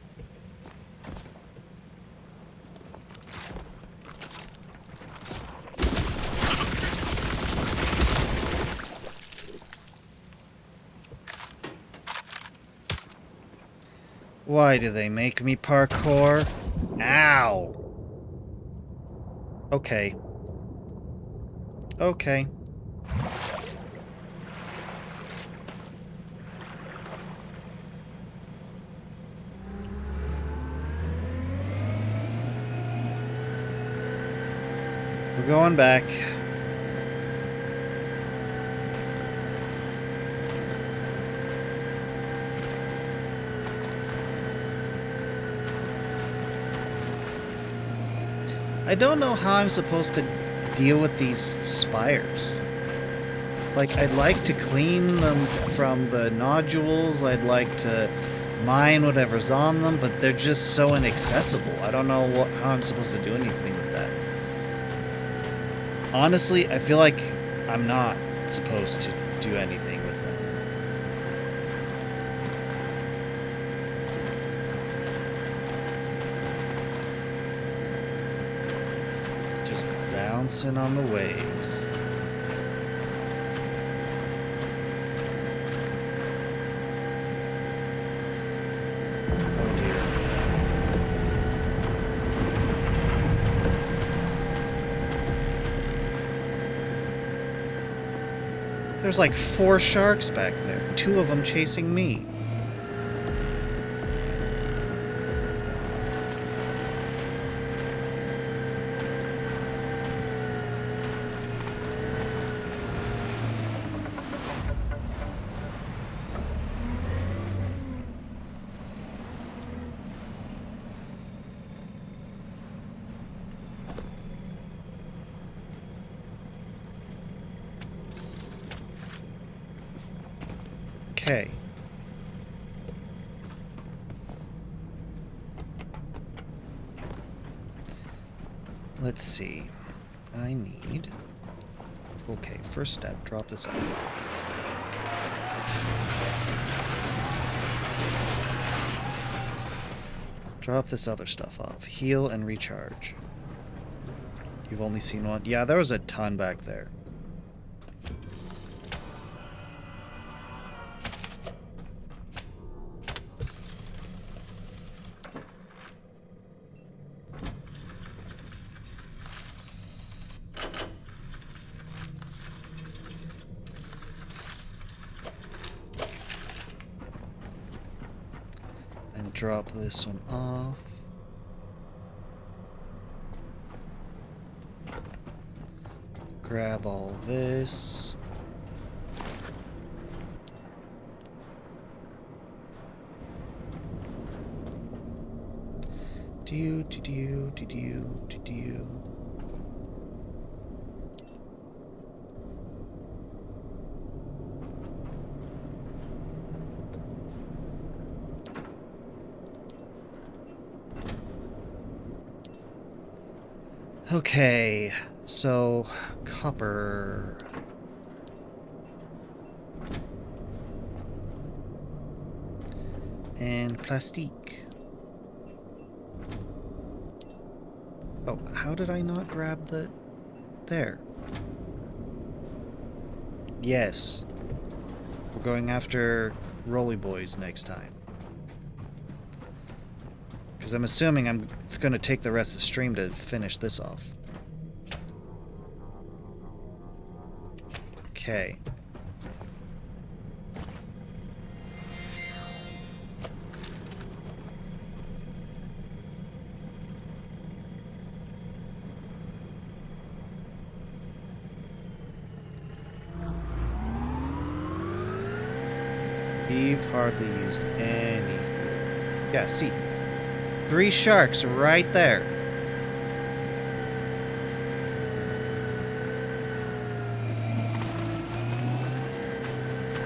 S1: Why do they make me parkour? Ow! Okay. Okay. We're going back. I don't know how I'm supposed to deal with these spires. Like, I'd like to clean them from the nodules, I'd like to mine whatever's on them, but they're just so inaccessible. I don't know how I'm supposed to do anything with that. Honestly, I feel like I'm not supposed to do anything with them. Just bouncing on the waves. Oh dear. There's like 4 sharks back there. 2 of them chasing me. Okay. Let's see. I need... Okay, first step, drop this out. Drop this other stuff off. Heal and recharge. You've only seen one? Yeah, there was a ton back there. Drop this one off. Grab all this. Do. Okay, so copper. and plastique. Oh, how did I not grab the... There. Yes. We're going after Rolly Boys next time. Because I'm assuming it's going to take the rest of the stream to finish this off. Okay. We've hardly used any. Yeah, see. 3 sharks right there.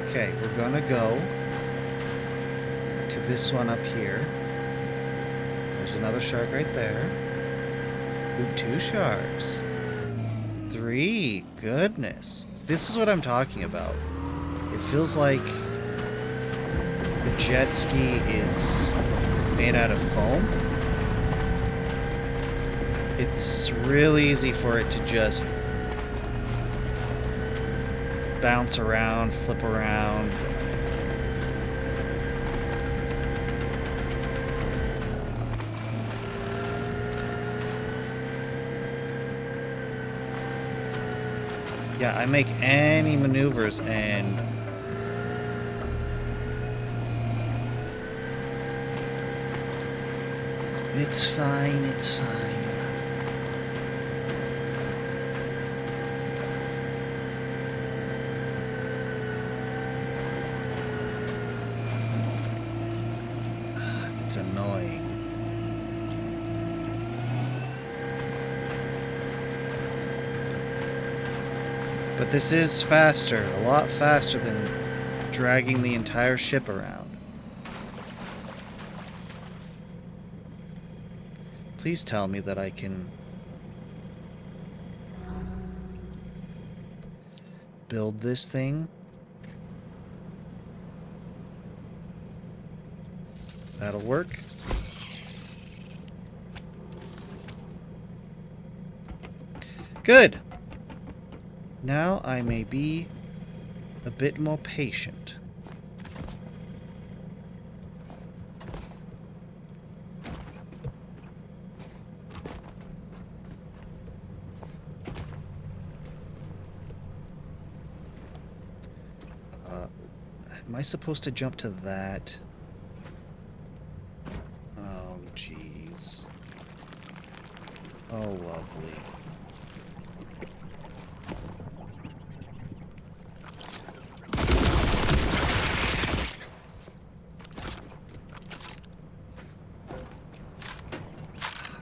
S1: Okay, we're gonna go to this one up here. There's another shark right there. Ooh, 2 sharks. 3. Goodness. This is what I'm talking about. It feels like the jet ski is made out of foam. It's really easy for it to just bounce around, flip around. Yeah, I make any maneuvers and it's fine, it's fine. It's annoying. But this is faster, a lot faster than dragging the entire ship around. Please tell me that I can build this thing. That'll work. Good. Now I may be a bit more patient. Am I supposed to jump to that? Oh, jeez. Oh, lovely.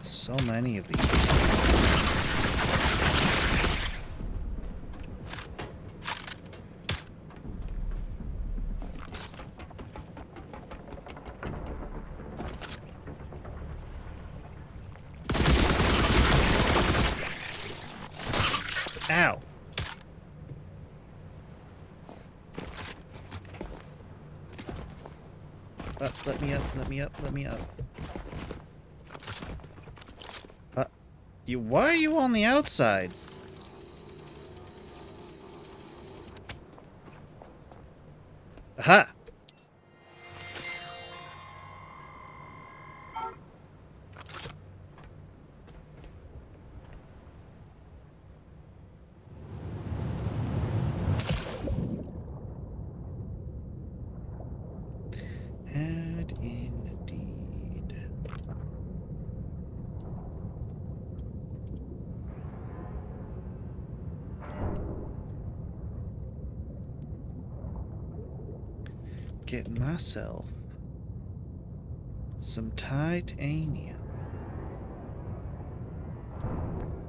S1: So many of these. Ow. Let me up, let me up, let me up. Why are you on the outside? Aha! And indeed. Get myself some titanium.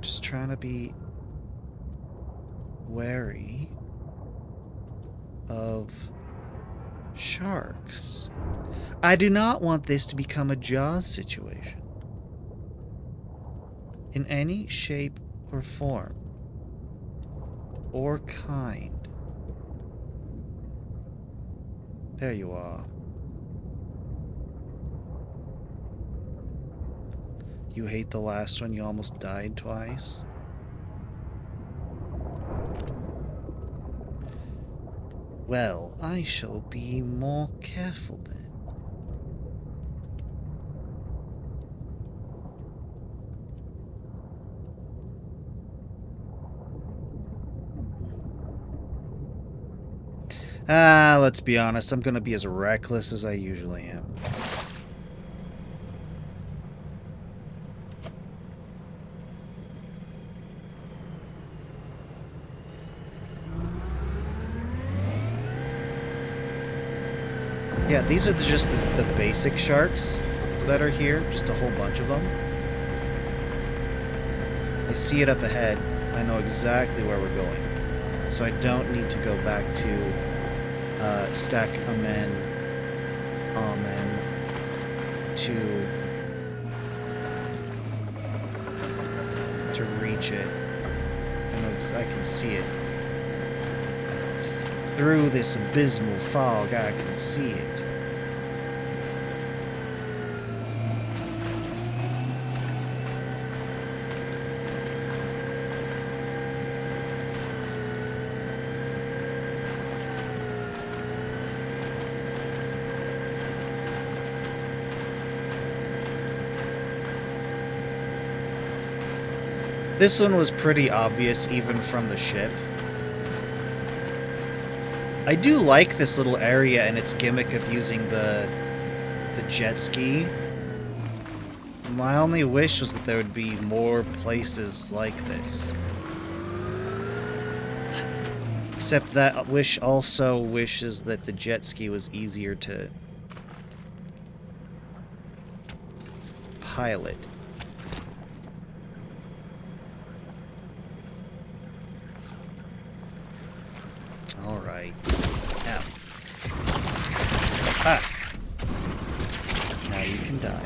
S1: Just trying to be wary of sharks. I do not want this to become a Jaws situation. In any shape or form or kind. There you are. You hate the last one, you almost died twice. Well, I shall be more careful then. Let's be honest, I'm gonna be as reckless as I usually am. Yeah, these are just the basic sharks that are here, just a whole bunch of them. I see it up ahead. I know exactly where we're going. So I don't need to go back to stack amen to reach it. I can see it. Through this abysmal fog, I can see it. This one was pretty obvious even from the ship. I do like this little area and its gimmick of using the jet ski. My only wish was that there would be more places like this. Except that wish also wishes that the jet ski was easier to pilot. Alright. Now. Ah! Now you can die.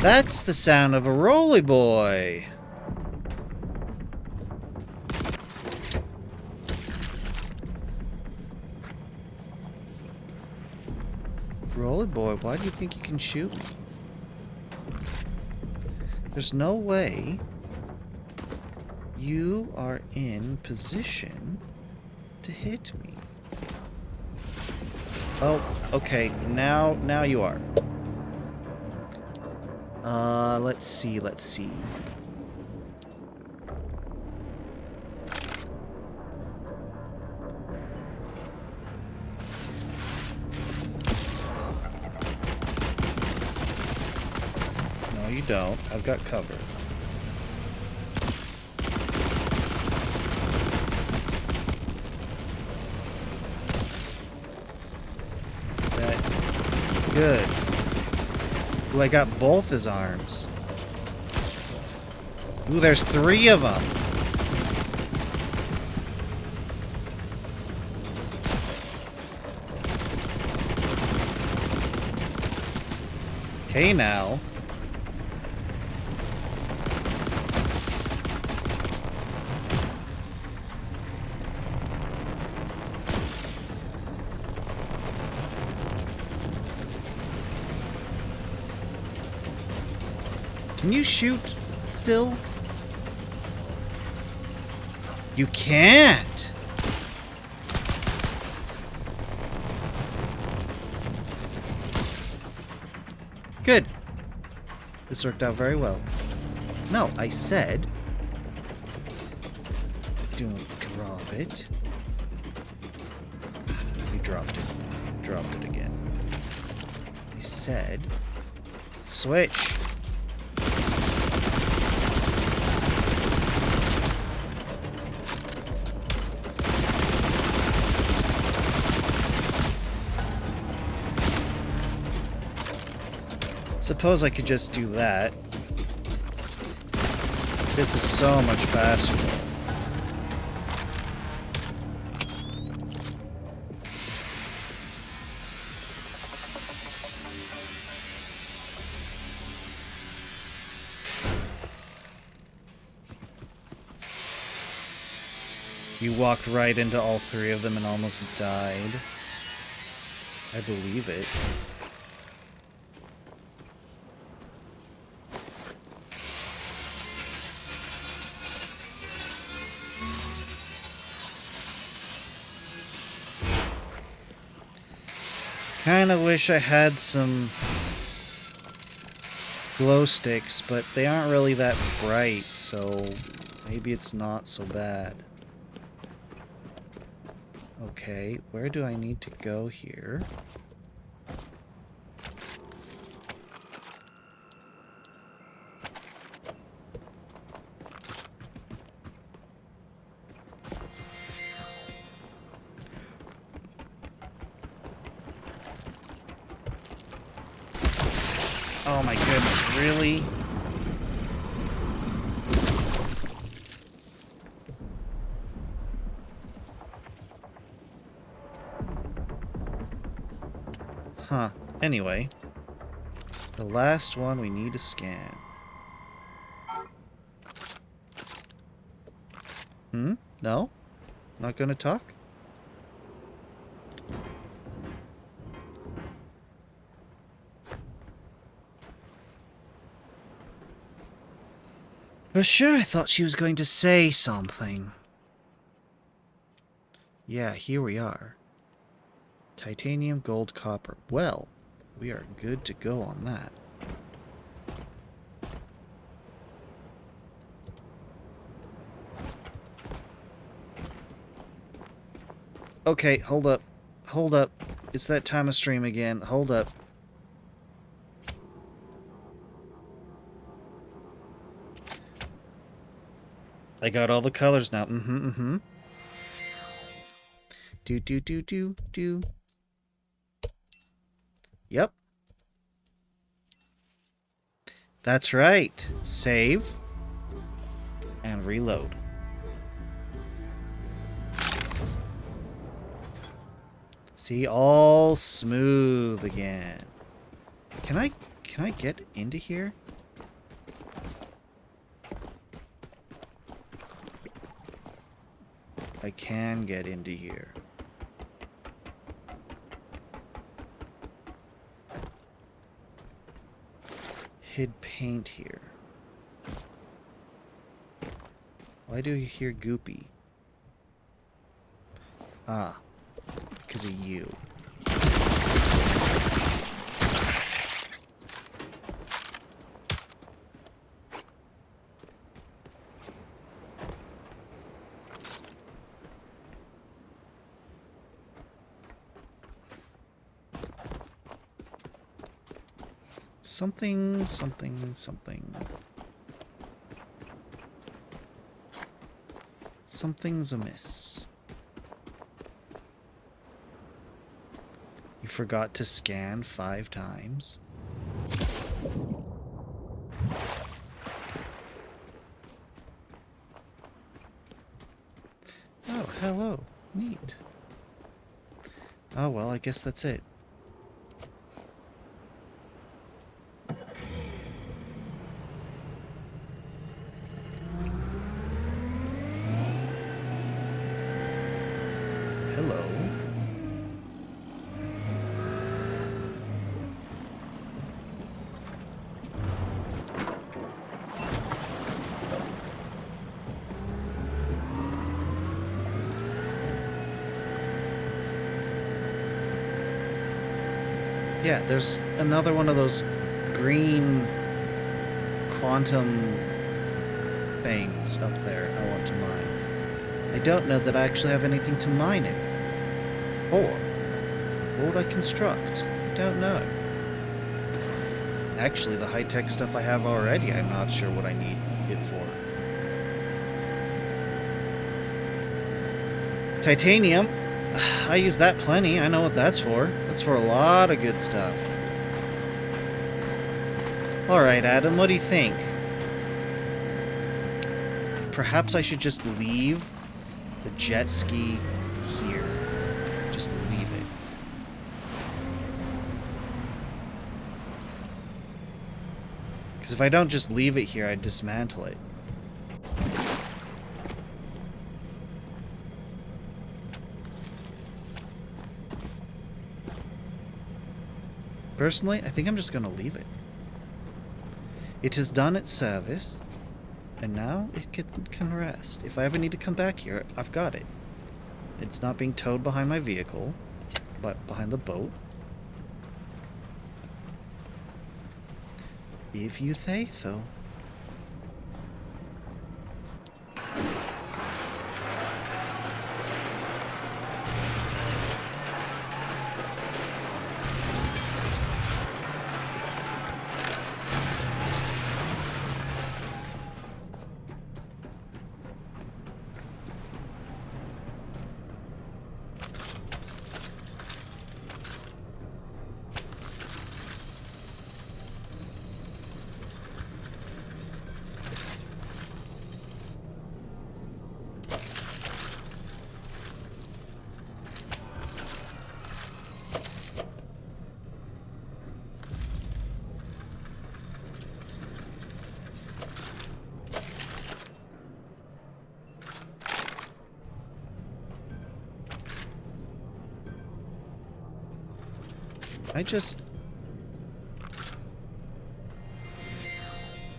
S1: That's the sound of a roly boy! Roly boy, why do you think you can shoot me? There's no way you are in position to hit me. Oh, okay. Now you are. Let's see. No, you don't. I've got cover. Good. Ooh, I got both his arms. Ooh, there's 3 of them. Okay, now. Can you shoot still? You can't! Good. This worked out very well. No, I said... don't drop it. You dropped it. Dropped it again. I said... switch. Suppose I could just do that. This is so much faster. You walked right into all 3 of them and almost died. I believe it. kind of wish I had some glow sticks, but they aren't really that bright, so maybe it's not so bad. Okay, where do I need to go here? Oh my goodness, really? Huh. Anyway, the last one we need to scan. No? Not gonna talk? For sure, I thought she was going to say something. Yeah, here we are. Titanium, gold, copper. Well, we are good to go on that. Okay, hold up. Hold up. It's that time of stream again. Hold up. I got all the colors now. Do. Yep. That's right. Save. And reload. See, all smooth again. Can I get into here? I can get into here. Hid paint here. Why do you hear goopy? Ah, because of you. Something. Something's amiss. You forgot to scan 5 times. Oh, hello. Neat. Oh, well, I guess that's it. Hello. Yeah, there's another one of those green quantum things up there I want to mine. I don't know that I actually have anything to mine it. Or, what would I construct? I don't know. Actually, the high-tech stuff I have already, I'm not sure what I need it for. Titanium. I use that plenty. I know what that's for. That's for a lot of good stuff. Alright, Adam, what do you think? Perhaps I should just leave the jet ski here. Just leave it. Because if I don't just leave it here, I'd dismantle it. Personally, I think I'm just going to leave it. It has done its service, and now it can rest. If I ever need to come back here, I've got it. It's not being towed behind my vehicle, but behind the boat. If you say so.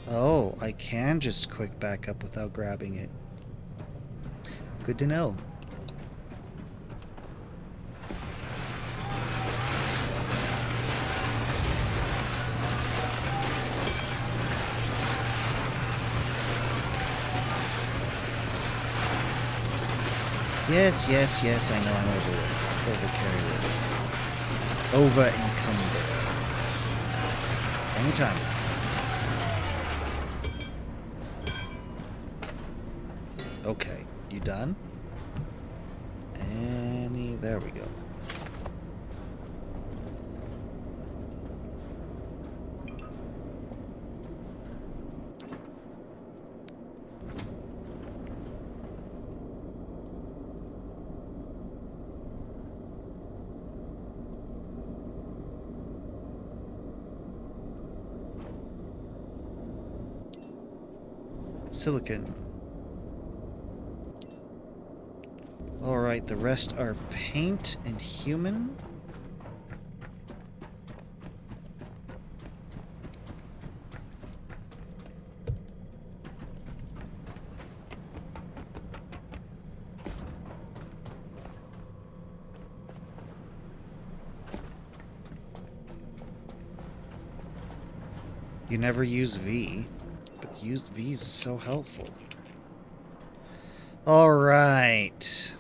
S1: Oh, I can just quick back up without grabbing it. Good to know. Yes, yes, yes, I know I'm over-carried. Over-encumbered. Anytime. Okay, you done? There we go. Silicon. Alright, the rest are paint and human. You never use V, but V is so helpful. Alright.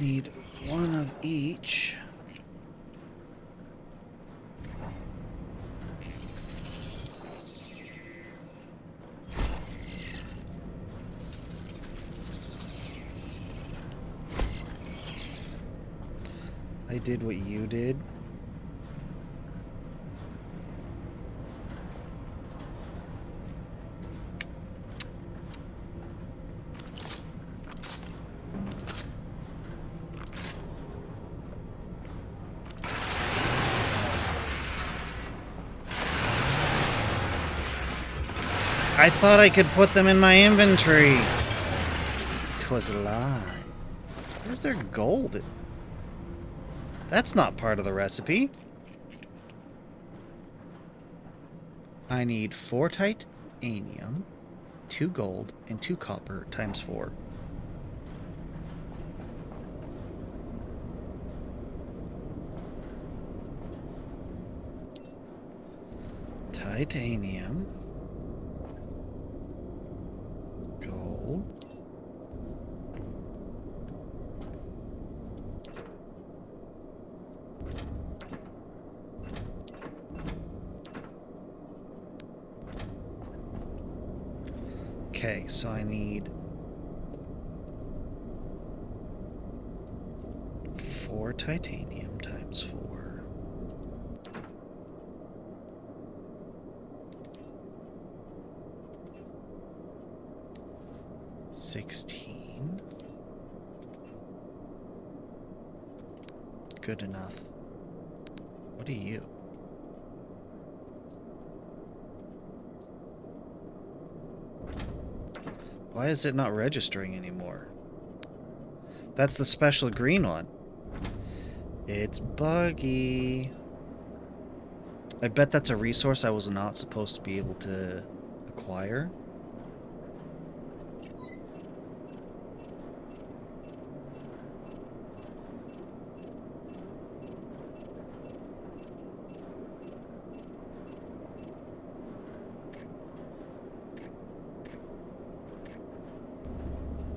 S1: Need one of each. I did what you did. I thought I could put them in my inventory. 'Twas a lie. Where's their gold? That's not part of the recipe. I need 4 titanium, 2 gold, and 2 copper times 4. Titanium. Gold. Okay, so I need 4 titanium times 4. $16. Good enough. What are you? Why is it not registering anymore? That's the special green one. It's buggy. I bet that's a resource I was not supposed to be able to acquire. acquire.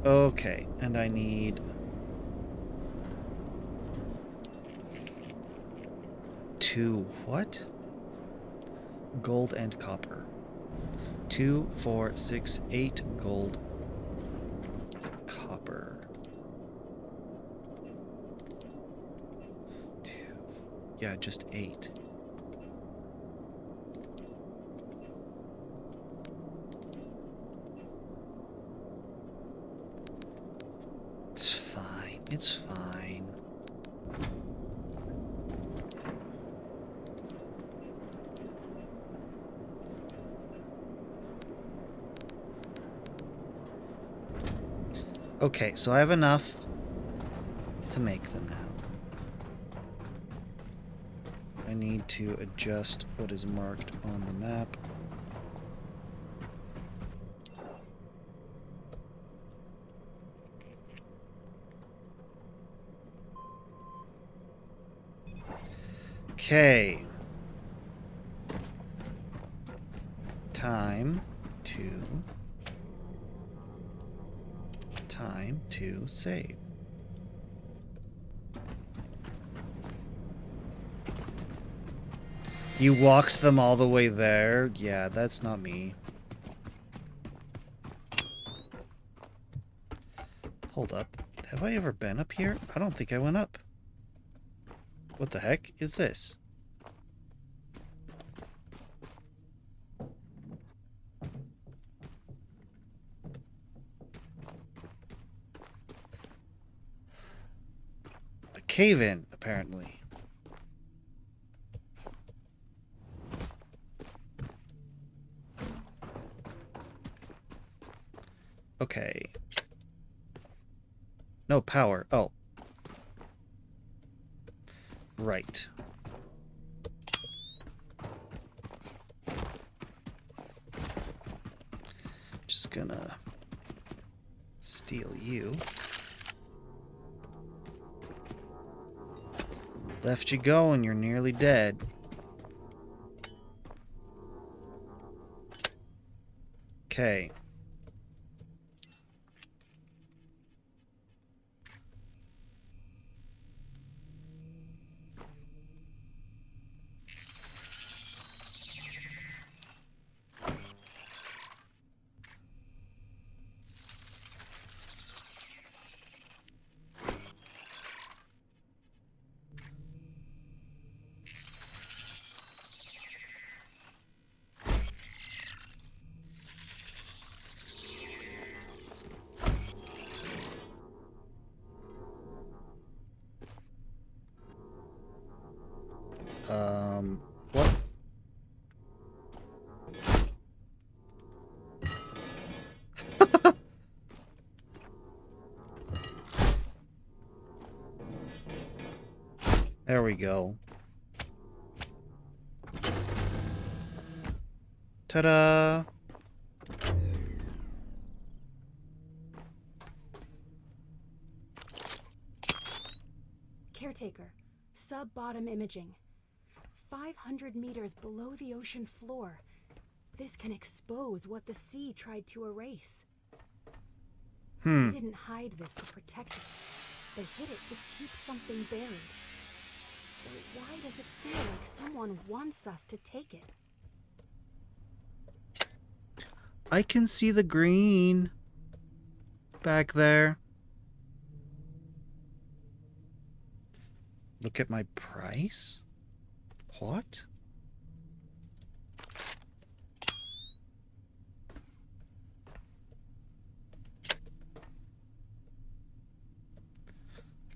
S1: Okay, and I need 2 what? Gold and copper. 2, 4, 6, 8 gold, copper. 2. Yeah, just 8. It's fine. It's fine. Okay, so I have enough to make them now. I need to adjust what is marked on the map. Okay. Time to save. You walked them all the way there? Yeah, that's not me. Hold up. Have I ever been up here? I don't think I went up. What the heck is this? A cave-in, apparently. Okay. No power. Oh. Right. Just gonna steal you. Left you going, you're nearly dead. Okay. What? There we go. Ta-da!
S3: Caretaker, sub-bottom imaging. 500 meters below the ocean floor. This can expose what the sea tried to erase. They didn't hide this to protect it. They hid it to keep something buried. So why does it feel like someone wants us to take it?
S1: I can see the green back there. Look at my price? What?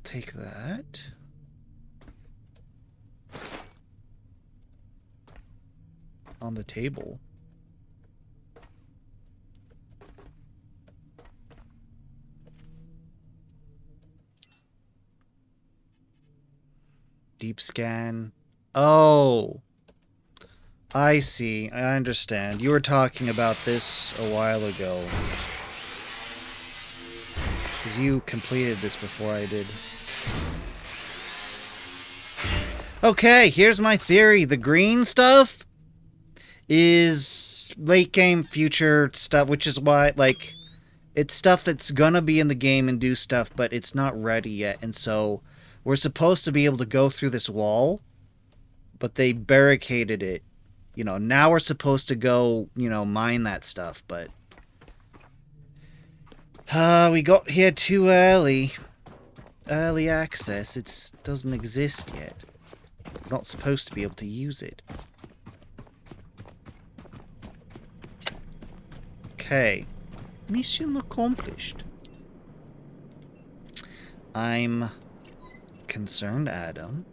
S1: Take that. On the table. Deep scan. Oh. I see. I understand. You were talking about this a while ago. Because you completed this before I did. Okay, here's my theory. The green stuff is late game future stuff, which is why, like, it's stuff that's gonna be in the game and do stuff, but it's not ready yet. And so we're supposed to be able to go through this wall, but they barricaded it. You know, now we're supposed to go, you know, mine that stuff, but we got here too early. Early access. It doesn't exist yet. We're not supposed to be able to use it. Okay. Mission accomplished. I'm concerned, Adam.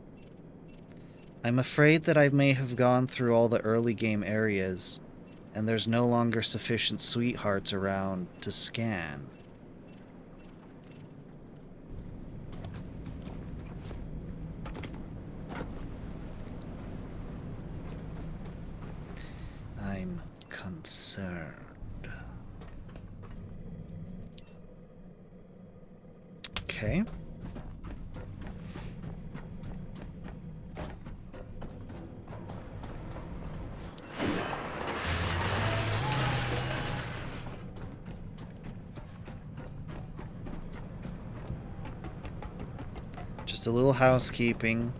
S1: I'm afraid that I may have gone through all the early game areas, and there's no longer sufficient sweethearts around to scan. I'm concerned. Okay. Just a little housekeeping.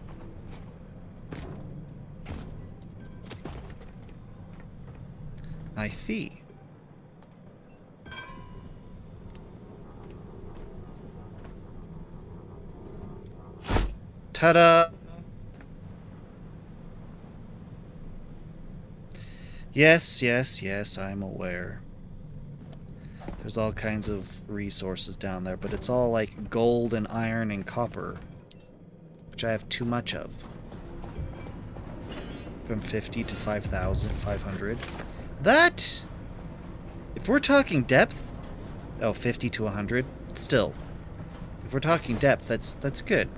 S1: I see. Ta-da! Yes, yes, yes, I'm aware. There's all kinds of resources down there, but it's all like gold and iron and copper, which I have too much of. From 50 to 5,500. That, if we're talking depth, oh, 50 to 100, still, if we're talking depth, that's good.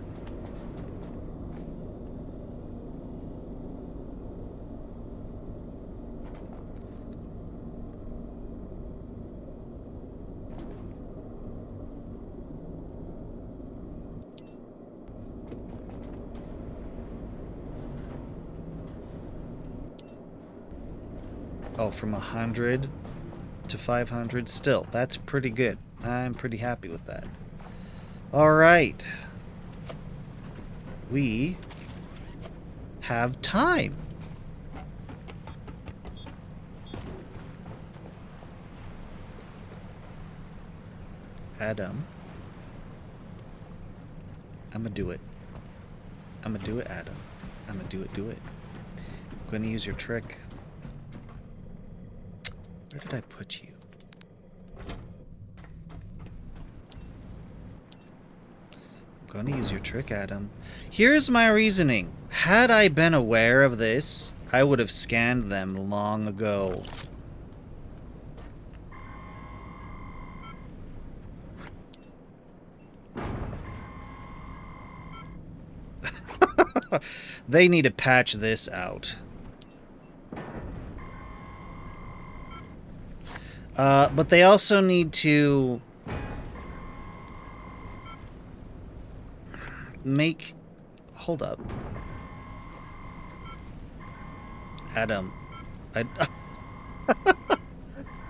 S1: Oh, from 100 to 500, still, that's pretty good. I'm pretty happy with that. Alright. We have time. Adam. I'ma do it. I'ma do it, Adam. I'ma do it. I'm gonna use your trick. Where did I put you? I'm gonna use your trick, Adam. Here's my reasoning. Had I been aware of this, I would have scanned them long ago. They need to patch this out. But they also need to make... Hold up. Adam.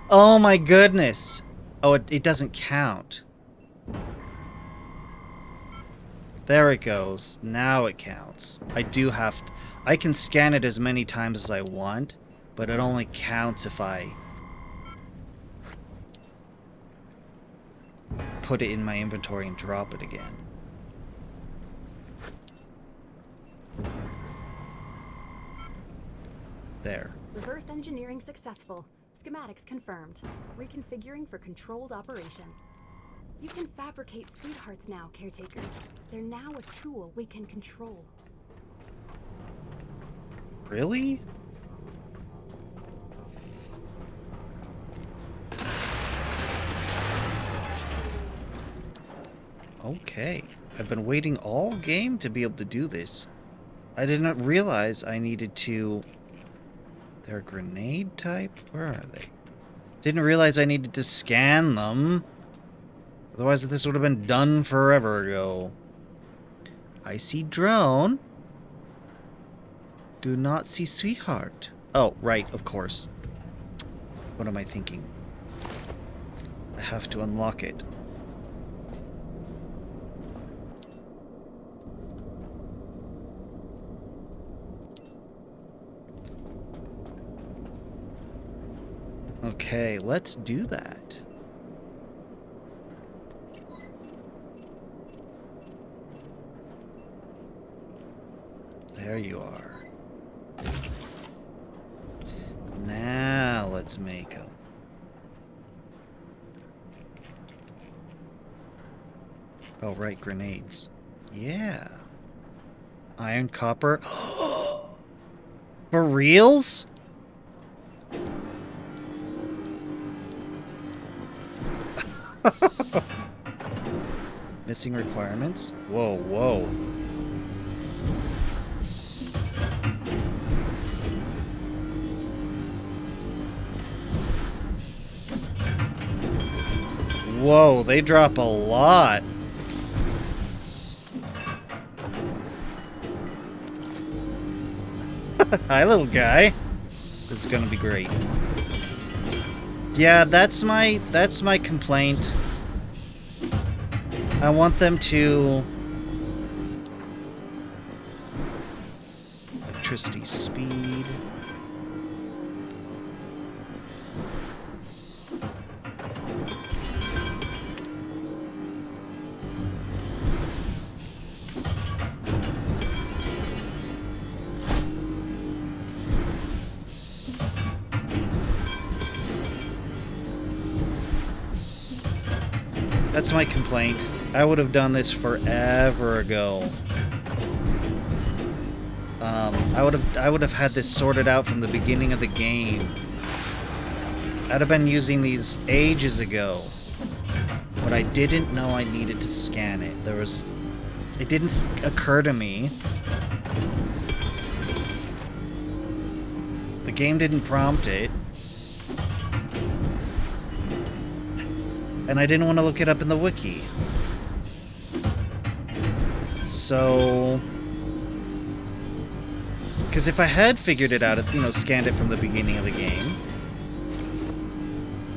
S1: Oh my goodness. Oh, it doesn't count. There it goes. Now it counts. I do have to... I can scan it as many times as I want, but it only counts if I put it in my inventory and drop it again. There.
S3: Reverse engineering successful. Schematics confirmed. Reconfiguring for controlled operation. You can fabricate sweethearts now, Caretaker. They're now a tool we can control.
S1: Really? Okay. I've been waiting all game to be able to do this. I did not realize I needed to They're a grenade type? Where are they? Didn't realize I needed to scan them. Otherwise, this would have been done forever ago. I see drone. Do not see sweetheart. Oh, right, of course. What am I thinking? I have to unlock it. Okay, let's do that. There you are. Now let's make them. Oh, right, grenades. Yeah. Iron, copper. For reals? Missing requirements? Whoa, whoa. Whoa, they drop a lot. Hi, little guy. This is gonna be great. Yeah, that's my complaint. I want them to... Electricity speed. That's my complaint. I would have done this forever ago. I would have had this sorted out from the beginning of the game. I'd have been using these ages ago. But I didn't know I needed to scan it. It didn't occur to me. The game didn't prompt it. And I didn't want to look it up in the wiki. So... Because if I had figured it out, scanned it from the beginning of the game,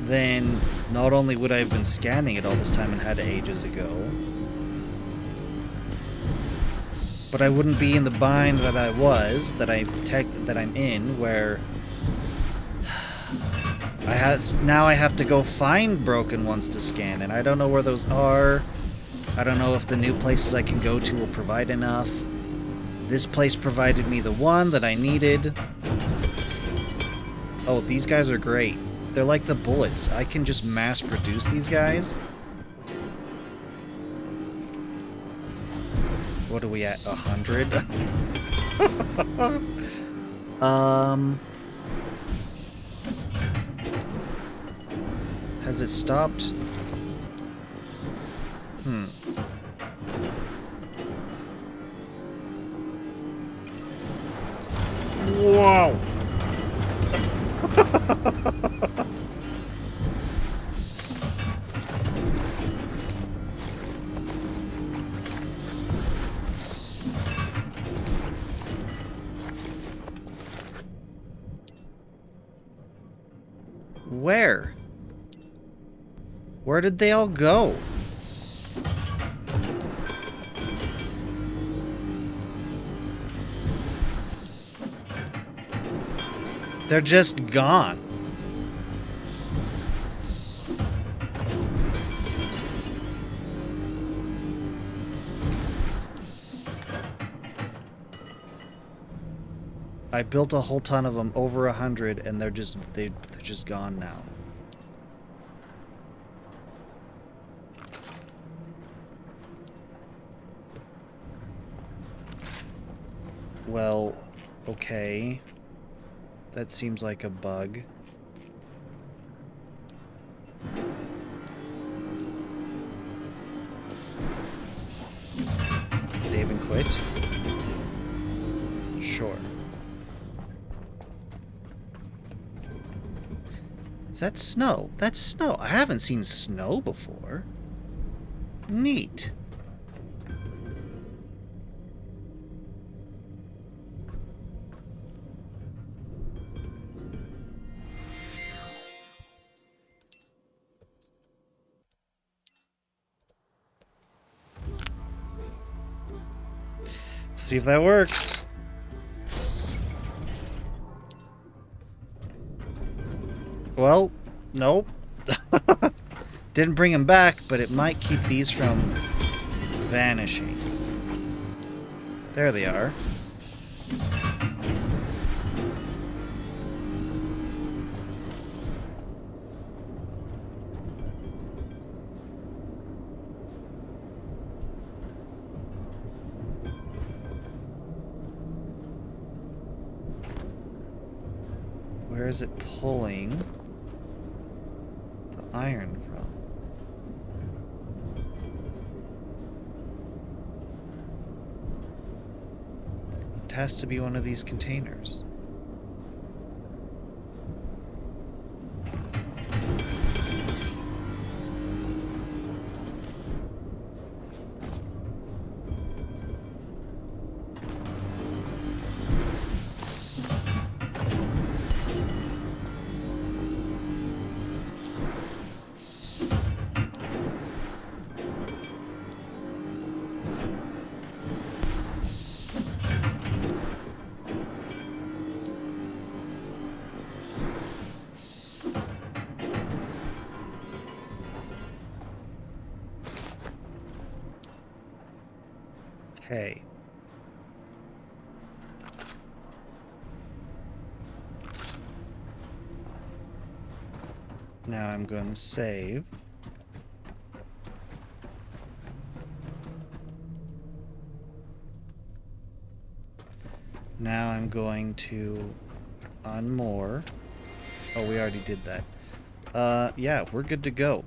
S1: then not only would I have been scanning it all this time and had it ages ago, but I wouldn't be in the bind that I was, that I'm in, where now I have to go find broken ones to scan, and I don't know where those are. I don't know if the new places I can go to will provide enough. This place provided me the one that I needed. Oh, these guys are great. They're like the bullets. I can just mass produce these guys. What are we at? 100? Has it stopped? Wow. Where? Where did they all go? They're just gone. I built a whole ton of them, over 100, and they're just gone now. Well, okay. That seems like a bug. They even quit? Sure. Is that snow? That's snow. I haven't seen snow before. Neat. See if that works. Well, nope. Didn't bring him back, but it might keep these from vanishing. There they are. Where is it pulling the iron from? It has to be one of these containers. Okay. Now I'm going to save. Now I'm going to unmoor. Oh, we already did that. Yeah, we're good to go.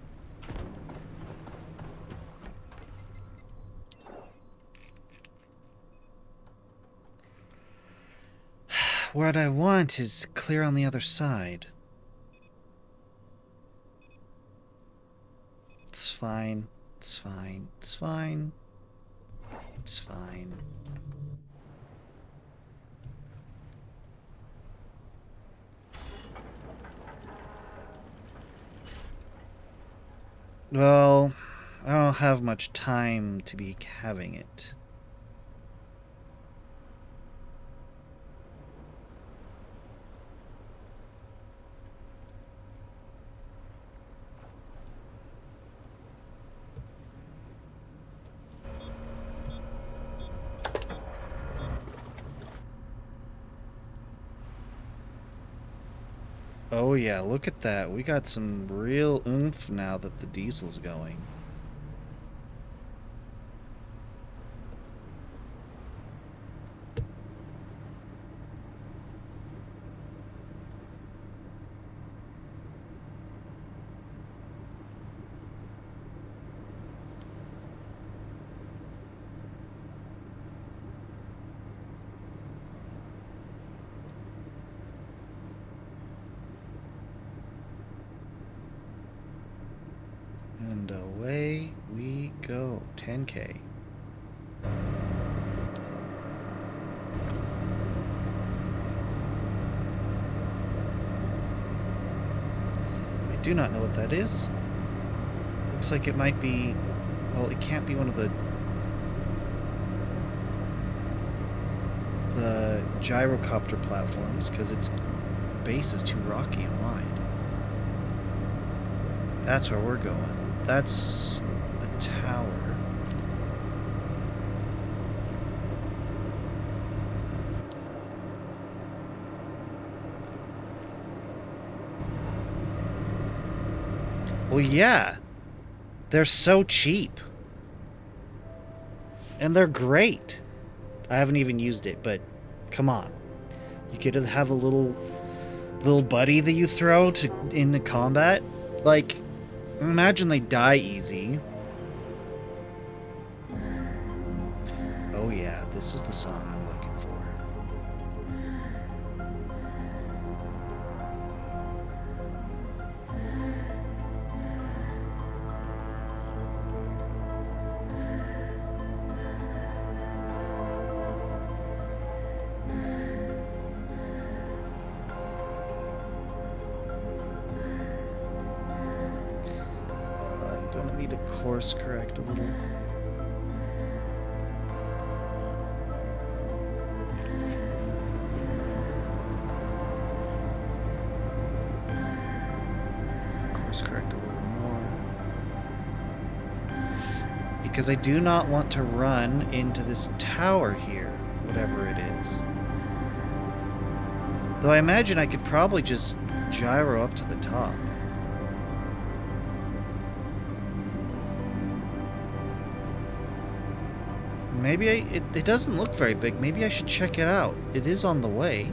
S1: What I want is clear on the other side. It's fine. It's fine. It's fine. It's fine. Well, I don't have much time to be having it. Oh yeah, look at that. We got some real oomph now that the diesel's going. And away we go. 10K. I do not know what that is. Looks like it might be... Well, it can't be one of the gyrocopter platforms because its base is too rocky and wide. That's where we're going. That's a tower. Well, yeah. They're so cheap. And they're great. I haven't even used it, but come on. You get to have a little buddy that you throw into combat. Like, imagine they die easy. Oh yeah, this is the song I'm looking for. course correct a little. Course correct a little more. Because I do not want to run into this tower here, whatever it is. Though I imagine I could probably just gyro up to the top. Maybe it doesn't look very big. Maybe I should check it out. It is on the way.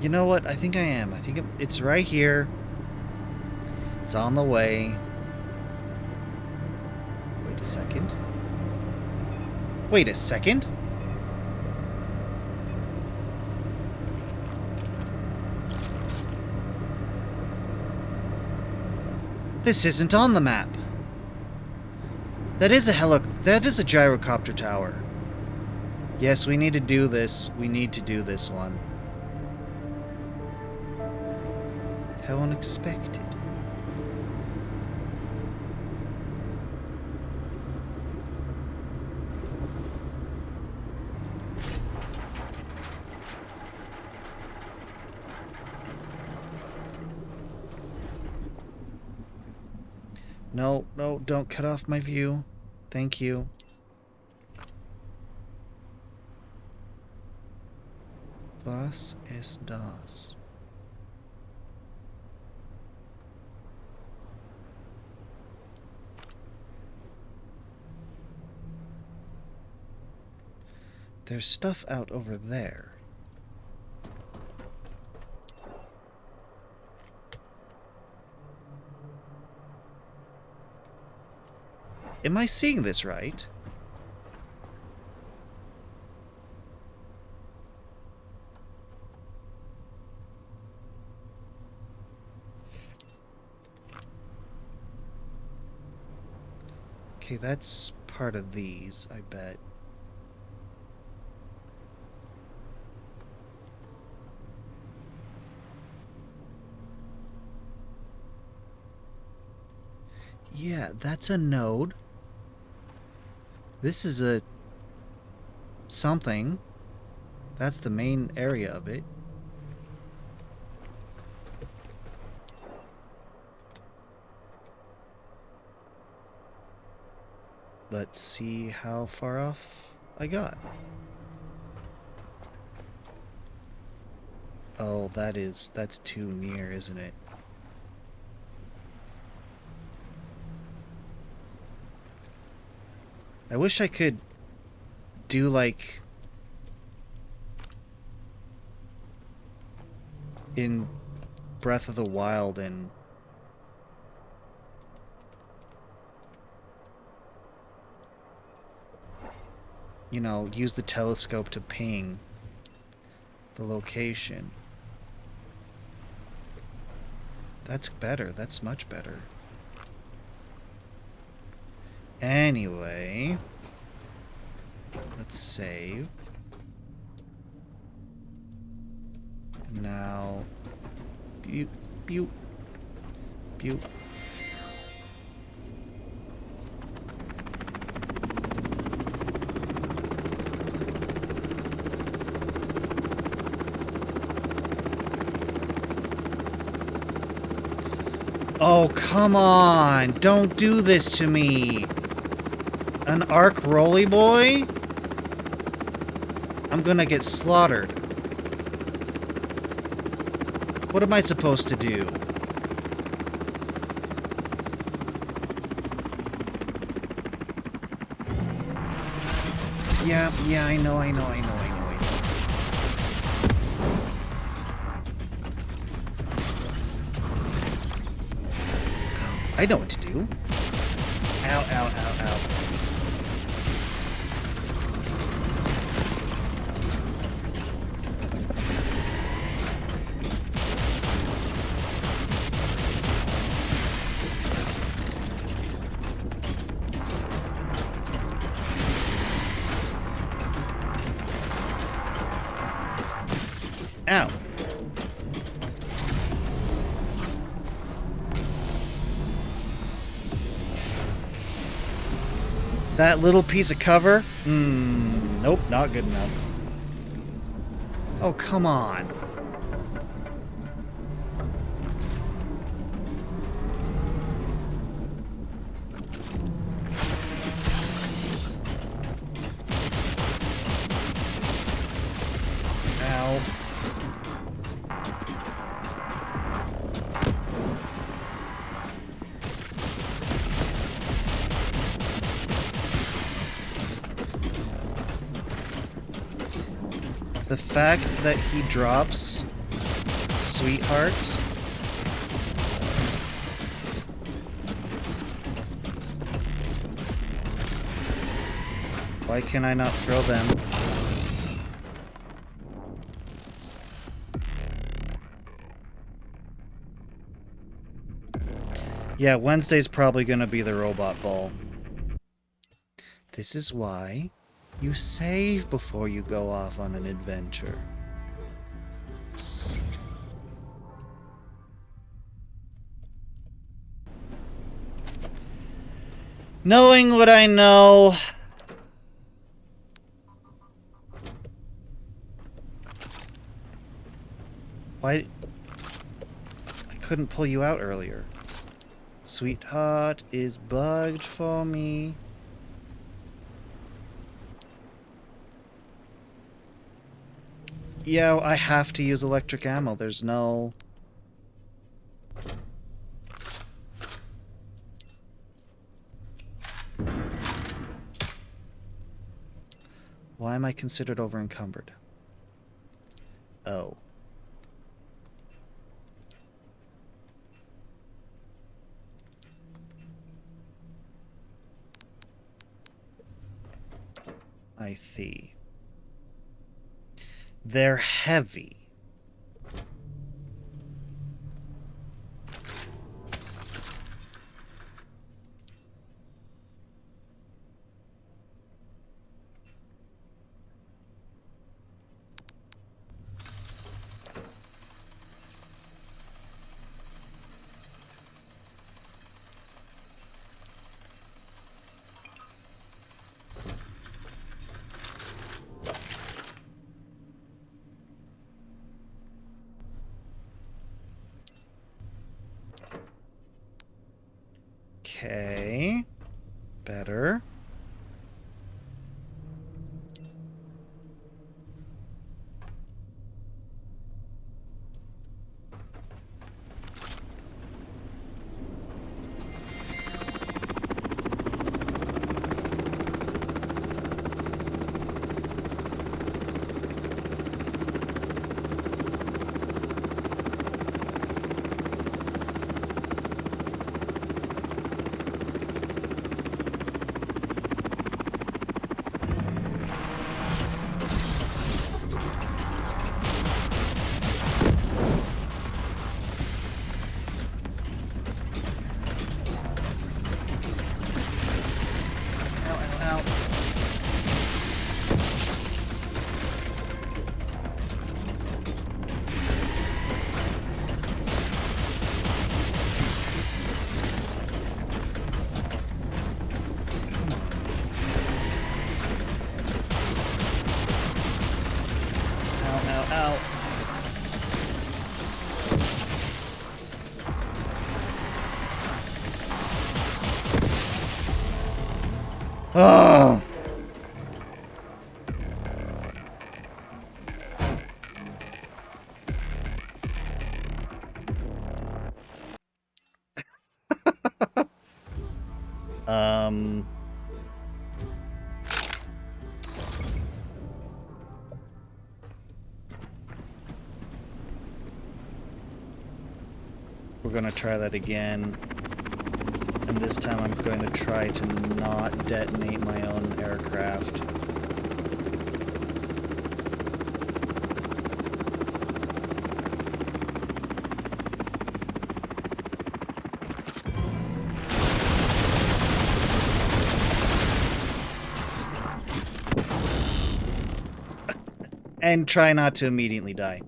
S1: You know what? I think I am. I think it's right here. It's on the way. Wait a second. Wait a second. This isn't on the map. That is a gyrocopter tower. Yes, we need to do this. We need to do this one. How unexpected. No, no, don't cut off my view. Thank you. Was ist das? There's stuff out over there. Am I seeing this right? Okay, that's part of these, I bet. Yeah, that's a node. This is a something. That's the main area of it. Let's see how far off I got. Oh, that's too near, isn't it? I wish I could do like in Breath of the Wild and you know, use the telescope to ping the location. That's better. That's much better. Anyway, let's save. Now, pew, pew, pew. Oh, come on! Don't do this to me! An arc rolly boy? I'm gonna get slaughtered. What am I supposed to do? Yeah, I know. I know what to do. Ow, ow, ow, ow. Ow. That little piece of cover? Nope, not good enough. Oh, come on. Ow. The fact that he drops sweethearts. Why can I not throw them? Yeah, Wednesday's probably gonna be the robot ball. This is why you save before you go off on an adventure. Knowing what I know... Why... I couldn't pull you out earlier. Sweetheart is bugged for me. Yeah, I have to use electric ammo. There's no... Why am I considered over-encumbered? Oh. I see. They're heavy. Okay. Better. Oh. We're gonna try that again. And this time I'm going to try to not detonate my own aircraft. And try not to immediately die.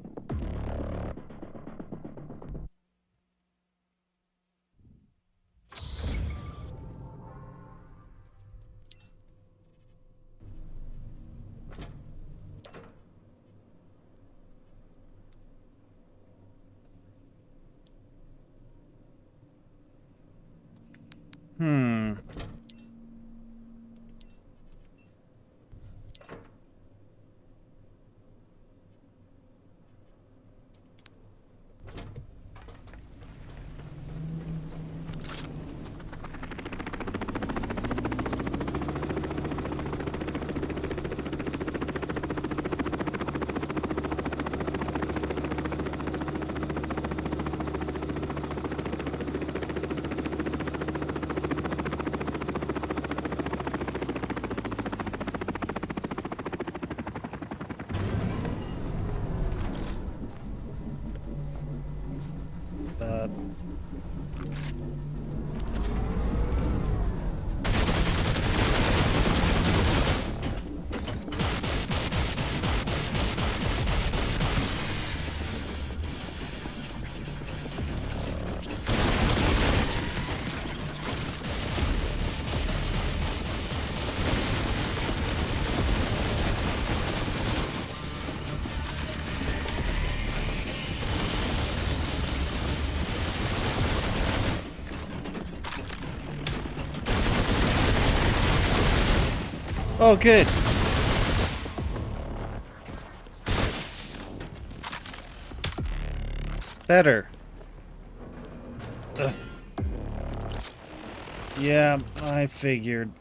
S1: Oh, good. Better. Ugh. Yeah, I figured.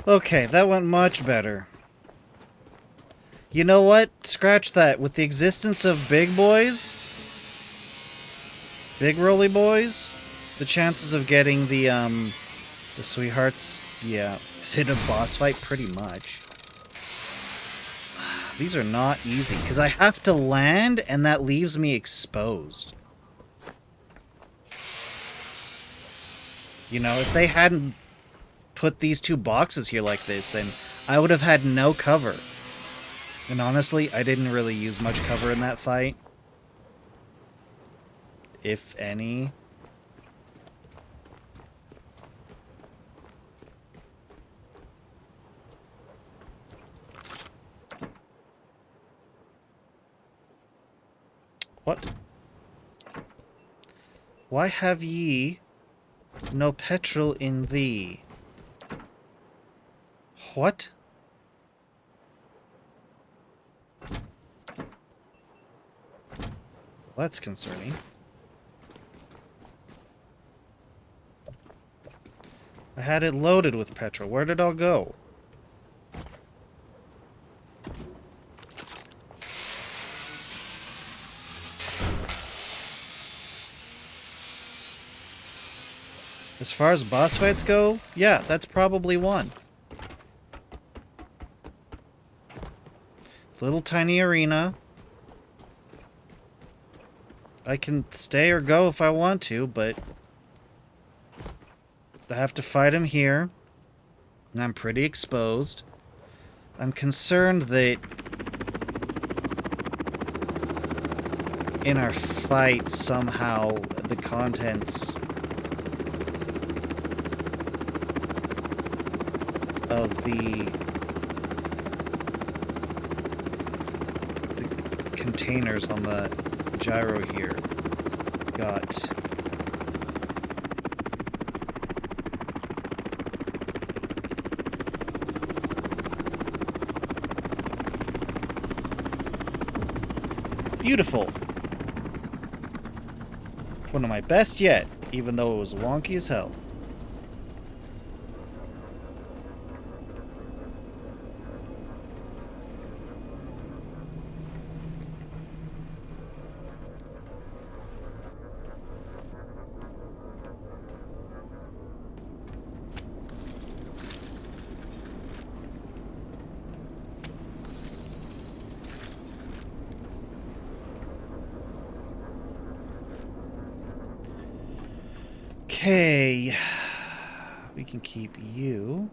S1: Okay, that went much better. You know what? Scratch that. With the existence of big boys, big roly boys, the chances of getting the sweethearts, yeah, is in a boss fight pretty much. These are not easy, because I have to land, and that leaves me exposed. You know, if they hadn't put these two boxes here like this, then I would have had no cover. And honestly, I didn't really use much cover in that fight. If any. What? Why have ye no petrol in thee? What? That's concerning. I had it loaded with petrol. Where did it all go? As far as boss fights go, yeah, that's probably one. Little tiny arena. I can stay or go if I want to, but I have to fight him here. And I'm pretty exposed. I'm concerned that in our fight, somehow the contents of the containers on the gyro here got beautiful. One of my best yet, even though it was wonky as hell. Okay, we can keep you.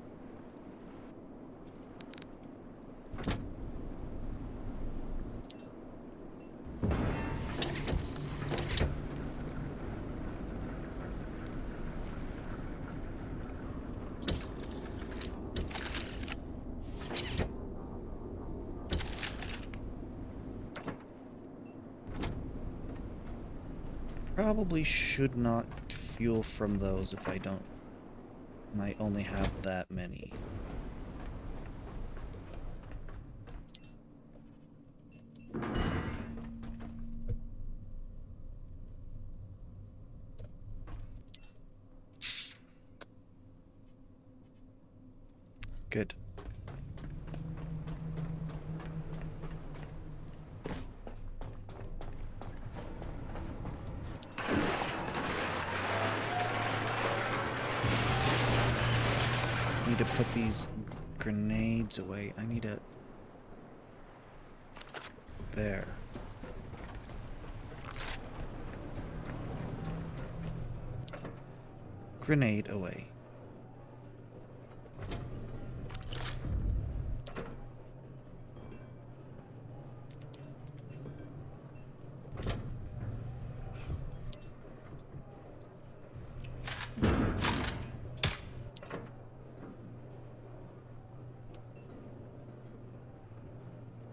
S1: Probably should not fuel from those if I don't. I only have that many. Good. Need to put these grenades away. I need to... There. Grenade away.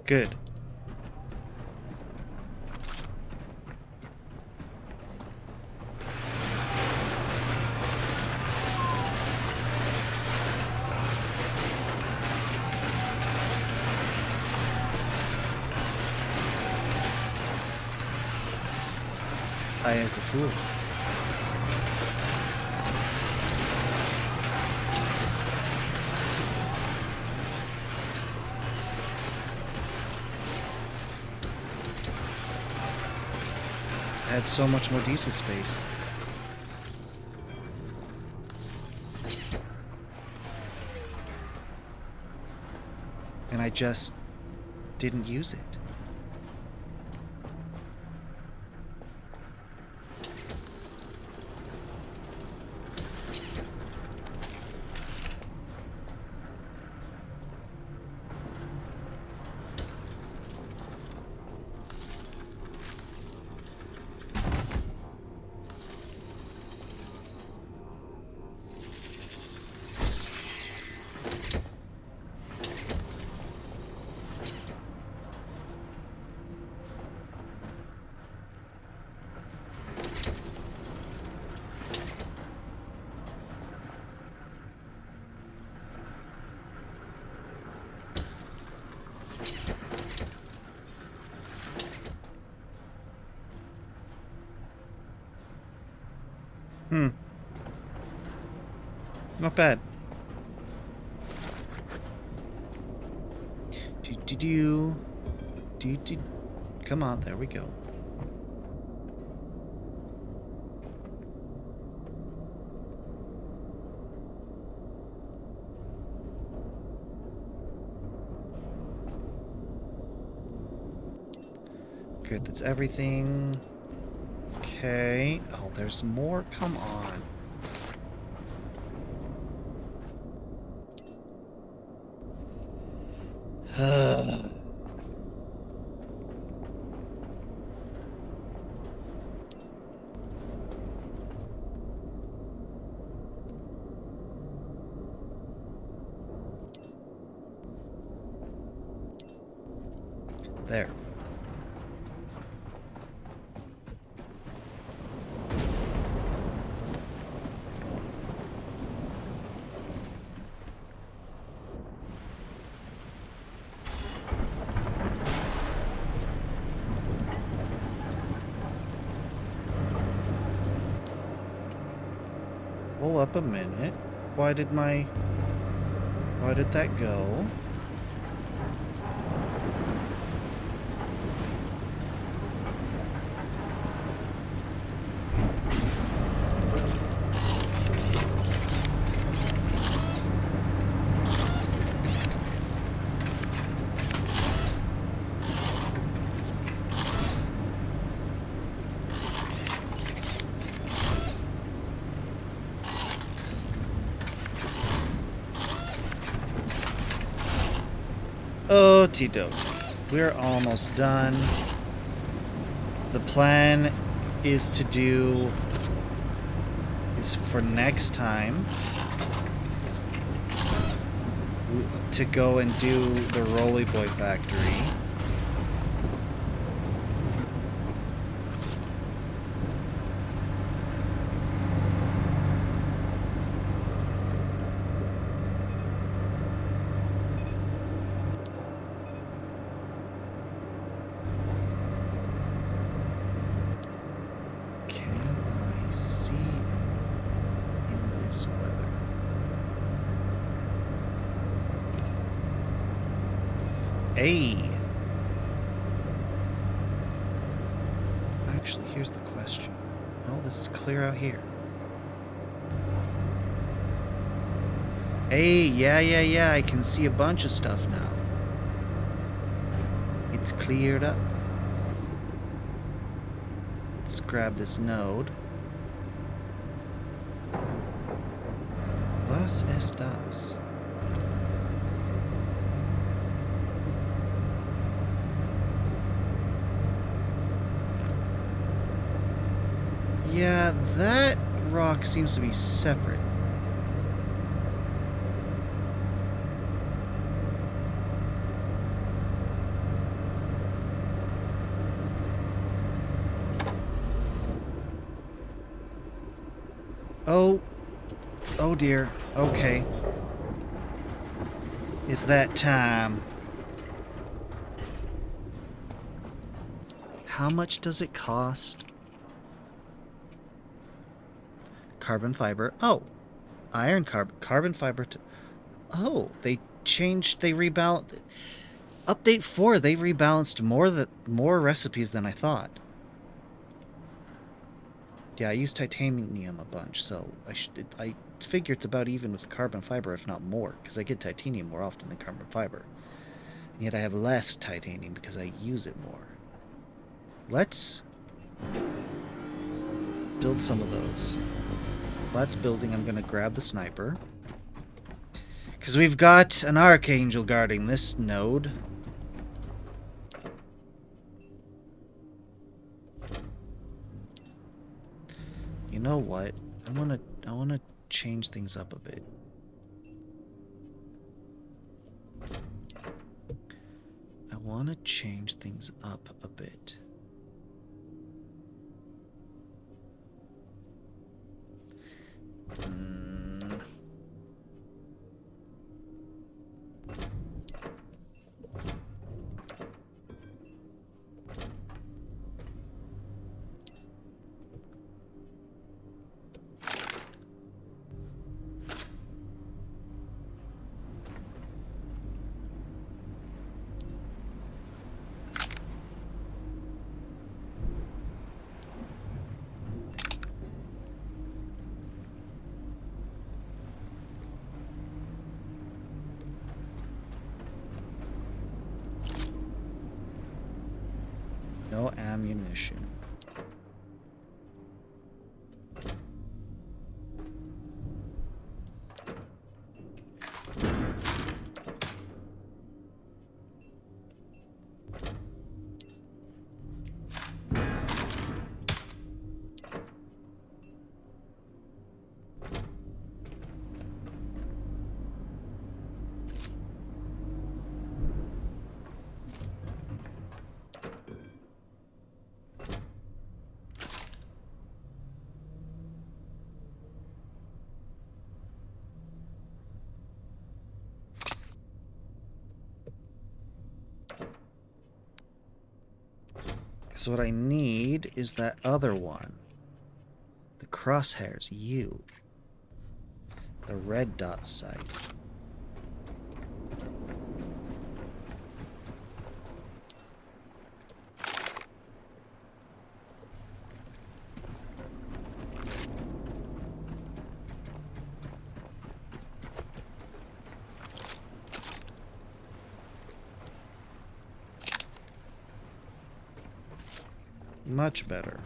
S1: Good. I as a fool. Had so much more diesel space. And I just didn't use it. Not bad. Come on, there we go. Good, that's everything. Okay. Oh, there's more. Come on. There. Hold up a minute. Why did that go? Okie dokie. We're almost done. The plan is for next time to go and do the Roly Boy factory. Hey! Actually, here's the question. No, this is clear out here. Hey, yeah, I can see a bunch of stuff now. It's cleared up. Let's grab this node. Was estas? Yeah, that rock seems to be separate. Oh dear. Okay. It's that time. How much does it cost? Carbon fiber. Oh. Carbon fiber. Oh, they rebalanced. Update 4, they rebalanced more recipes than I thought. Yeah, I use titanium a bunch, so I figure it's about even with carbon fiber, if not more, because I get titanium more often than carbon fiber. And yet I have less titanium because I use it more. Let's build some of those. While that's building, I'm going to grab the sniper. Because we've got an archangel guarding this node. You know what? I wanna change things up a bit. I wanna change things up a bit. No ammunition. So what I need is that other one. The crosshairs, you. The red dot sight. Much better.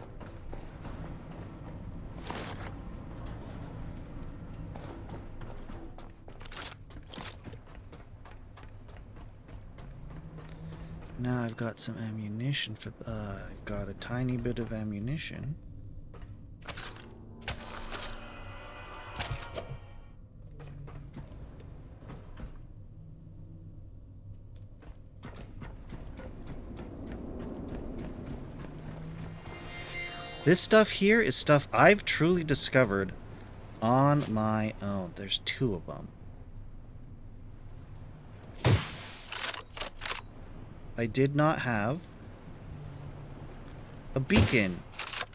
S1: Now I've got some ammunition for... I've got a tiny bit of ammunition. This stuff here is stuff I've truly discovered on my own. There's 2 of them. I did not have a beacon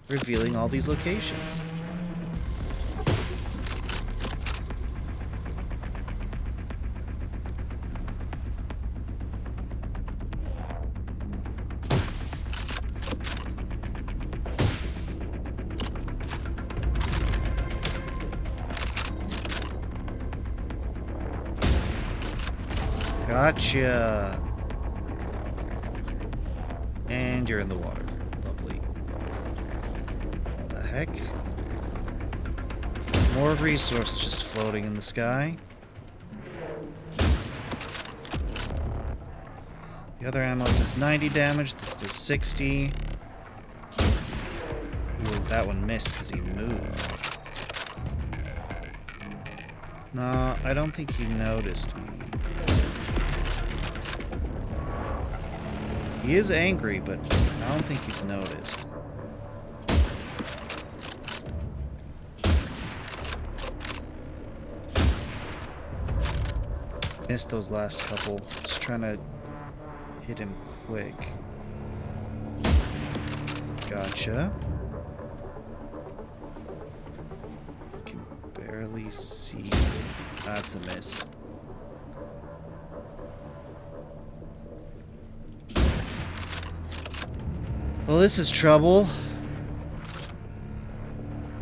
S1: revealing all these locations. Gotcha. And you're in the water. Lovely. What the heck? More resources just floating in the sky. The other ammo does 90 damage. This does 60. Ooh, that one missed because he moved. No, I don't think he noticed me. He is angry, but I don't think he's noticed. Missed those last couple. Just trying to hit him quick. Gotcha. Can barely see. That's a miss. Well, this is trouble.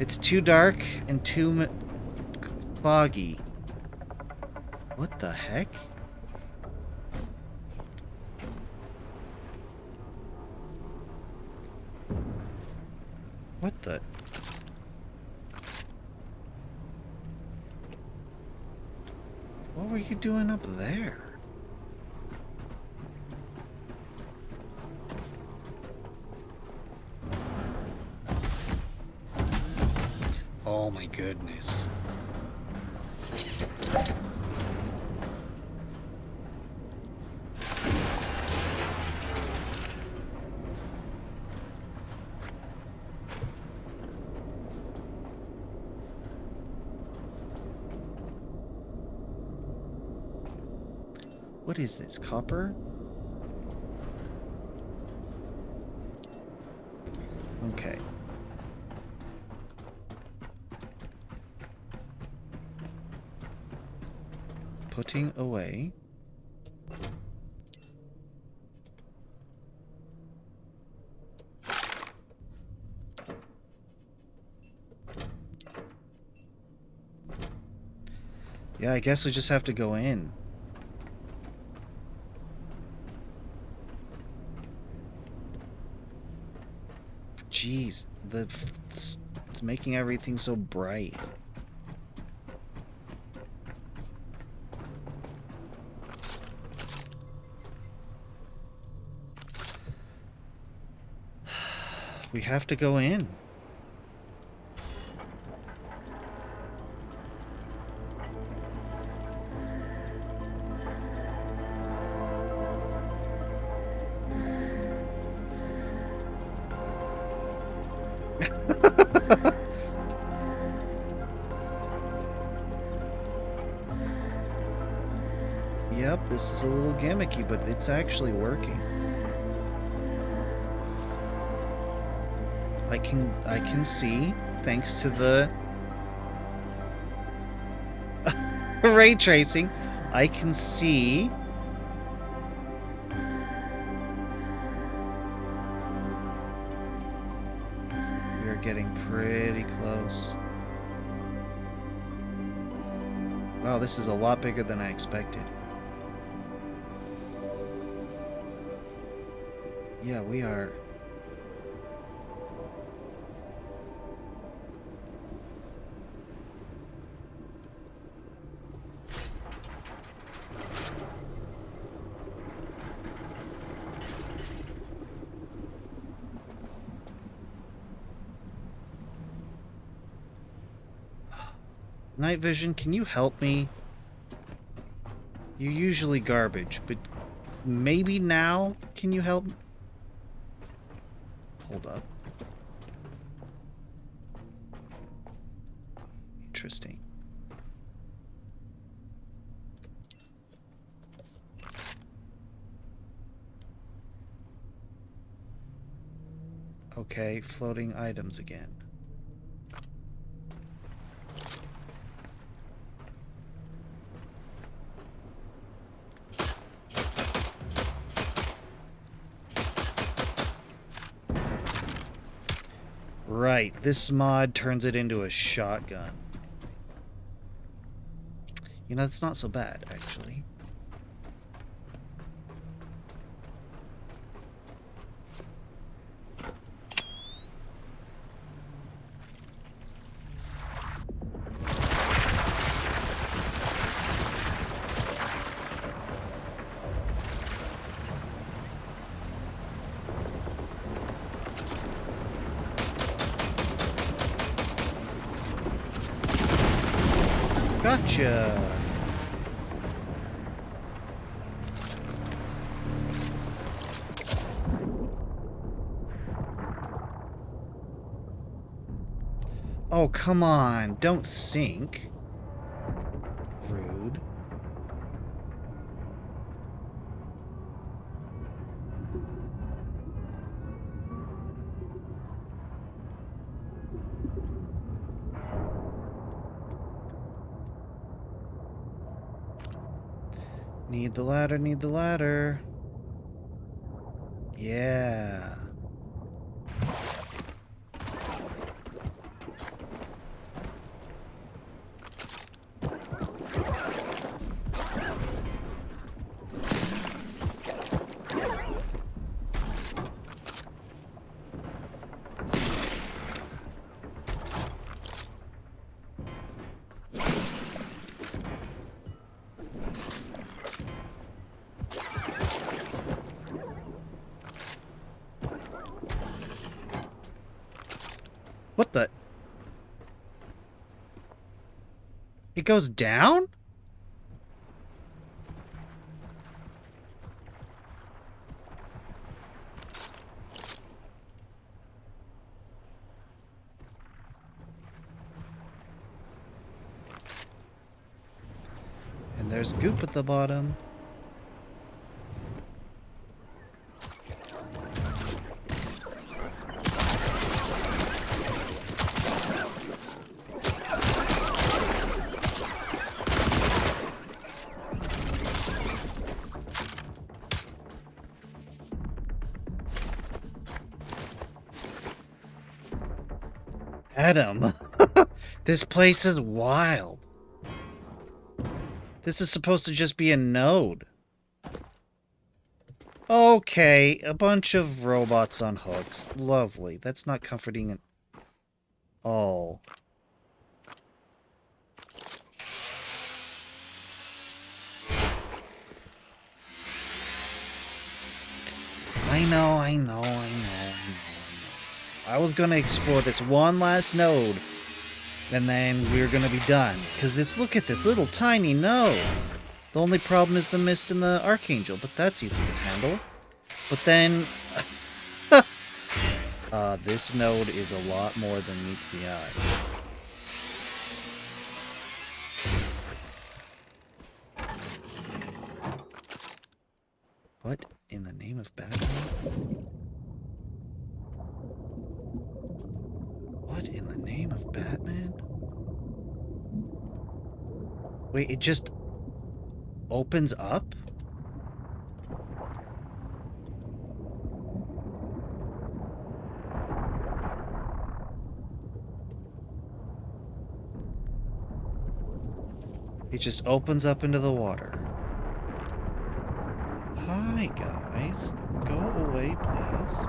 S1: It's too dark and too foggy. What the heck? What the? What were you doing up there? Oh my goodness. What is this, copper? Okay. Putting away. Yeah, I guess we just have to go in. Jeez, it's making everything so bright. We have to go in. Yep, this is a little gimmicky, but it's actually working. I can see, thanks to the ray tracing, I can see we are getting pretty close. Wow, this is a lot bigger than I expected. Yeah, we are. Night vision, can you help me? You're usually garbage, but maybe now can you help? Hold up. Interesting. Okay, floating items again. Right, this mod turns it into a shotgun. You know, it's not so bad, actually. Gotcha. Oh, come on. Don't sink. Rude. Need the ladder, need the ladder. Yeah. What the? It goes down? And there's goop at the bottom. Adam, this place is wild. This is supposed to just be a node. Okay, a bunch of robots on hooks. Lovely. That's not comforting at all. I know. I was gonna explore this one last node, and then we're gonna be done. Because look at this little tiny node. The only problem is the mist and the Archangel, but that's easy to handle. But then, this node is a lot more than meets the eye. What in the name of Batman? What in the name of Batman? Wait, it just opens up? It just opens up into the water. Hi, guys. Go away, please.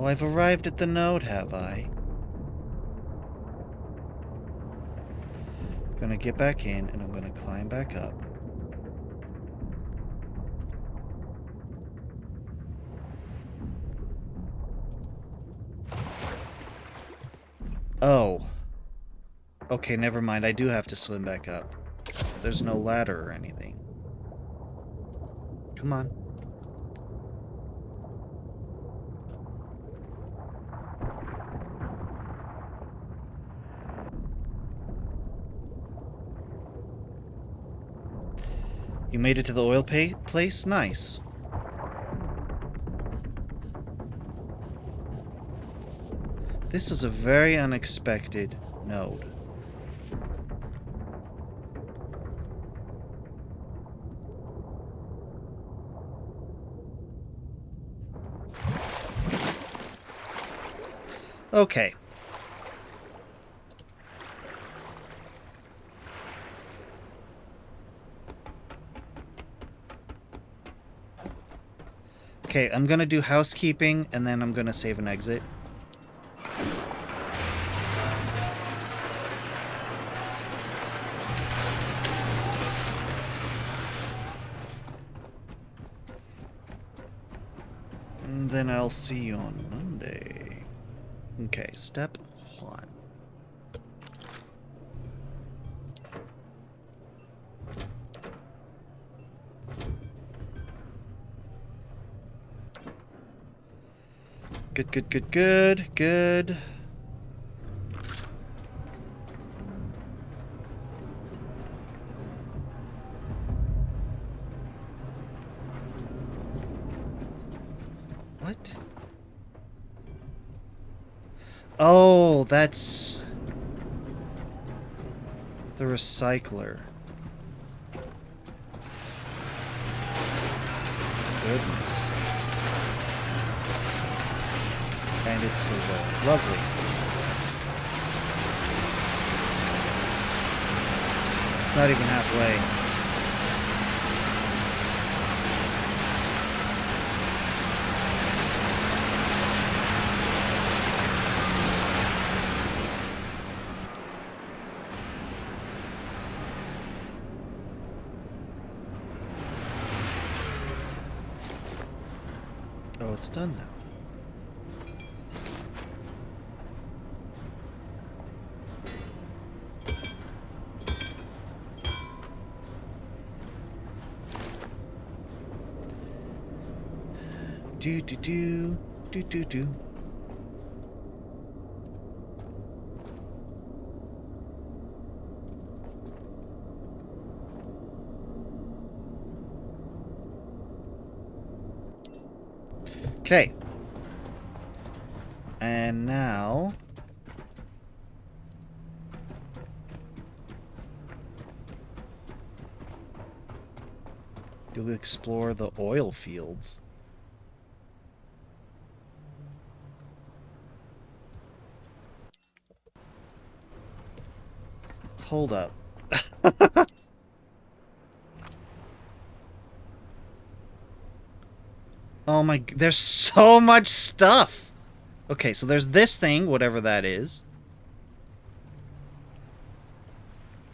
S1: Oh, I've arrived at the node, have I? Gonna get back in, and I'm gonna climb back up. Oh. Okay, never mind. I do have to swim back up. There's no ladder or anything. Come on. You made it to the oil place? Nice. This is a very unexpected node. Okay. Okay, I'm gonna do housekeeping, and then I'm gonna save and exit. And then I'll see you on Monday. Okay, step Good, good, good, good, good. What? Oh, that's the recycler. Goodness. And it's still there. Lovely. It's not even halfway. Oh, it's done now. Do do do do do do. Okay. And now you'll explore the oil fields. Hold up. Oh my, there's so much stuff. Okay, so there's this thing, whatever that is.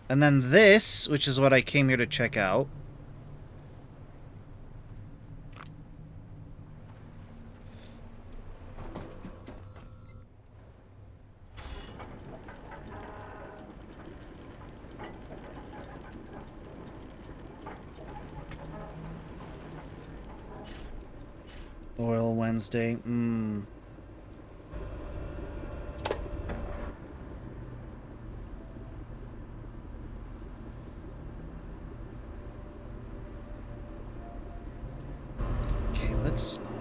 S1: And then this, which is what I came here to check out. Oil Wednesday. Okay, let's...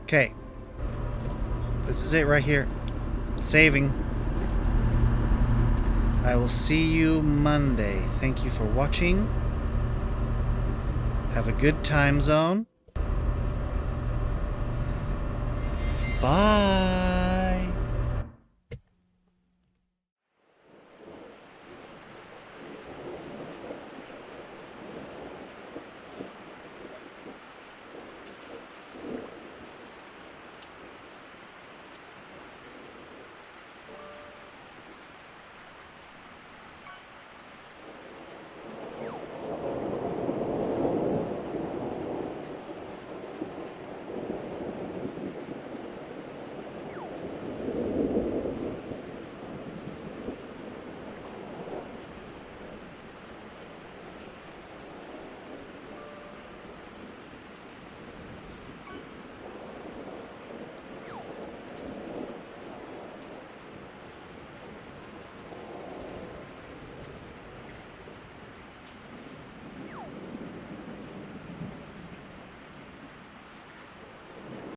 S1: Okay. This is it right here. Saving. I will see you Monday. Thank you for watching. Have a good time zone. Bye.